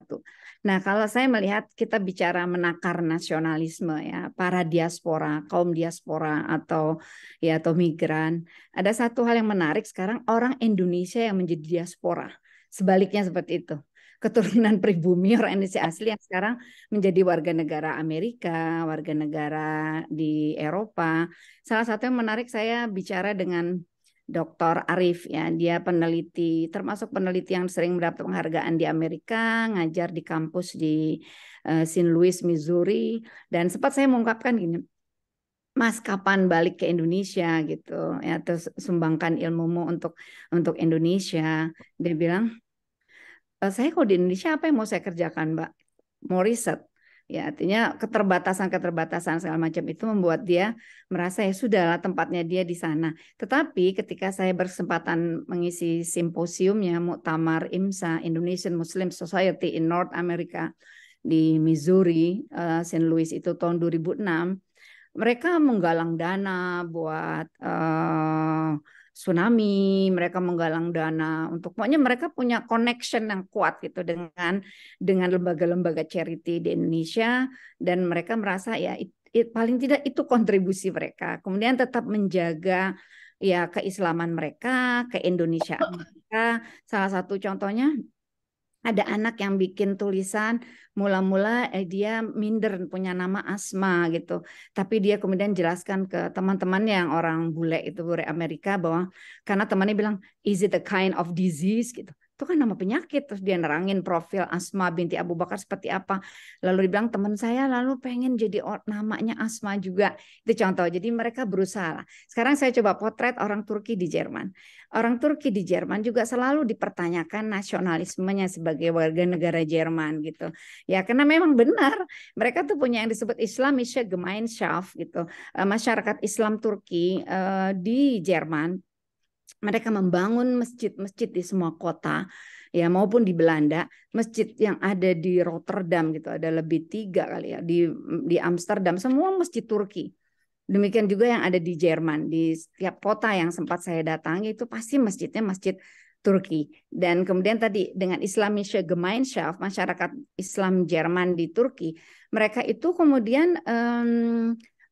Nah, kalau saya melihat kita bicara menakar nasionalisme ya, para diaspora, kaum diaspora atau migran, ada satu hal yang menarik sekarang, orang Indonesia yang menjadi diaspora. Sebaliknya seperti itu. Keturunan pribumi orang Indonesia asli yang sekarang menjadi warga negara Amerika, warga negara di Eropa. Salah satu yang menarik, saya bicara dengan Dr. Arif ya, dia peneliti, termasuk peneliti yang sering mendapat penghargaan di Amerika, ngajar di kampus di St. Louis, Missouri, dan sempat saya mengungkapkan gini, Mas kapan balik ke Indonesia gitu ya, terus sumbangkan ilmumu untuk Indonesia. Dia bilang saya kalau di Indonesia apa yang mau saya kerjakan, Mbak? Mau riset. Ya, artinya keterbatasan segala macam itu membuat dia merasa ya sudahlah tempatnya dia di sana. Tetapi ketika saya berkesempatan mengisi simposiumnya Muktamar IMSA, Indonesian Muslim Society in North America di Missouri, St. Louis itu tahun 2006, mereka menggalang dana buat tsunami, mereka menggalang dana untuk pokoknya mereka punya connection yang kuat gitu dengan lembaga-lembaga charity di Indonesia, dan mereka merasa ya paling tidak itu kontribusi mereka. Kemudian tetap menjaga ya keislaman mereka, keindonesiaan mereka. Salah satu contohnya ada anak yang bikin tulisan mula-mula dia minder punya nama Asma gitu. Tapi dia kemudian jelaskan ke teman-temannya yang orang bule itu, bule Amerika, bahwa karena temannya bilang, is it a kind of disease gitu. Itu kan nama penyakit. Terus dia nerangin profil Asma binti Abu Bakar seperti apa. Lalu dibilang teman saya lalu pengen jadi namanya Asma juga. Itu contoh. Jadi mereka berusaha. Sekarang saya coba potret orang Turki di Jerman. Orang Turki di Jerman juga selalu dipertanyakan nasionalismenya sebagai warga negara Jerman gitu. Ya karena memang benar mereka tuh punya yang disebut Islamische Gemeinschaft gitu. Masyarakat Islam Turki di Jerman, mereka membangun masjid-masjid di semua kota ya maupun di Belanda. Masjid yang ada di Rotterdam gitu ada lebih 3 kali ya, di Amsterdam semua masjid Turki. Demikian juga yang ada di Jerman, di setiap kota yang sempat saya datangi itu pasti masjidnya masjid Turki. Dan kemudian tadi dengan Islamische Gemeinschaft, masyarakat Islam Jerman di Turki, mereka itu kemudian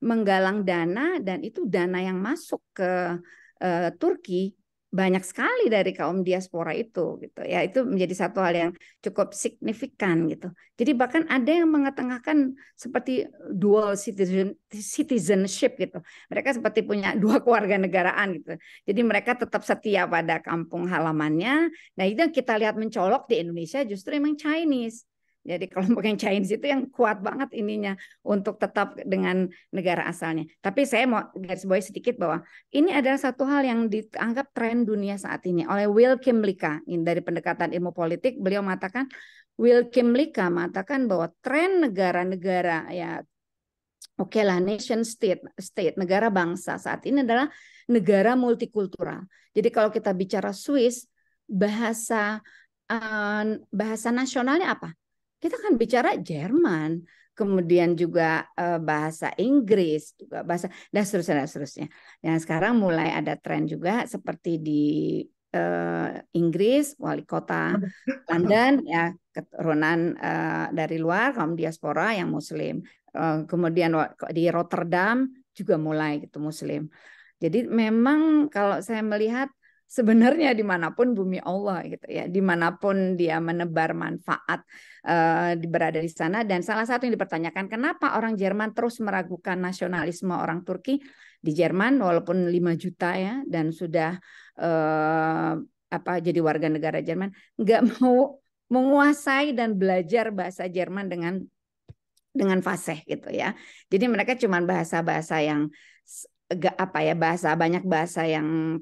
menggalang dana, dan itu dana yang masuk ke Turki banyak sekali dari kaum diaspora itu gitu ya. Itu menjadi satu hal yang cukup signifikan gitu. Jadi bahkan ada yang mengetengahkan seperti dual citizenship gitu. Mereka seperti punya 2 kewarganegaraan gitu. Jadi mereka tetap setia pada kampung halamannya. Nah, itu yang kita lihat mencolok di Indonesia justru emang Chinese. Jadi kelompok yang Chinese itu yang kuat banget ininya untuk tetap dengan negara asalnya. Tapi saya mau garis bawahi sedikit bahwa ini adalah satu hal yang dianggap tren dunia saat ini oleh Will Kimlicka. Dari pendekatan ilmu politik, beliau mengatakan, Will Kimlicka mengatakan bahwa tren negara-negara ya oke lah nation state, negara bangsa saat ini adalah negara multikultural. Jadi kalau kita bicara Swiss, bahasa nasionalnya apa? Kita kan bicara Jerman, kemudian juga bahasa Inggris, juga bahasa dan seterusnya. Yang sekarang mulai ada tren juga seperti di Inggris, wali kota London ya keturunan dari luar kaum diaspora yang Muslim. Kemudian di Rotterdam juga mulai gitu Muslim. Jadi memang kalau saya melihat sebenarnya dimanapun bumi Allah gitu ya, dimanapun dia menebar manfaat berada di sana. Dan salah satu yang dipertanyakan kenapa orang Jerman terus meragukan nasionalisme orang Turki di Jerman walaupun 5 juta ya dan sudah jadi warga negara Jerman, nggak mau menguasai dan belajar bahasa Jerman dengan fasih gitu ya. Jadi mereka cuma bahasa-bahasa yang banyak bahasa yang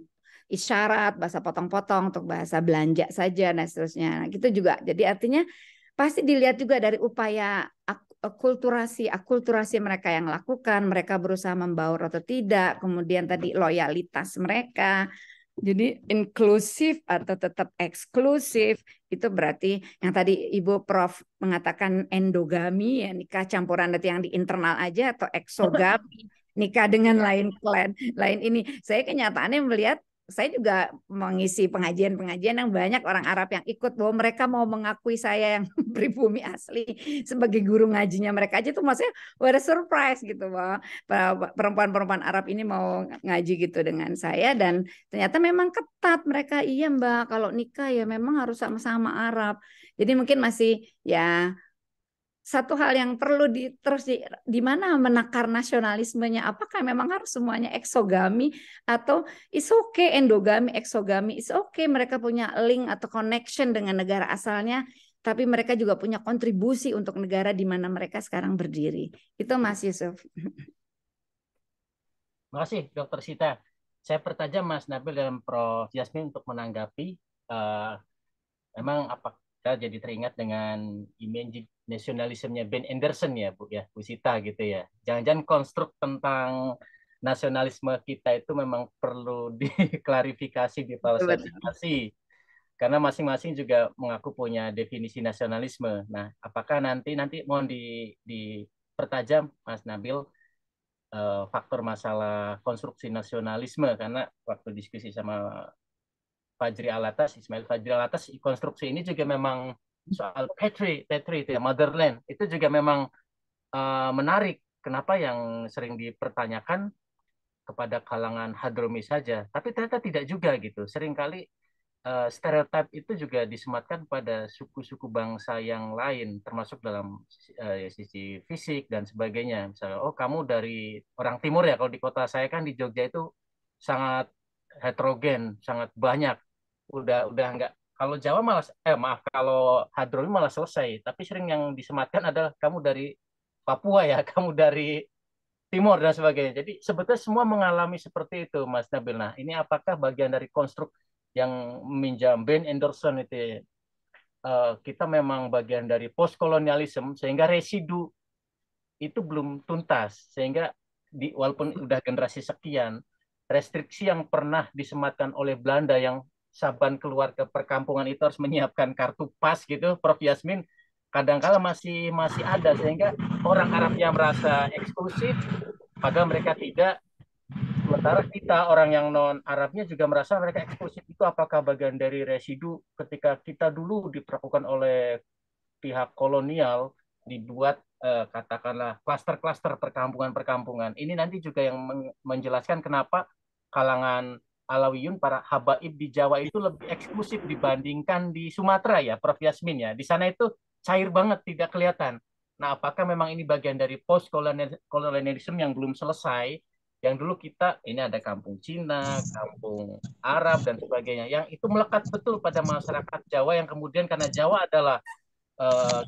isyarat, bahasa potong-potong untuk bahasa belanja saja dan seterusnya. Nah, gitu juga. Jadi artinya pasti dilihat juga dari upaya akulturasi mereka yang lakukan, mereka berusaha membaur atau tidak, kemudian tadi loyalitas mereka. Jadi inklusif atau tetap eksklusif itu berarti yang tadi Ibu Prof mengatakan endogami ya nikah campuran yang di internal aja atau eksogami nikah dengan lain klan lain ini. Saya kenyataannya melihat saya juga mengisi pengajian-pengajian yang banyak orang Arab yang ikut bahwa mereka mau mengakui saya yang pribumi asli sebagai guru ngajinya mereka aja tuh maksudnya ada surprise gitu bahwa perempuan-perempuan Arab ini mau ngaji gitu dengan saya dan ternyata memang ketat mereka iya Mbak kalau nikah ya memang harus sama-sama Arab. Jadi mungkin masih ya satu hal yang perlu terus di mana menakar nasionalismenya, apakah memang harus semuanya eksogami atau is okay endogami, eksogami is okay, mereka punya link atau connection dengan negara asalnya, tapi mereka juga punya kontribusi untuk negara di mana mereka sekarang berdiri. Itu Mas Yusuf. Terima kasih Dr. Sita. Saya pertajam Mas Nabil dan Prof. Yasmin untuk menanggapi memang kita jadi teringat dengan image nasionalismenya Ben Anderson ya Bu Sita gitu ya. Jangan-jangan konstruk tentang nasionalisme kita itu memang perlu diklarifikasi, difalsifikasi karena masing-masing juga mengaku punya definisi nasionalisme. Nah, apakah nanti mohon dipertajam Mas Nabil faktor masalah konstruksi nasionalisme, karena waktu diskusi sama Fajri Alatas, Ismail Fajri Alatas, konstruksi ini juga memang soal patri itu ya, motherland, itu juga memang menarik. Kenapa yang sering dipertanyakan kepada kalangan Hadromi saja, tapi ternyata tidak juga gitu. Seringkali stereotip itu juga disematkan pada suku-suku bangsa yang lain, termasuk dalam sisi fisik dan sebagainya. Misalnya, oh kamu dari orang timur ya, kalau di kota saya kan di Jogja itu sangat heterogen, sangat banyak. Udah nggak, kalau Jawa malah, maaf, kalau Hadromi malah selesai. Tapi sering yang disematkan adalah kamu dari Papua ya, kamu dari Timur dan sebagainya. Jadi sebetulnya semua mengalami seperti itu, Mas Nabil. Nah, ini apakah bagian dari konstruk yang meminjam Ben Anderson itu kita memang bagian dari postkolonialisme sehingga residu itu belum tuntas, sehingga walaupun udah generasi sekian, restriksi yang pernah disematkan oleh Belanda yang saban keluar ke perkampungan itu harus menyiapkan kartu pas gitu, Prof Yasmin, kadang-kala masih ada, sehingga orang Arab yang merasa eksklusif padahal mereka tidak. Sementara kita orang yang non Arabnya juga merasa mereka eksklusif. Itu apakah bagian dari residu ketika kita dulu diperlakukan oleh pihak kolonial, dibuat katakanlah klaster-klaster perkampungan-perkampungan. Ini nanti juga yang menjelaskan kenapa kalangan Alawiyun, para habaib di Jawa itu lebih eksklusif dibandingkan di Sumatera ya, Prof Yasmin ya. Di sana itu cair banget, tidak kelihatan. Nah, apakah memang ini bagian dari post kolonialisme yang belum selesai? Yang dulu kita, ini ada kampung Cina, kampung Arab, dan sebagainya. Yang itu melekat betul pada masyarakat Jawa yang kemudian karena Jawa adalah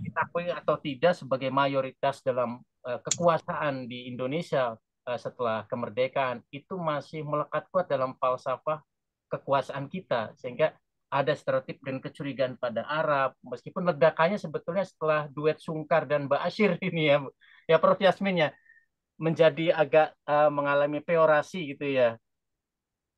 kita akui atau tidak sebagai mayoritas dalam kekuasaan di Indonesia setelah kemerdekaan, itu masih melekat kuat dalam falsafah kekuasaan kita, sehingga ada stereotip dan kecurigaan pada Arab, meskipun ledakannya sebetulnya setelah duet Sungkar dan Mbak Asyir ini ya, ya Prof Yasmin ya, menjadi agak mengalami peorasi gitu ya.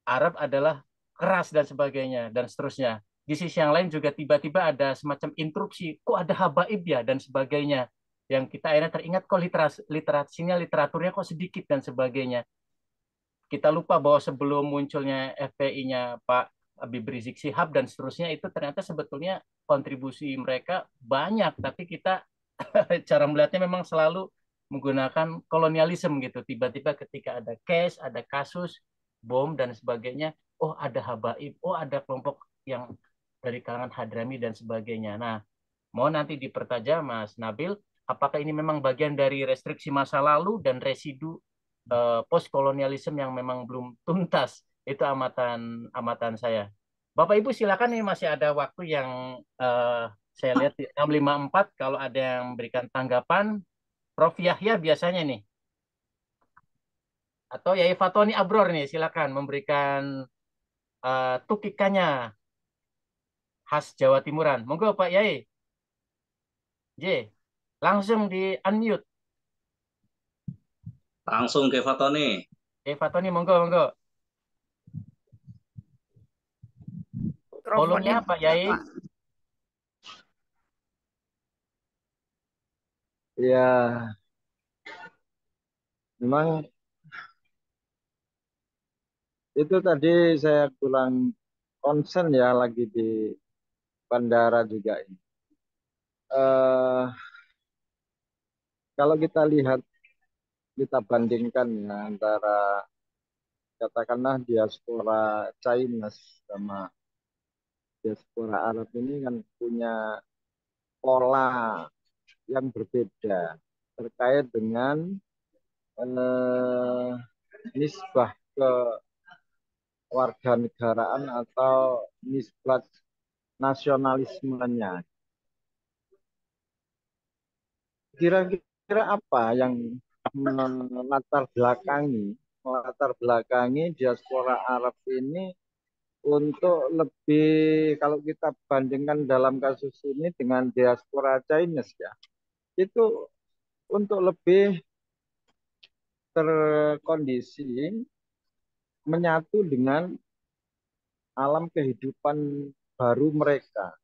Arab adalah keras dan sebagainya dan seterusnya. Di sisi yang lain juga tiba-tiba ada semacam interupsi, kok ada habaib ya dan sebagainya. Yang kita akhirnya teringat kok literaturnya kok sedikit dan sebagainya. Kita lupa bahwa sebelum munculnya FPI-nya Pak Habib Rizik Syihab dan seterusnya itu ternyata sebetulnya kontribusi mereka banyak, tapi kita cara melihatnya memang selalu menggunakan kolonialisme gitu. Tiba-tiba ketika ada case, ada kasus, bom dan sebagainya, oh ada habaib, oh ada kelompok yang dari kalangan Hadrami dan sebagainya. Nah, mau nanti dipertajam Mas Nabil, apakah ini memang bagian dari restriksi masa lalu dan residu post kolonialisme yang memang belum tuntas? Itu amatan saya. Bapak Ibu silakan, ini masih ada waktu yang saya lihat di 654, kalau ada yang memberikan tanggapan. Prof Yahya biasanya nih, atau Yai Fatoni Abror nih, silakan memberikan tukikannya khas Jawa Timuran. Monggo Pak Yai. J, langsung di unmute. Langsung ke Fatoni. Fatoni, monggo. Volumenya Pak Yai. Ya, memang itu tadi saya kurang concern ya, lagi di bandara juga ini. Kalau kita lihat, kita bandingkan ya antara katakanlah diaspora Chinese sama diaspora Arab ini kan punya pola yang berbeda terkait dengan nisbah ke warga negaraan atau nisbat nasionalismenya. Kira-kira apa yang melatar belakangi diaspora Arab ini untuk lebih, kalau kita bandingkan dalam kasus ini dengan diaspora Chinese ya, itu untuk lebih terkondisi menyatu dengan alam kehidupan baru mereka.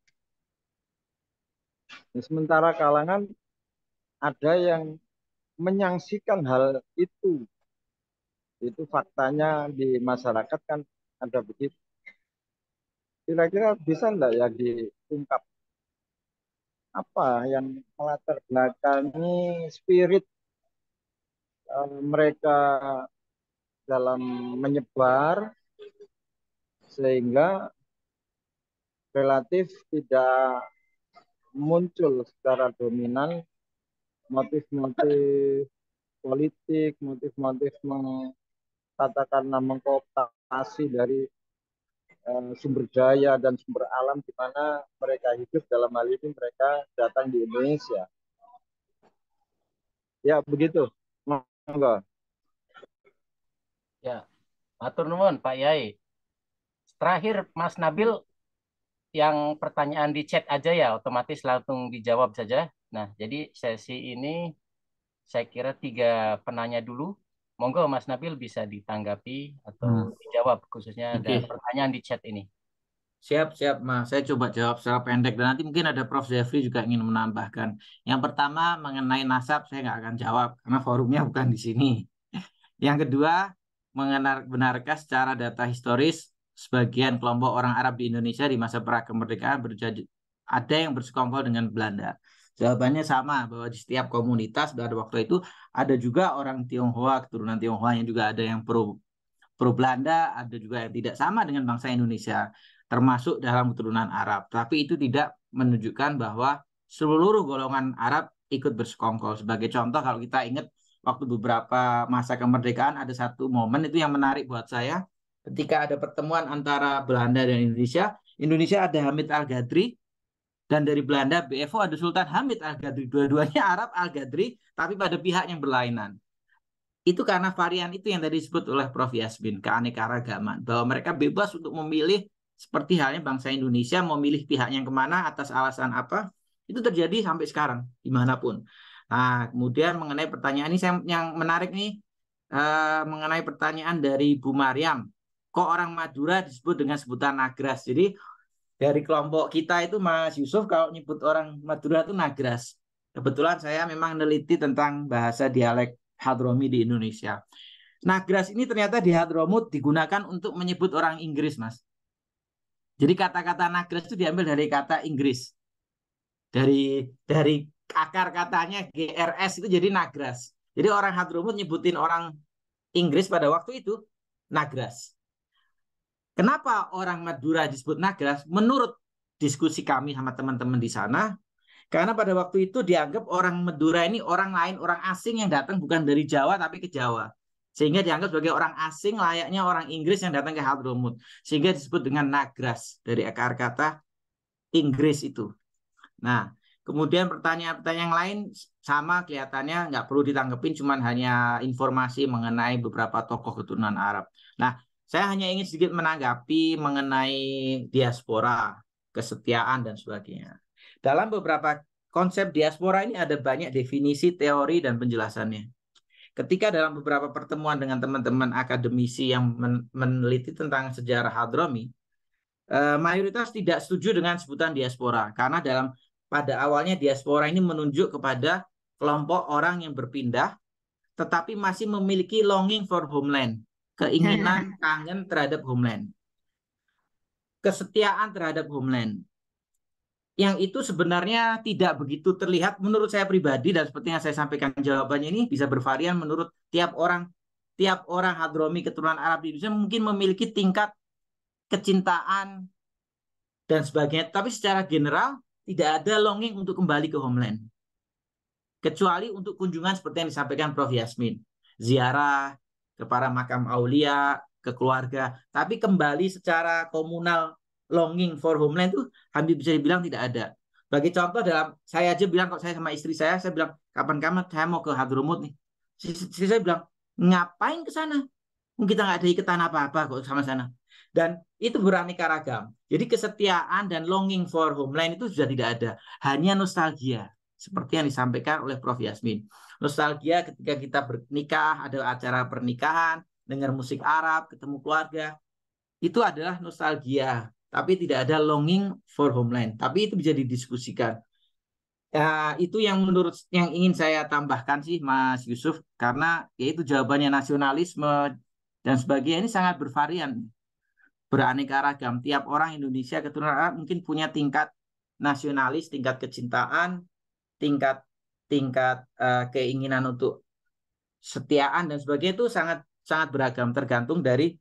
Sementara kalangan ada yang menyaksikan hal itu faktanya di masyarakat kan ada begitu. Kira-kira bisa enggak ya diungkap apa yang melatar belakangi spirit mereka dalam menyebar sehingga relatif tidak muncul secara dominan motif-motif politik, motif-motif katakanlah mengkooptasi dari sumber daya dan sumber alam di mana mereka hidup. Dalam hal ini mereka datang di Indonesia. Ya begitu. Monggo. Ya, matur nuwun Pak Yai. Terakhir Mas Nabil, yang pertanyaan di chat aja ya, otomatis langsung dijawab saja. Nah, jadi sesi ini saya kira 3 penanya dulu. Monggo Mas Nabil bisa ditanggapi atau dijawab khususnya ada pertanyaan di chat ini. Siap, Mas. Saya coba jawab secara pendek dan nanti mungkin ada Prof. Jeffrey juga ingin menambahkan. Yang pertama mengenai nasab saya nggak akan jawab karena forumnya bukan di sini. Yang kedua, benarkah secara data historis sebagian kelompok orang Arab di Indonesia di masa pra kemerdekaan ada yang bersekongkol dengan Belanda? Jawabannya sama, bahwa di setiap komunitas pada waktu itu ada juga orang Tionghoa, keturunan Tionghoa yang juga ada yang pro Belanda, ada juga yang tidak sama dengan bangsa Indonesia, termasuk dalam keturunan Arab. Tapi itu tidak menunjukkan bahwa seluruh golongan Arab ikut bersekongkol. Sebagai contoh, kalau kita ingat waktu beberapa masa kemerdekaan ada satu momen itu yang menarik buat saya, ketika ada pertemuan antara Belanda dan Indonesia. Indonesia ada Hamid Al-Ghadri, dan dari Belanda BFO ada Sultan Hamid Al-Ghadri. Dua-duanya Arab Al-Ghadri, tapi pada pihak yang berlainan. Itu karena varian itu yang tadi disebut oleh Prof. Yasmin, keanekaragaman, bahwa mereka bebas untuk memilih seperti halnya bangsa Indonesia memilih pihaknya kemana atas alasan apa. Itu terjadi sampai sekarang dimanapun. Nah, kemudian mengenai pertanyaan ini yang menarik nih, mengenai pertanyaan dari Bu Mariam, kok orang Madura disebut dengan sebutan Nagras? Jadi dari kelompok kita itu Mas Yusuf kalau nyebut orang Madura itu Nagras. Kebetulan saya memang meneliti tentang bahasa dialek Hadromi di Indonesia. Nagras ini ternyata di Hadromut digunakan untuk menyebut orang Inggris, Mas. Jadi kata-kata Nagras itu diambil dari kata Inggris. Dari akar katanya GRS itu jadi Nagras. Jadi orang Hadromut nyebutin orang Inggris pada waktu itu Nagras. Kenapa orang Madura disebut Nagras? Menurut diskusi kami sama teman-teman di sana, karena pada waktu itu dianggap orang Madura ini orang lain, orang asing yang datang bukan dari Jawa tapi ke Jawa. Sehingga dianggap sebagai orang asing layaknya orang Inggris yang datang ke Hadromut. Sehingga disebut dengan Nagras dari akar kata Inggris itu. Nah, kemudian pertanyaan-pertanyaan yang lain sama kelihatannya nggak perlu ditanggepin, cuman hanya informasi mengenai beberapa tokoh keturunan Arab. Nah, saya hanya ingin sedikit menanggapi mengenai diaspora, kesetiaan, dan sebagainya. Dalam beberapa konsep diaspora ini ada banyak definisi, teori, dan penjelasannya. Ketika dalam beberapa pertemuan dengan teman-teman akademisi yang meneliti tentang sejarah Hadromi, mayoritas tidak setuju dengan sebutan diaspora. Karena pada awalnya diaspora ini menunjuk kepada kelompok orang yang berpindah, tetapi masih memiliki longing for homeland. Keinginan kangen terhadap homeland, kesetiaan terhadap homeland, yang itu sebenarnya tidak begitu terlihat menurut saya pribadi, dan seperti yang saya sampaikan jawabannya ini bisa bervarian menurut tiap orang Hadromi keturunan Arab di Indonesia mungkin memiliki tingkat kecintaan dan sebagainya, tapi secara general tidak ada longing untuk kembali ke homeland, kecuali untuk kunjungan seperti yang disampaikan Prof. Yasmin, ziarah ke para makam aulia, ke keluarga. Tapi kembali secara komunal, longing for homeland itu hampir bisa dibilang tidak ada. Bagi contoh, saya aja bilang, kalau saya sama istri saya bilang, kapan-kapan saya mau ke Hadromut nih. Istri saya bilang, ngapain ke sana? Kita nggak ada ikatan apa-apa kok sama sana. Dan itu beraneka ragam. Jadi kesetiaan dan longing for homeland itu sudah tidak ada. Hanya nostalgia. Seperti yang disampaikan oleh Prof. Yasmin. Nostalgia ketika kita bernikah, ada acara pernikahan, dengar musik Arab, ketemu keluarga. Itu adalah nostalgia. Tapi tidak ada longing for homeland. Tapi itu bisa didiskusikan. Ya, itu yang ingin saya tambahkan sih Mas Yusuf, karena yaitu jawabannya nasionalisme dan sebagainya ini sangat bervarian, beraneka ragam. Tiap orang Indonesia keturunan Arab mungkin punya tingkat nasionalis, tingkat kecintaan, tingkat keinginan untuk setiaan dan sebagainya itu sangat sangat beragam, tergantung dari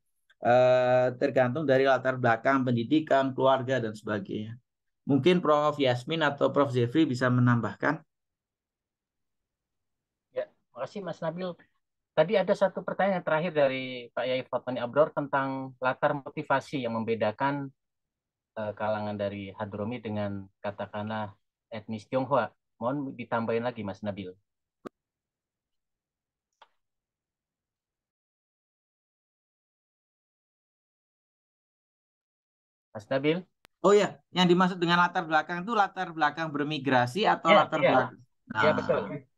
latar belakang pendidikan, keluarga dan sebagainya. Mungkin Prof. Yasmin atau Prof. Jeffrey bisa menambahkan. Ya, makasih Mas Nabil. Tadi ada satu pertanyaan terakhir dari Pak Yai Fatmani Abror tentang latar motivasi yang membedakan kalangan dari Hadromi dengan katakanlah etnis Tionghoa. Mohon ditambahin lagi Mas Nabil. Mas Nabil? Oh ya, yang dimaksud dengan latar belakang itu latar belakang bermigrasi atau latar belakang? Ya, betul.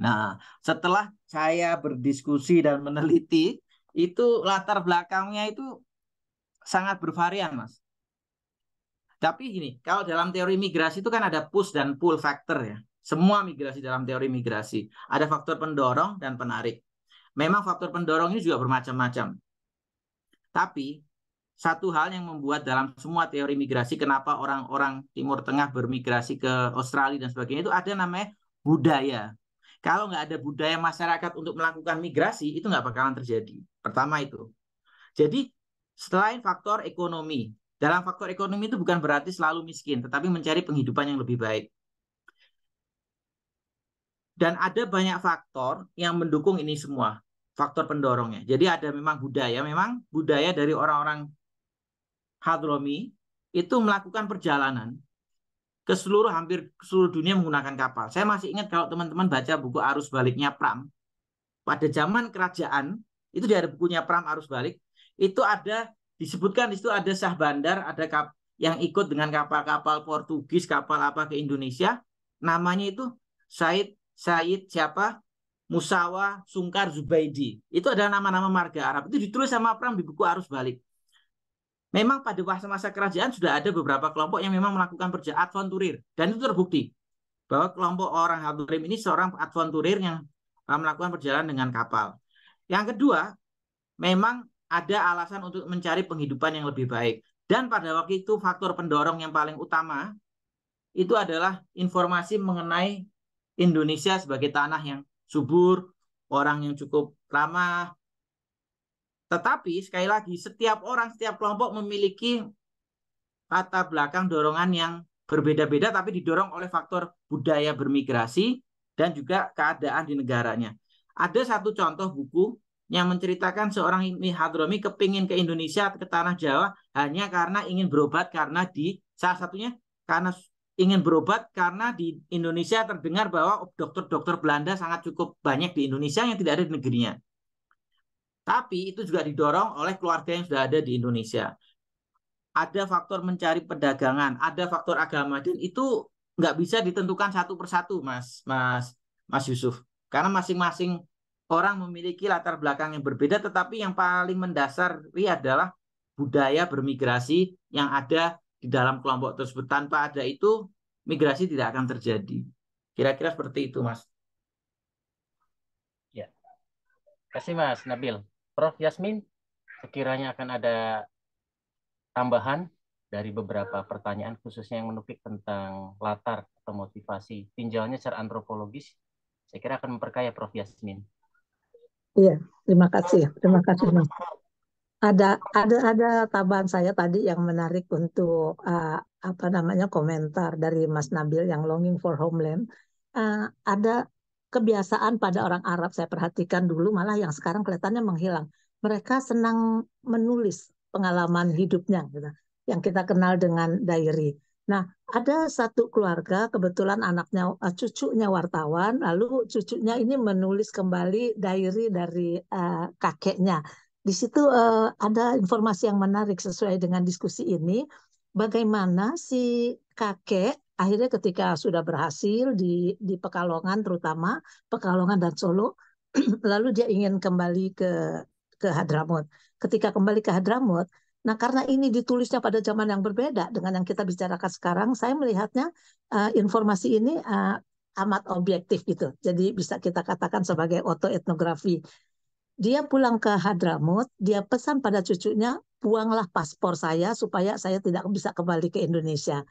Nah, setelah saya berdiskusi dan meneliti, itu latar belakangnya itu sangat bervarian, Mas. Tapi gini, kalau dalam teori migrasi itu kan ada push dan pull factor ya. Semua migrasi dalam teori migrasi. Ada faktor pendorong dan penarik. Memang faktor pendorong ini juga bermacam-macam. Tapi satu hal yang membuat dalam semua teori migrasi kenapa orang-orang Timur Tengah bermigrasi ke Australia dan sebagainya itu ada namanya budaya. Kalau nggak ada budaya masyarakat untuk melakukan migrasi, itu nggak bakalan terjadi. Pertama itu. Jadi selain faktor ekonomi, dalam faktor ekonomi itu bukan berarti selalu miskin, tetapi mencari penghidupan yang lebih baik. Dan ada banyak faktor yang mendukung ini semua, faktor pendorongnya. Jadi ada memang budaya dari orang-orang Hadromi itu melakukan perjalanan ke hampir seluruh dunia menggunakan kapal. Saya masih ingat kalau teman-teman baca buku Arus Baliknya Pram, pada zaman kerajaan, itu ada bukunya Pram Arus Balik, itu ada disebutkan di situ ada Syah Bandar, ada yang ikut dengan kapal-kapal Portugis, kapal apa ke Indonesia, namanya itu Said siapa? Musawa Sungkar Zubaidi. Itu adalah nama-nama marga Arab. Itu ditulis sama Pram di buku Arus Balik. Memang pada masa kerajaan sudah ada beberapa kelompok yang memang melakukan perjalanan adventurir. Dan itu terbukti bahwa kelompok orang Hadrim ini seorang adventurir yang melakukan perjalanan dengan kapal. Yang kedua, memang ada alasan untuk mencari penghidupan yang lebih baik. Dan pada waktu itu faktor pendorong yang paling utama itu adalah informasi mengenai Indonesia sebagai tanah yang subur, orang yang cukup ramah. Tetapi sekali lagi setiap kelompok memiliki latar belakang dorongan yang berbeda-beda tapi didorong oleh faktor budaya bermigrasi dan juga keadaan di negaranya. Ada satu contoh buku yang menceritakan seorang Hadromi kepingin ke Indonesia, ke tanah Jawa hanya karena ingin berobat karena ingin berobat karena di Indonesia terdengar bahwa dokter-dokter Belanda sangat cukup banyak di Indonesia yang tidak ada di negerinya. Tapi itu juga didorong oleh keluarga yang sudah ada di Indonesia. Ada faktor mencari perdagangan, ada faktor agama, dan itu nggak bisa ditentukan satu persatu, Mas Yusuf. Karena masing-masing orang memiliki latar belakang yang berbeda, tetapi yang paling mendasar adalah budaya bermigrasi yang ada di dalam kelompok tersebut. Tanpa ada itu, migrasi tidak akan terjadi. Kira-kira seperti itu, Mas. Ya. Terima kasih, Mas Nabil. Prof. Yasmin, sekiranya akan ada tambahan dari beberapa pertanyaan khususnya yang menukik tentang latar atau motivasi tinjauannya secara antropologis, saya kira akan memperkaya Prof. Yasmin. Iya, terima kasih Mas. Ada tambahan saya tadi yang menarik untuk komentar dari Mas Nabil yang longing for homeland. Ada kebiasaan pada orang Arab saya perhatikan dulu malah yang sekarang kelihatannya menghilang. Mereka senang menulis pengalaman hidupnya, gitu, yang kita kenal dengan diary. Nah, ada satu keluarga kebetulan cucunya wartawan, lalu cucunya ini menulis kembali diary dari kakeknya. di situ ada informasi yang menarik sesuai dengan diskusi ini, bagaimana si kakek akhirnya ketika sudah berhasil di Pekalongan, terutama Pekalongan dan Solo, lalu dia ingin kembali ke Hadramut. Ketika kembali ke Hadramut, nah karena ini ditulisnya pada zaman yang berbeda dengan yang kita bicarakan sekarang, saya melihatnya informasi ini amat objektif gitu. Jadi bisa kita katakan sebagai autoetnografi. Dia pulang ke Hadramut, dia pesan pada cucunya, buanglah paspor saya supaya saya tidak bisa kembali ke Indonesia.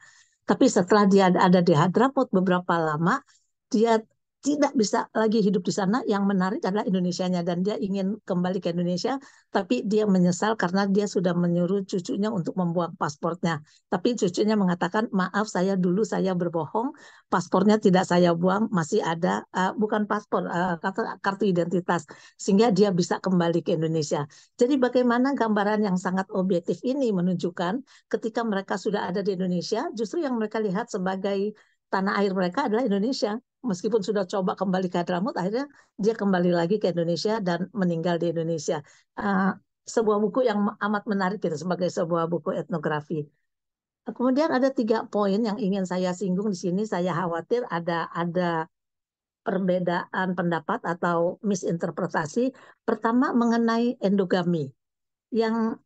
Tapi setelah dia ada di Hadramut beberapa lama, dia tidak bisa lagi hidup di sana. Yang menarik adalah Indonesianya, dan dia ingin kembali ke Indonesia, tapi dia menyesal karena dia sudah menyuruh cucunya untuk membuang paspornya. Tapi cucunya mengatakan, maaf saya dulu saya berbohong, paspornya tidak saya buang, masih ada, bukan paspor, kartu identitas, sehingga dia bisa kembali ke Indonesia. Jadi bagaimana gambaran yang sangat objektif ini menunjukkan ketika mereka sudah ada di Indonesia, justru yang mereka lihat sebagai tanah air mereka adalah Indonesia. Meskipun sudah coba kembali ke Hadramut, akhirnya dia kembali lagi ke Indonesia dan meninggal di Indonesia. Sebuah buku yang amat menarik gitu, sebagai sebuah buku etnografi. Kemudian ada 3 poin yang ingin saya singgung di sini. Saya khawatir ada perbedaan pendapat atau misinterpretasi. Pertama mengenai endogami. Yang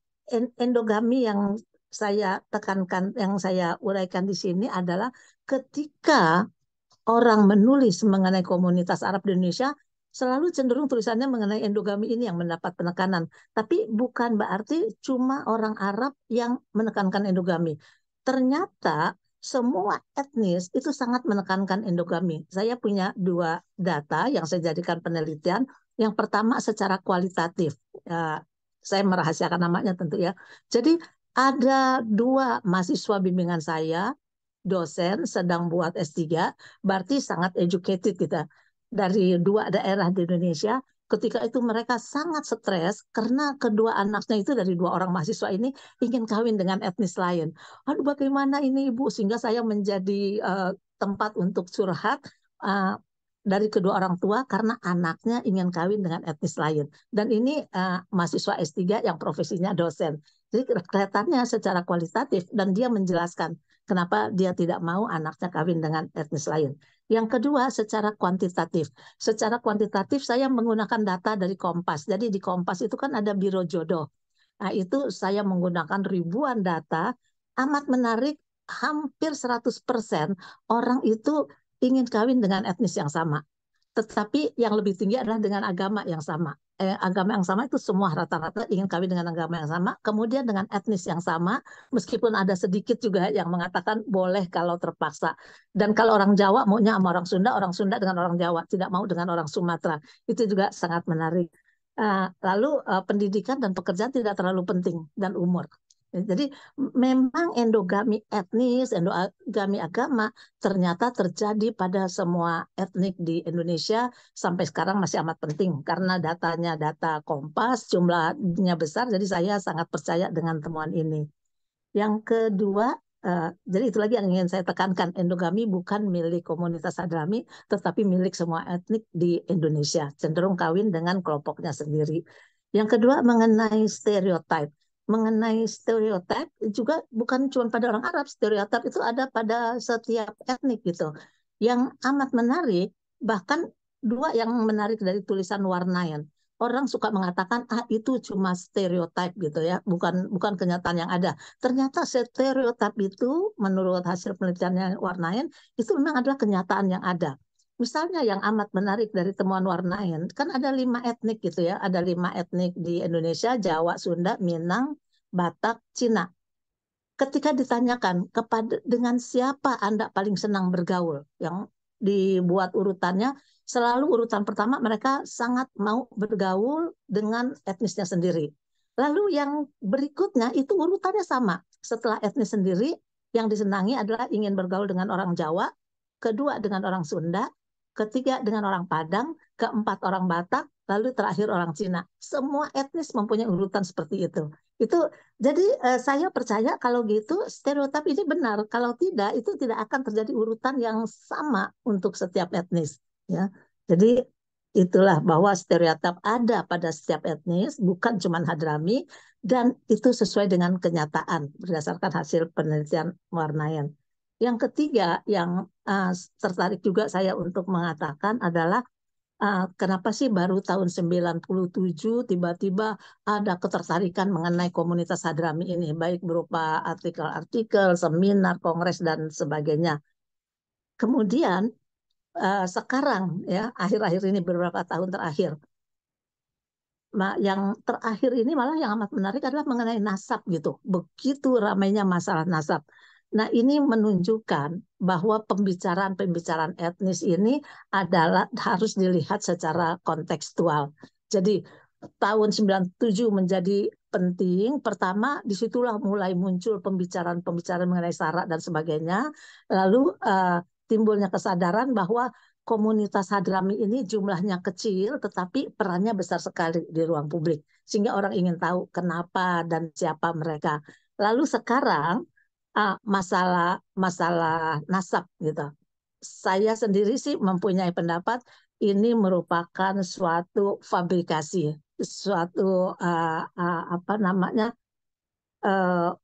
endogami yang saya tekankan, yang saya uraikan di sini adalah ketika orang menulis mengenai komunitas Arab di Indonesia, selalu cenderung tulisannya mengenai endogami ini yang mendapat penekanan. Tapi bukan berarti cuma orang Arab yang menekankan endogami. Ternyata semua etnis itu sangat menekankan endogami. Saya punya 2 data yang saya jadikan penelitian. Yang pertama secara kualitatif. Saya merahasiakan namanya tentu ya. Jadi ada 2 mahasiswa bimbingan saya, dosen sedang buat S3, berarti sangat educated kita dari 2 daerah di Indonesia. Ketika itu mereka sangat stres karena kedua anaknya itu dari 2 orang mahasiswa ini ingin kawin dengan etnis lain. Aduh bagaimana ini Ibu, sehingga saya menjadi tempat untuk curhat dari kedua orang tua karena anaknya ingin kawin dengan etnis lain. Dan ini mahasiswa S3 yang profesinya dosen. Jadi kelihatannya secara kualitatif, dan dia menjelaskan kenapa dia tidak mau anaknya kawin dengan etnis lain. Yang kedua, secara kuantitatif. Secara kuantitatif saya menggunakan data dari Kompas. Jadi di Kompas itu kan ada Biro Jodoh. Nah itu saya menggunakan ribuan data, amat menarik, hampir 100% orang itu ingin kawin dengan etnis yang sama. Tetapi yang lebih tinggi adalah dengan agama yang sama. Agama yang sama itu semua rata-rata ingin kawin dengan agama yang sama, kemudian dengan etnis yang sama, meskipun ada sedikit juga yang mengatakan boleh kalau terpaksa. Dan kalau orang Jawa maunya sama orang Sunda dengan orang Jawa, tidak mau dengan orang Sumatera. Itu juga sangat menarik. Lalu pendidikan dan pekerjaan tidak terlalu penting, dan umur. Jadi memang endogami etnis, endogami agama ternyata terjadi pada semua etnik di Indonesia sampai sekarang masih amat penting karena datanya data Kompas, jumlahnya besar, jadi saya sangat percaya dengan temuan ini. Yang kedua, jadi itu lagi yang ingin saya tekankan, endogami bukan milik komunitas Hadrami, tetapi milik semua etnik di Indonesia, cenderung kawin dengan kelompoknya sendiri. Yang kedua mengenai stereotip. Mengenai stereotip juga bukan cuma pada orang Arab, stereotip itu ada pada setiap etnik gitu. Yang amat menarik, bahkan 2 yang menarik dari tulisan Warnayan. Orang suka mengatakan itu cuma stereotip gitu ya, bukan kenyataan yang ada. Ternyata stereotip itu menurut hasil penelitiannya Warnayan itu memang adalah kenyataan yang ada. Misalnya yang amat menarik dari temuan Warnayan, kan ada 5 etnik gitu ya, ada 5 etnik di Indonesia, Jawa, Sunda, Minang, Batak, Cina. Ketika ditanyakan dengan siapa Anda paling senang bergaul, yang dibuat urutannya, selalu urutan pertama mereka sangat mau bergaul dengan etnisnya sendiri. Lalu yang berikutnya itu urutannya sama. Setelah etnis sendiri, yang disenangi adalah ingin bergaul dengan orang Jawa, kedua dengan orang Sunda, ketiga dengan orang Padang, keempat orang Batak, lalu terakhir orang Cina. Semua etnis mempunyai urutan seperti itu. Jadi saya percaya kalau gitu stereotip ini benar. Kalau tidak, itu tidak akan terjadi urutan yang sama untuk setiap etnis. Ya, jadi itulah bahwa stereotip ada pada setiap etnis, bukan cuma Hadrami, dan itu sesuai dengan kenyataan berdasarkan hasil penelitian Warnayan. Yang ketiga yang tertarik juga saya untuk mengatakan adalah kenapa sih baru tahun 97 tiba-tiba ada ketertarikan mengenai komunitas Hadrami ini, baik berupa artikel-artikel, seminar, kongres, dan sebagainya. Kemudian sekarang ya akhir-akhir ini beberapa tahun terakhir, yang terakhir ini malah yang amat menarik adalah mengenai nasab gitu. Begitu ramainya masalah nasab. Nah, ini menunjukkan bahwa pembicaraan-pembicaraan etnis ini adalah harus dilihat secara kontekstual. Jadi tahun 97 menjadi penting. Pertama, disitulah mulai muncul pembicaraan-pembicaraan mengenai syarat dan sebagainya. Lalu timbulnya kesadaran bahwa komunitas Hadrami ini jumlahnya kecil, tetapi perannya besar sekali di ruang publik. Sehingga orang ingin tahu kenapa dan siapa mereka. Lalu sekarang masalah nasab gitu. Saya sendiri sih mempunyai pendapat ini merupakan suatu fabrikasi, suatu apa namanya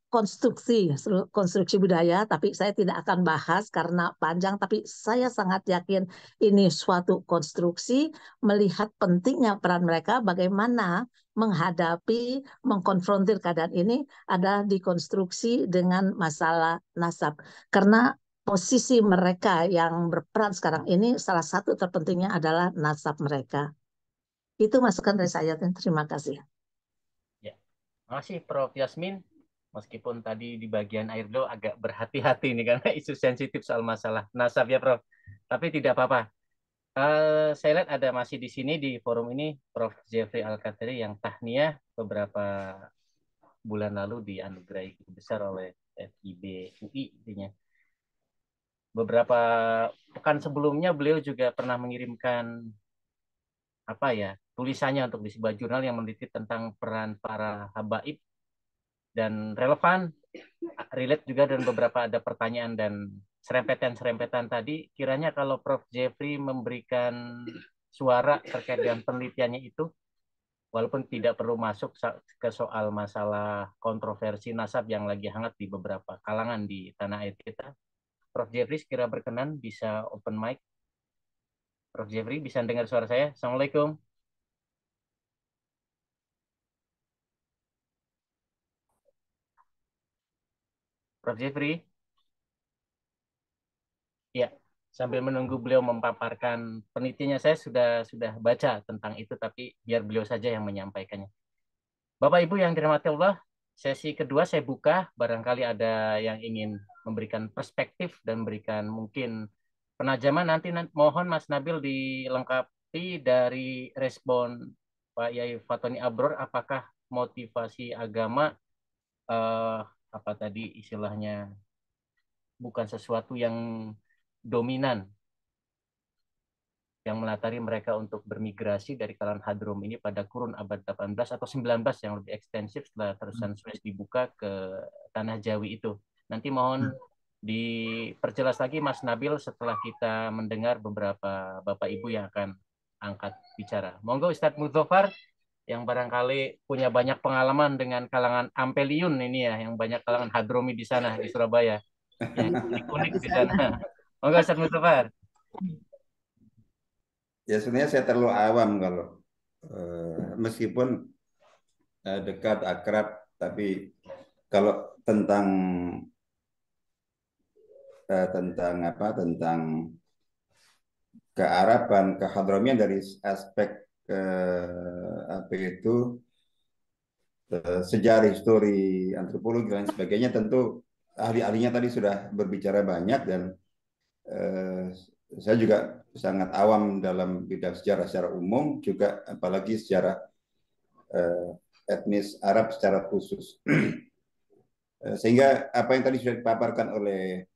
konstruksi budaya, tapi saya tidak akan bahas karena panjang, tapi saya sangat yakin ini suatu konstruksi melihat pentingnya peran mereka, bagaimana menghadapi, mengkonfrontir keadaan ini adalah dikonstruksi dengan masalah nasab. Karena posisi mereka yang berperan sekarang ini, salah satu terpentingnya adalah nasab mereka. Itu masukan dari saya, terima kasih. Ya, makasih Prof. Yasmin. Meskipun tadi di bagian air do agak berhati-hati nih karena isu sensitif soal masalah nasab ya Prof. Tapi tidak apa-apa. Saya lihat ada masih di sini di forum ini Prof. Jeffrey Al-Qadri yang tahniah beberapa bulan lalu dianugerahi besar oleh FIB UI intinya. Beberapa pekan sebelumnya beliau juga pernah mengirimkan tulisannya untuk di sebuah jurnal yang meneliti tentang peran para habaib dan relevan, relate juga, dan beberapa ada pertanyaan dan serempetan tadi. Kiranya kalau Prof. Jeffrey memberikan suara terkait dengan penelitiannya itu, walaupun tidak perlu masuk ke soal masalah kontroversi nasab yang lagi hangat di beberapa kalangan di tanah air kita, Prof. Jeffrey sekira berkenan bisa open mic. Prof. Jeffrey bisa dengar suara saya? Assalamualaikum. Prof. Jeffrey? Ya, sambil menunggu beliau memaparkan penelitiannya, saya sudah baca tentang itu, tapi biar beliau saja yang menyampaikannya. Bapak Ibu yang dirahmati Allah, sesi kedua saya buka, barangkali ada yang ingin memberikan perspektif dan memberikan mungkin penajaman. Nanti mohon Mas Nabil dilengkapi dari respon Pak Yai Fatoni Abror, apakah motivasi agama apa tadi istilahnya bukan sesuatu yang dominan yang melatari mereka untuk bermigrasi dari kalangan Hadrom ini pada kurun abad 18 atau 19 yang lebih ekstensif setelah terusan Suez dibuka ke tanah Jawi itu. Nanti mohon diperjelas lagi Mas Nabil setelah kita mendengar beberapa Bapak Ibu yang akan angkat bicara. Monggo Ustadz Mudzofar yang barangkali punya banyak pengalaman dengan kalangan Ampeliun ini ya, yang banyak kalangan Hadromi di sana di Surabaya. Yang unik-unik di sana. Monggo Ustadz Mudzofar. Ya sebenarnya saya terlalu awam kalau meskipun dekat akrab, tapi kalau tentang kearaban, kehadromian dari aspek sejarah, histori, antropologi dan sebagainya, tentu ahli-ahlinya tadi sudah berbicara banyak, dan saya juga sangat awam dalam bidang sejarah secara umum, juga apalagi sejarah etnis Arab secara khusus. Sehingga apa yang tadi sudah dipaparkan oleh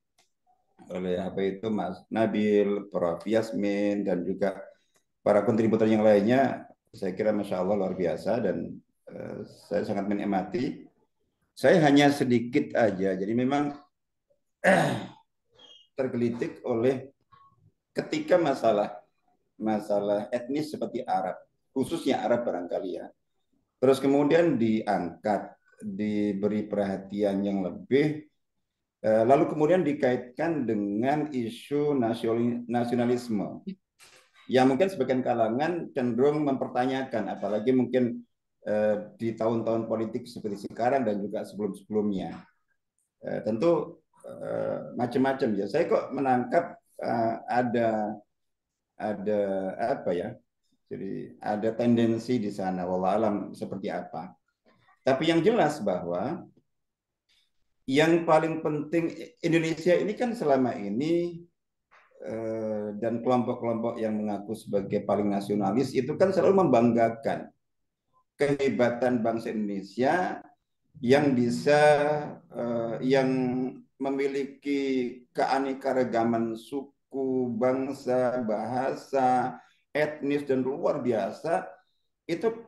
Mas Nabil, Prof. Yasmin, dan juga para kontributor yang lainnya, saya kira Masya Allah luar biasa, dan saya sangat menikmati. Saya hanya sedikit aja, jadi memang tergelitik oleh ketika masalah masalah etnis seperti Arab, khususnya Arab barangkali ya. Terus kemudian diangkat, diberi perhatian yang lebih, lalu kemudian dikaitkan dengan isu nasionalisme yang mungkin sebagian kalangan cenderung mempertanyakan, apalagi mungkin di tahun-tahun politik seperti sekarang dan juga sebelum-sebelumnya. Tentu macam-macam ya. Saya kok menangkap ada apa ya? Jadi ada tendensi di sana, wallah alam seperti apa. Tapi yang jelas bahwa yang paling penting Indonesia ini kan selama ini dan kelompok-kelompok yang mengaku sebagai paling nasionalis itu kan selalu membanggakan kehebatan bangsa Indonesia yang bisa yang memiliki keanekaragaman suku, bangsa, bahasa, etnis dan luar biasa. Itu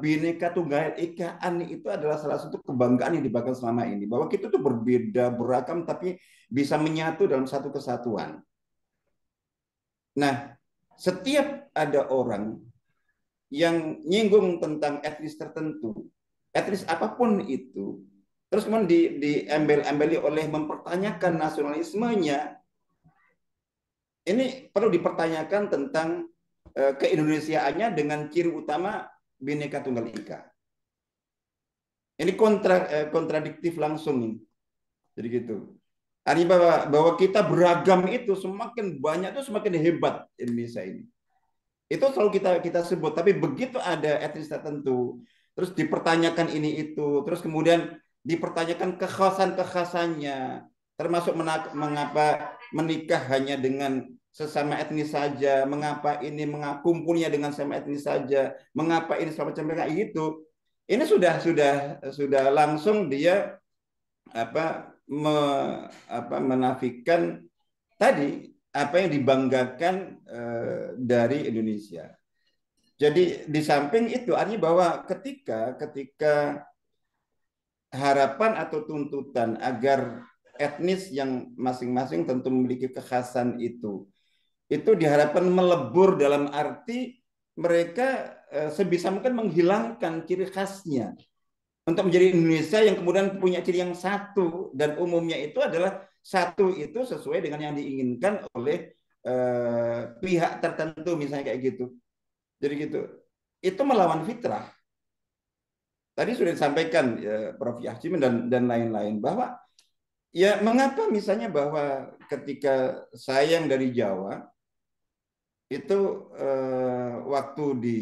Bhinneka Tunggal Ika itu adalah salah satu kebanggaan yang dibanggakan selama ini, bahwa kita tuh berbeda, beragam, tapi bisa menyatu dalam satu kesatuan. Nah, setiap ada orang yang nyinggung tentang etnis tertentu, etnis apapun itu, terus kemudian diembel-embeli oleh mempertanyakan nasionalismenya, ini perlu dipertanyakan tentang keindonesiaannya dengan ciri utama Bhinneka Tunggal Ika. Ini kontradiktif langsung nih. Jadi gitu. Artinya bahwa kita beragam itu semakin banyak itu semakin hebat Indonesia ini. Itu selalu kita sebut. Tapi begitu ada etnis tertentu, terus dipertanyakan ini itu, terus kemudian dipertanyakan kekhasannya, termasuk mengapa menikah hanya dengan sesama etnis saja, mengapa ini kumpulnya dengan sama etnis saja, mengapa ini semacam mereka itu. Ini sudah langsung dia menafikan tadi apa yang dibanggakan dari Indonesia. Jadi di samping itu artinya bahwa ketika harapan atau tuntutan agar etnis yang masing-masing tentu memiliki kekhasan itu diharapkan melebur dalam arti mereka sebisa mungkin menghilangkan ciri khasnya untuk menjadi Indonesia yang kemudian punya ciri yang satu, dan umumnya itu adalah satu itu sesuai dengan yang diinginkan oleh pihak tertentu misalnya kayak gitu. Jadi gitu. Itu melawan fitrah. Tadi sudah disampaikan Prof. Yahsim dan lain-lain bahwa ya mengapa misalnya bahwa ketika saya yang dari Jawa itu waktu di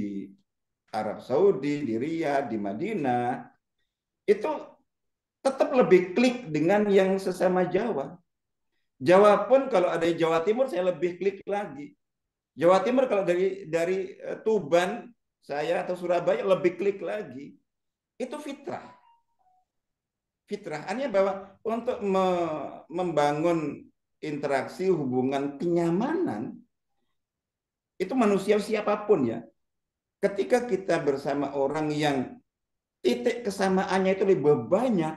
Arab Saudi, di Riyadh, di Madinah, itu tetap lebih klik dengan yang sesama Jawa. Jawa pun kalau ada di Jawa Timur saya lebih klik lagi. Jawa Timur kalau dari Tuban saya atau Surabaya lebih klik lagi. Itu fitrah. Fitrah artinya bahwa untuk membangun interaksi hubungan kenyamanan itu manusia siapapun ya. Ketika kita bersama orang yang titik kesamaannya itu lebih banyak,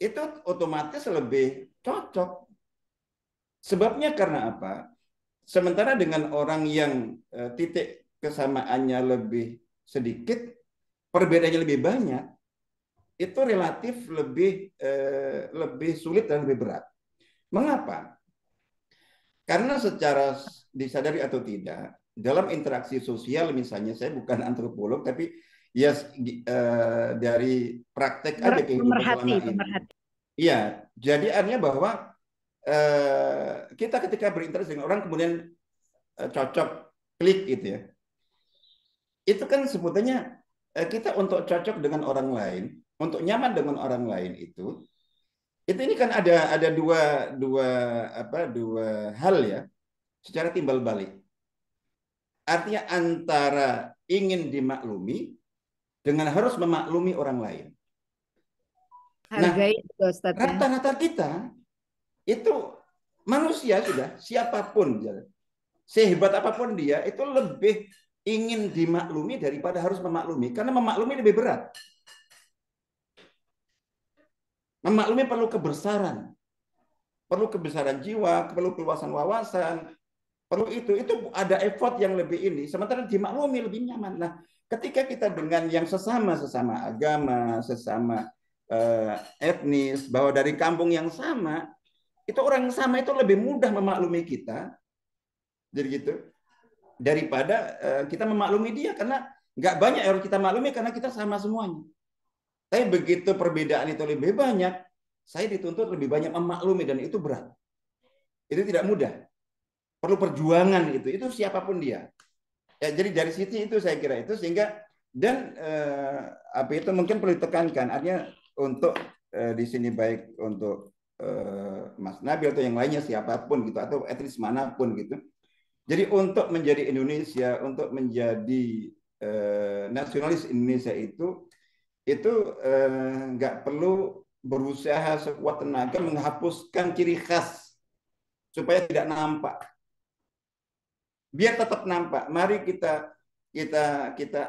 itu otomatis lebih cocok. Sebabnya karena apa? Sementara dengan orang yang titik kesamaannya lebih sedikit, perbedaannya lebih banyak, itu relatif lebih sulit dan lebih berat. Mengapa? Karena secara disadari atau tidak, dalam interaksi sosial misalnya, saya bukan antropolog, tapi ya dari praktek aja kehidupan selama ini. Iya, jadi artinya bahwa kita ketika berinteraksi dengan orang kemudian cocok, klik gitu ya. Itu kan sebetulnya kita untuk cocok dengan orang lain, untuk nyaman dengan orang lain itu ini kan ada dua hal ya, secara timbal balik. Artinya antara ingin dimaklumi dengan harus memaklumi orang lain. Hargai itu, Ustaz, ya. Rata-rata kita itu manusia sudah, siapapun, sehebat apapun dia, itu lebih ingin dimaklumi daripada harus memaklumi. Karena memaklumi lebih berat. Memaklumi perlu kebesaran jiwa, perlu keluasan wawasan. Perlu itu ada effort yang lebih ini, sementara dimaklumi lebih nyaman. Nah, ketika kita dengan yang sesama agama, sesama etnis, bahwa dari kampung yang sama, itu orang yang sama itu lebih mudah memaklumi kita, jadi gitu, daripada kita memaklumi dia, karena nggak banyak yang kita maklumi karena kita sama semuanya. Tapi begitu perbedaan itu lebih banyak, saya dituntut lebih banyak memaklumi, dan itu berat. Itu tidak mudah. Perlu perjuangan itu siapapun dia. Ya, jadi dari sisi itu saya kira itu, sehingga dan apa itu mungkin perlu ditekankan, artinya untuk di sini baik untuk Mas Nabil atau yang lainnya siapapun gitu, atau etnis manapun gitu. Jadi untuk menjadi Indonesia, untuk menjadi nasionalis Indonesia itu nggak perlu berusaha sekuat tenaga menghapuskan ciri khas supaya tidak nampak. Biar tetap nampak. Mari kita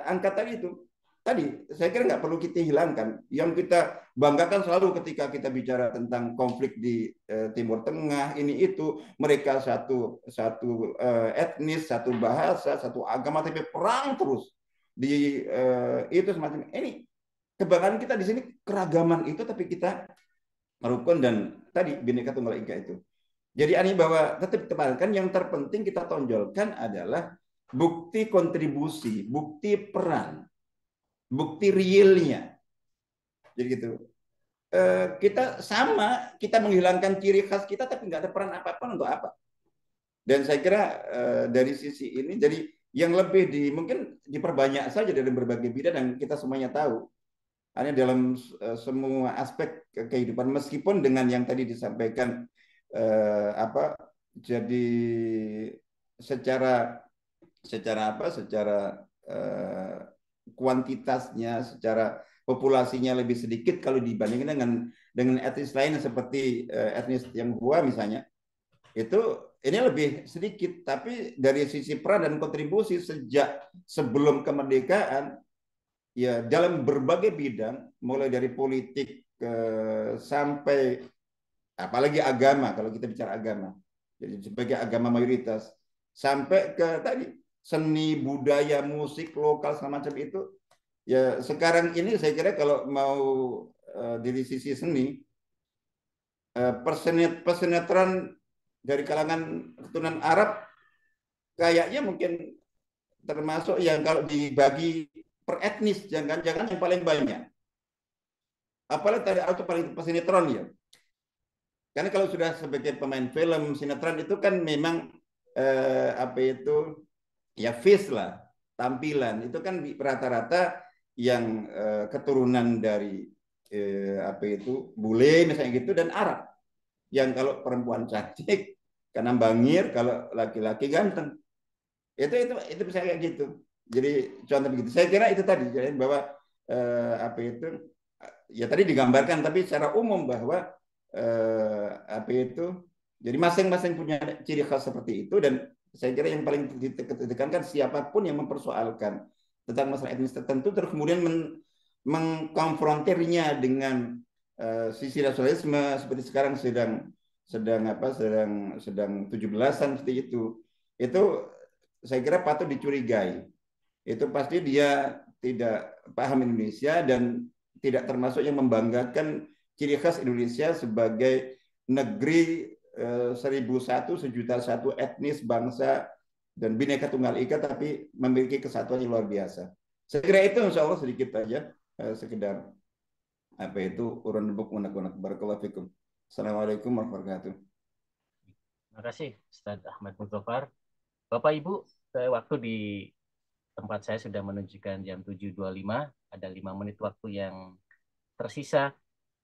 angkat tadi itu. Tadi saya kira nggak perlu kita hilangkan. Yang kita banggakan selalu ketika kita bicara tentang konflik di Timur Tengah, ini itu, mereka satu etnis, satu bahasa, satu agama, tapi perang terus di itu semacam ini. Kebanggaan kita di sini keragaman itu, tapi kita merukun dan tadi Bhinneka Tunggal Ika itu. Jadi aneh bahwa tetap ditekankan, yang terpenting kita tonjolkan adalah bukti kontribusi, bukti peran, bukti realnya. Jadi gitu. Kita sama, kita menghilangkan ciri khas kita, tapi nggak ada peran apa-apa untuk apa. Dan saya kira dari sisi ini, jadi yang lebih mungkin diperbanyak saja dari berbagai bidang, dan kita semuanya tahu. Hanya dalam semua aspek kehidupan, meskipun dengan yang tadi disampaikan jadi secara kuantitasnya, secara populasinya lebih sedikit kalau dibandingkan dengan etnis lain seperti etnis Tionghoa misalnya, itu ini lebih sedikit, tapi dari sisi peran dan kontribusi sejak sebelum kemerdekaan, ya dalam berbagai bidang, mulai dari politik sampai apalagi agama, kalau kita bicara agama, jadi sebagai agama mayoritas, sampai ke tadi seni, budaya, musik lokal segala macam itu, ya sekarang ini saya kira kalau mau dari sisi seni, persenetran dari kalangan keturunan Arab kayaknya mungkin termasuk yang kalau dibagi per etnis, jangan-jangan yang paling banyak. Apalagi tadi auto paling pesinetron ya. Karena kalau sudah sebagai pemain film, sinetron itu kan memang ya face lah, tampilan itu kan rata-rata yang keturunan dari bule misalnya gitu, dan Arab. Yang kalau perempuan cantik karena bangir, kalau laki-laki ganteng. Itu bisa kayak gitu. Jadi contoh begitu. Saya kira itu tadi, jadi bahwa ya tadi digambarkan, tapi secara umum bahwa jadi masing-masing punya ciri khas seperti itu, dan saya kira yang paling ditekankan siapapun yang mempersoalkan tentang masalah etnis tertentu terus kemudian mengkonfrontirnya dengan sisi nasionalisme seperti sekarang sedang 17-an seperti itu saya kira patut dicurigai. Itu pasti dia tidak paham Indonesia dan tidak termasuk yang membanggakan ciri khas Indonesia sebagai negeri 1001, sejuta satu etnis, bangsa, dan Bhinneka Tunggal Ika, tapi memiliki kesatuan yang luar biasa. Saya kira itu insya Allah sedikit aja, sekedar urun debuk unek-unek. Barakallahu fikum. Assalamualaikum warahmatullahi wabarakatuh. Terima kasih Ustadz Ahmad Muzaffar. Bapak Ibu, waktu di tempat saya sudah menunjukkan jam 7.25, ada 5 menit waktu yang tersisa.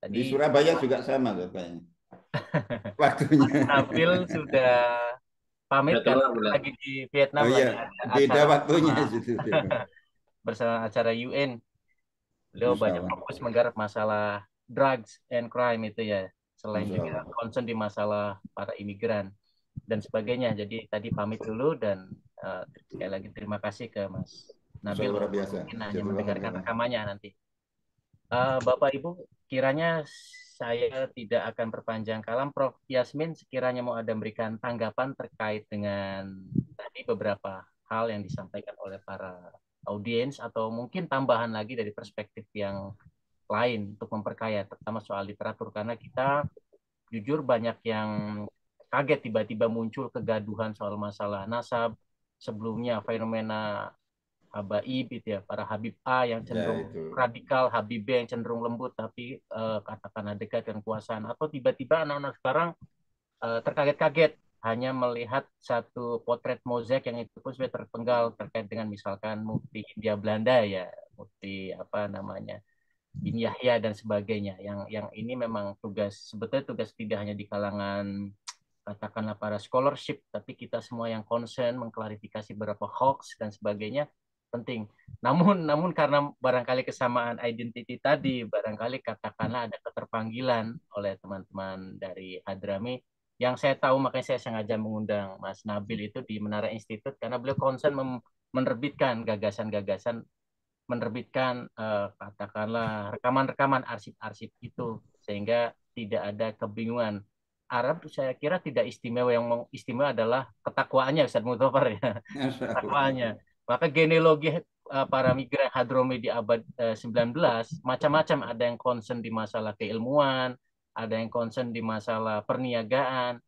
Tadi, di Surabaya juga sama tuh kayaknya. Waktunya. Nabil sudah pamit karena lagi di Vietnam. Oh iya, beda waktunya bersama acara UN. Beliau banyak fokus menggarap masalah drugs and crime itu ya, selain juga concern di masalah para imigran dan sebagainya. Jadi tadi pamit dulu, dan sekali lagi terima kasih ke Mas Nabil luar biasa. Mungkin hanya mendengarkan rekamannya nanti. Bapak Ibu, kiranya saya tidak akan perpanjang kalam. Prof. Yasmin sekiranya mau ada memberikan tanggapan terkait dengan tadi beberapa hal yang disampaikan oleh para audiens, atau mungkin tambahan lagi dari perspektif yang lain untuk memperkaya, terutama soal literatur, karena kita jujur banyak yang kaget tiba-tiba muncul kegaduhan soal masalah nasab, sebelumnya fenomena Habaib itu ya, para Habib A yang cenderung radikal, Habib B yang cenderung lembut tapi katakanlah dekat dengan kekuasaan, atau tiba-tiba anak-anak sekarang terkaget-kaget hanya melihat satu potret mozaik yang itu pun sudah terpenggal terkait dengan misalkan Mufti Hindia Belanda ya, Mufti apa namanya Bin Yahya dan sebagainya, yang ini memang sebetulnya tugas tidak hanya di kalangan katakanlah para scholarship, tapi kita semua yang concern mengklarifikasi beberapa hoax dan sebagainya penting. Namun karena barangkali kesamaan identity tadi, barangkali katakanlah ada keterpanggilan oleh teman-teman dari Hadrami, yang saya tahu makanya saya sengaja mengundang Mas Nabil itu di Menara Institute, karena beliau concern menerbitkan gagasan-gagasan, menerbitkan katakanlah rekaman-rekaman arsip-arsip itu, sehingga tidak ada kebingungan. Arab saya kira tidak istimewa, yang istimewa adalah ketakwaannya Ustaz Mudhafar ya. Ketakwaannya. Maka genealogi para migran Hadromi di abad 19 macam-macam, ada yang concern di masalah keilmuan, ada yang concern di masalah perniagaan,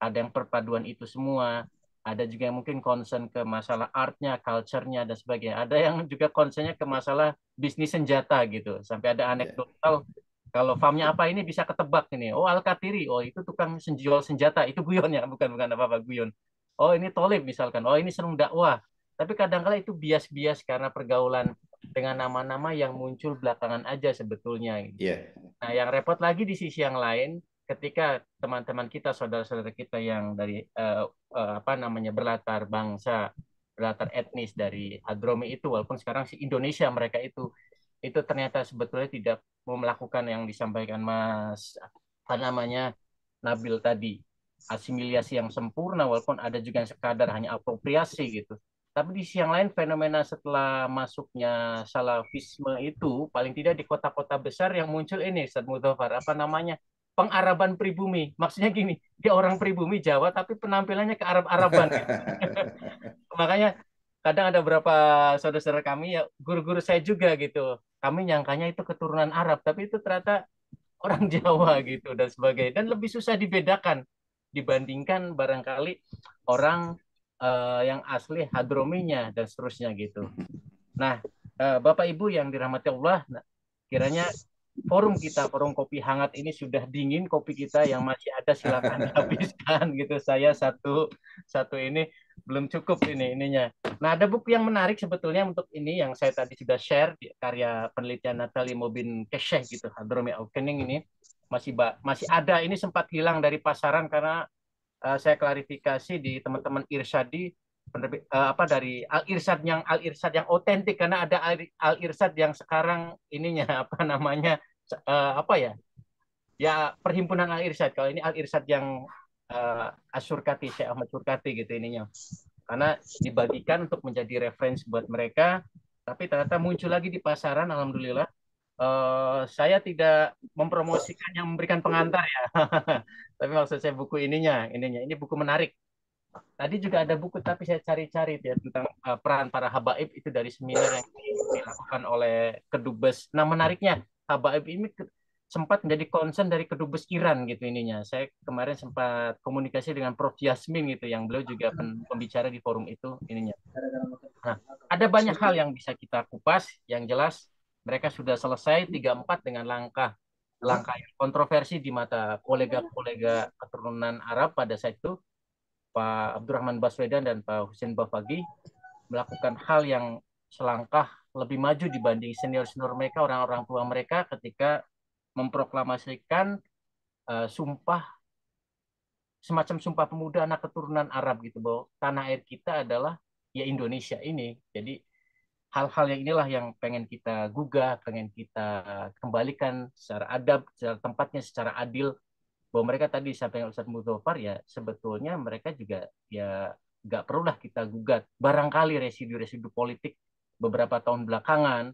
ada yang perpaduan itu semua, ada juga yang mungkin concern ke masalah artnya, culture-nya dan sebagainya. Ada yang juga concernnya ke masalah bisnis senjata gitu. Sampai ada anekdotal, kalau farmnya apa ini bisa ketebak ini. Oh, Al-Katiri, oh itu tukang jual senjata, itu guyon ya, bukan apa-apa guyon. Oh ini Tolib misalkan, oh ini senang dakwah. Tapi kadang-kala itu bias-bias karena pergaulan dengan nama-nama yang muncul belakangan aja sebetulnya. Nah, yang repot lagi di sisi yang lain, ketika teman-teman kita, saudara-saudara kita yang dari apa namanya berlatar bangsa, berlatar etnis dari Hadromi itu, walaupun sekarang si Indonesia mereka itu ternyata sebetulnya tidak mau melakukan yang disampaikan Mas apa namanya Nabil tadi, asimilasi yang sempurna, walaupun ada juga yang sekadar hanya apropriasi gitu. Tapi di sisi yang lain, fenomena setelah masuknya salafisme itu, paling tidak di kota-kota besar yang muncul ini, Ustaz Mudhafar, apa namanya, pengaraban pribumi. Maksudnya gini, dia orang pribumi Jawa, tapi penampilannya ke Arab-Araban. Gitu. Makanya kadang ada beberapa saudara-saudara kami, ya guru-guru saya juga gitu, kami nyangkanya itu keturunan Arab, tapi itu ternyata orang Jawa gitu dan sebagainya. Dan lebih susah dibedakan dibandingkan barangkali orang yang asli Hadrominya dan seterusnya gitu. Nah, Bapak Ibu yang dirahmati Allah, kiranya forum kita, forum kopi hangat ini sudah dingin, kopi kita yang masih ada silakan habiskan gitu. Saya satu ini belum cukup ininya. Nah, ada buku yang menarik sebetulnya untuk ini yang saya tadi sudah share, karya penelitian Natalie Mobin Kesheh gitu, Hadromi Awakening ini masih ada, ini sempat hilang dari pasaran karena saya klarifikasi di teman-teman Irsyadi, apa dari Al Irsyad yang otentik, karena ada Al Irsyad yang sekarang ininya apa namanya apa ya perhimpunan Al Irsyad. Kalau ini Al Irsyad yang Asyurkati, Syekh Ahmad Surkati gitu ininya, karena dibagikan untuk menjadi referensi buat mereka, tapi ternyata muncul lagi di pasaran. Alhamdulillah. Saya tidak mempromosikan yang memberikan pengantar ya, tapi maksud saya buku ininya, ini buku menarik. Tadi juga ada buku, tapi saya cari-cari ya tentang peran para habaib itu dari seminar yang dilakukan oleh Kedubes. Nah, menariknya habaib ini sempat menjadi concern dari Kedubes Iran gitu ininya. Saya kemarin sempat komunikasi dengan Prof. Yasmin gitu, yang beliau juga pembicara di forum itu ininya. Nah, ada banyak hal yang bisa kita kupas. Yang jelas mereka sudah selesai 34 dengan langkah yang kontroversi di mata kolega-kolega keturunan Arab pada saat itu. Pak Abdurrahman Baswedan dan Pak Husin Bafagi melakukan hal yang selangkah lebih maju dibanding senior-senior mereka, orang-orang tua mereka, ketika memproklamasikan semacam sumpah pemuda anak keturunan Arab gitu, bahwa tanah air kita adalah ya Indonesia ini. Jadi hal-hal yang inilah yang pengen kita gugah, pengen kita kembalikan secara adab, secara tempatnya, secara adil, bahwa mereka tadi sampai Ustaz Mudhafar ya sebetulnya mereka juga ya nggak perlulah kita gugat. Barangkali residu-residu politik beberapa tahun belakangan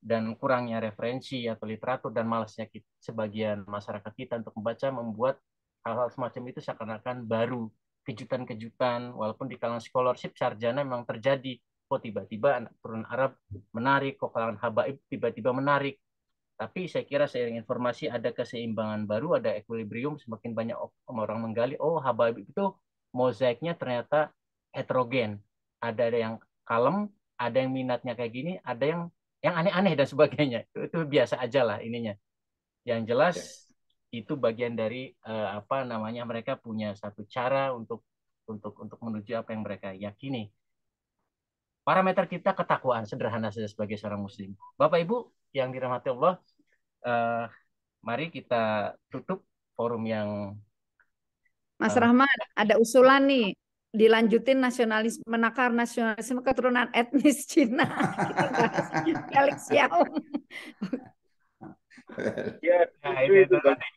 dan kurangnya referensi atau literatur dan malasnya sebagian masyarakat kita untuk membaca membuat hal-hal semacam itu seakan-akan baru, kejutan-kejutan, walaupun di kalangan scholarship sarjana memang terjadi, kok tiba-tiba anak keturunan Arab menarik, kok kalangan habaib tiba-tiba menarik. Tapi saya kira seiring informasi ada keseimbangan baru, ada equilibrium, semakin banyak orang menggali, oh habaib itu mozaiknya ternyata heterogen, ada yang kalem, ada yang minatnya kayak gini, ada yang aneh-aneh dan sebagainya. Itu biasa aja lah ininya. Yang jelas itu bagian dari apa namanya, mereka punya satu cara untuk menuju apa yang mereka yakini. Parameter kita ketakwaan, sederhana saja sebagai seorang muslim. Bapak Ibu yang dirahmati Allah, mari kita tutup forum yang Mas Rahman, ada usulan nih, dilanjutin menakar nasionalisme keturunan etnis Cina. Kita bahas Felix Xiao. Ya, nah, itu nanti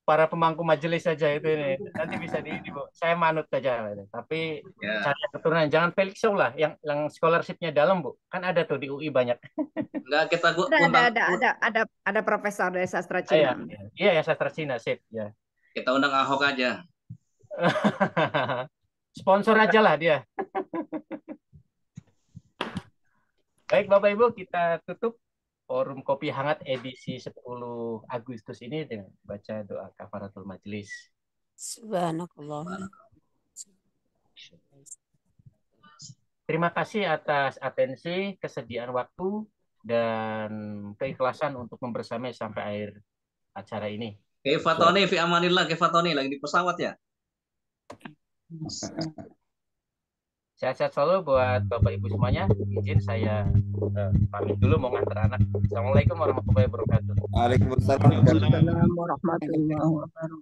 para pemangku majelis saja itu ini. Nanti bisa Bu. Saya manut saja. Tapi cari keturunan, jangan Felix Xiao lah, yang scholarship-nya dalam, Bu. Kan ada tuh di UI banyak. Enggak, kita ada profesor dari sastra Cina. Iya, ya sastra Cina, sip ya. Kita undang Ahok aja. Sponsor aja lah dia. Baik Bapak Ibu, kita tutup forum Kopi Hangat edisi 10 Agustus ini dengan baca doa kafaratul majelis. Subhanakallah. Terima kasih atas atensi, kesediaan waktu, dan keikhlasan untuk membersamai sampai akhir acara ini. Kefatoni fi amanillah, kefatoni lagi di pesawat ya. Sehat-sehat selalu buat Bapak Ibu semuanya. Izin saya pamit dulu mau ngantar anak. Assalamualaikum warahmatullahi wabarakatuh. Waalaikumsalam warahmatullahi Warahmatullahi wabarakatuh.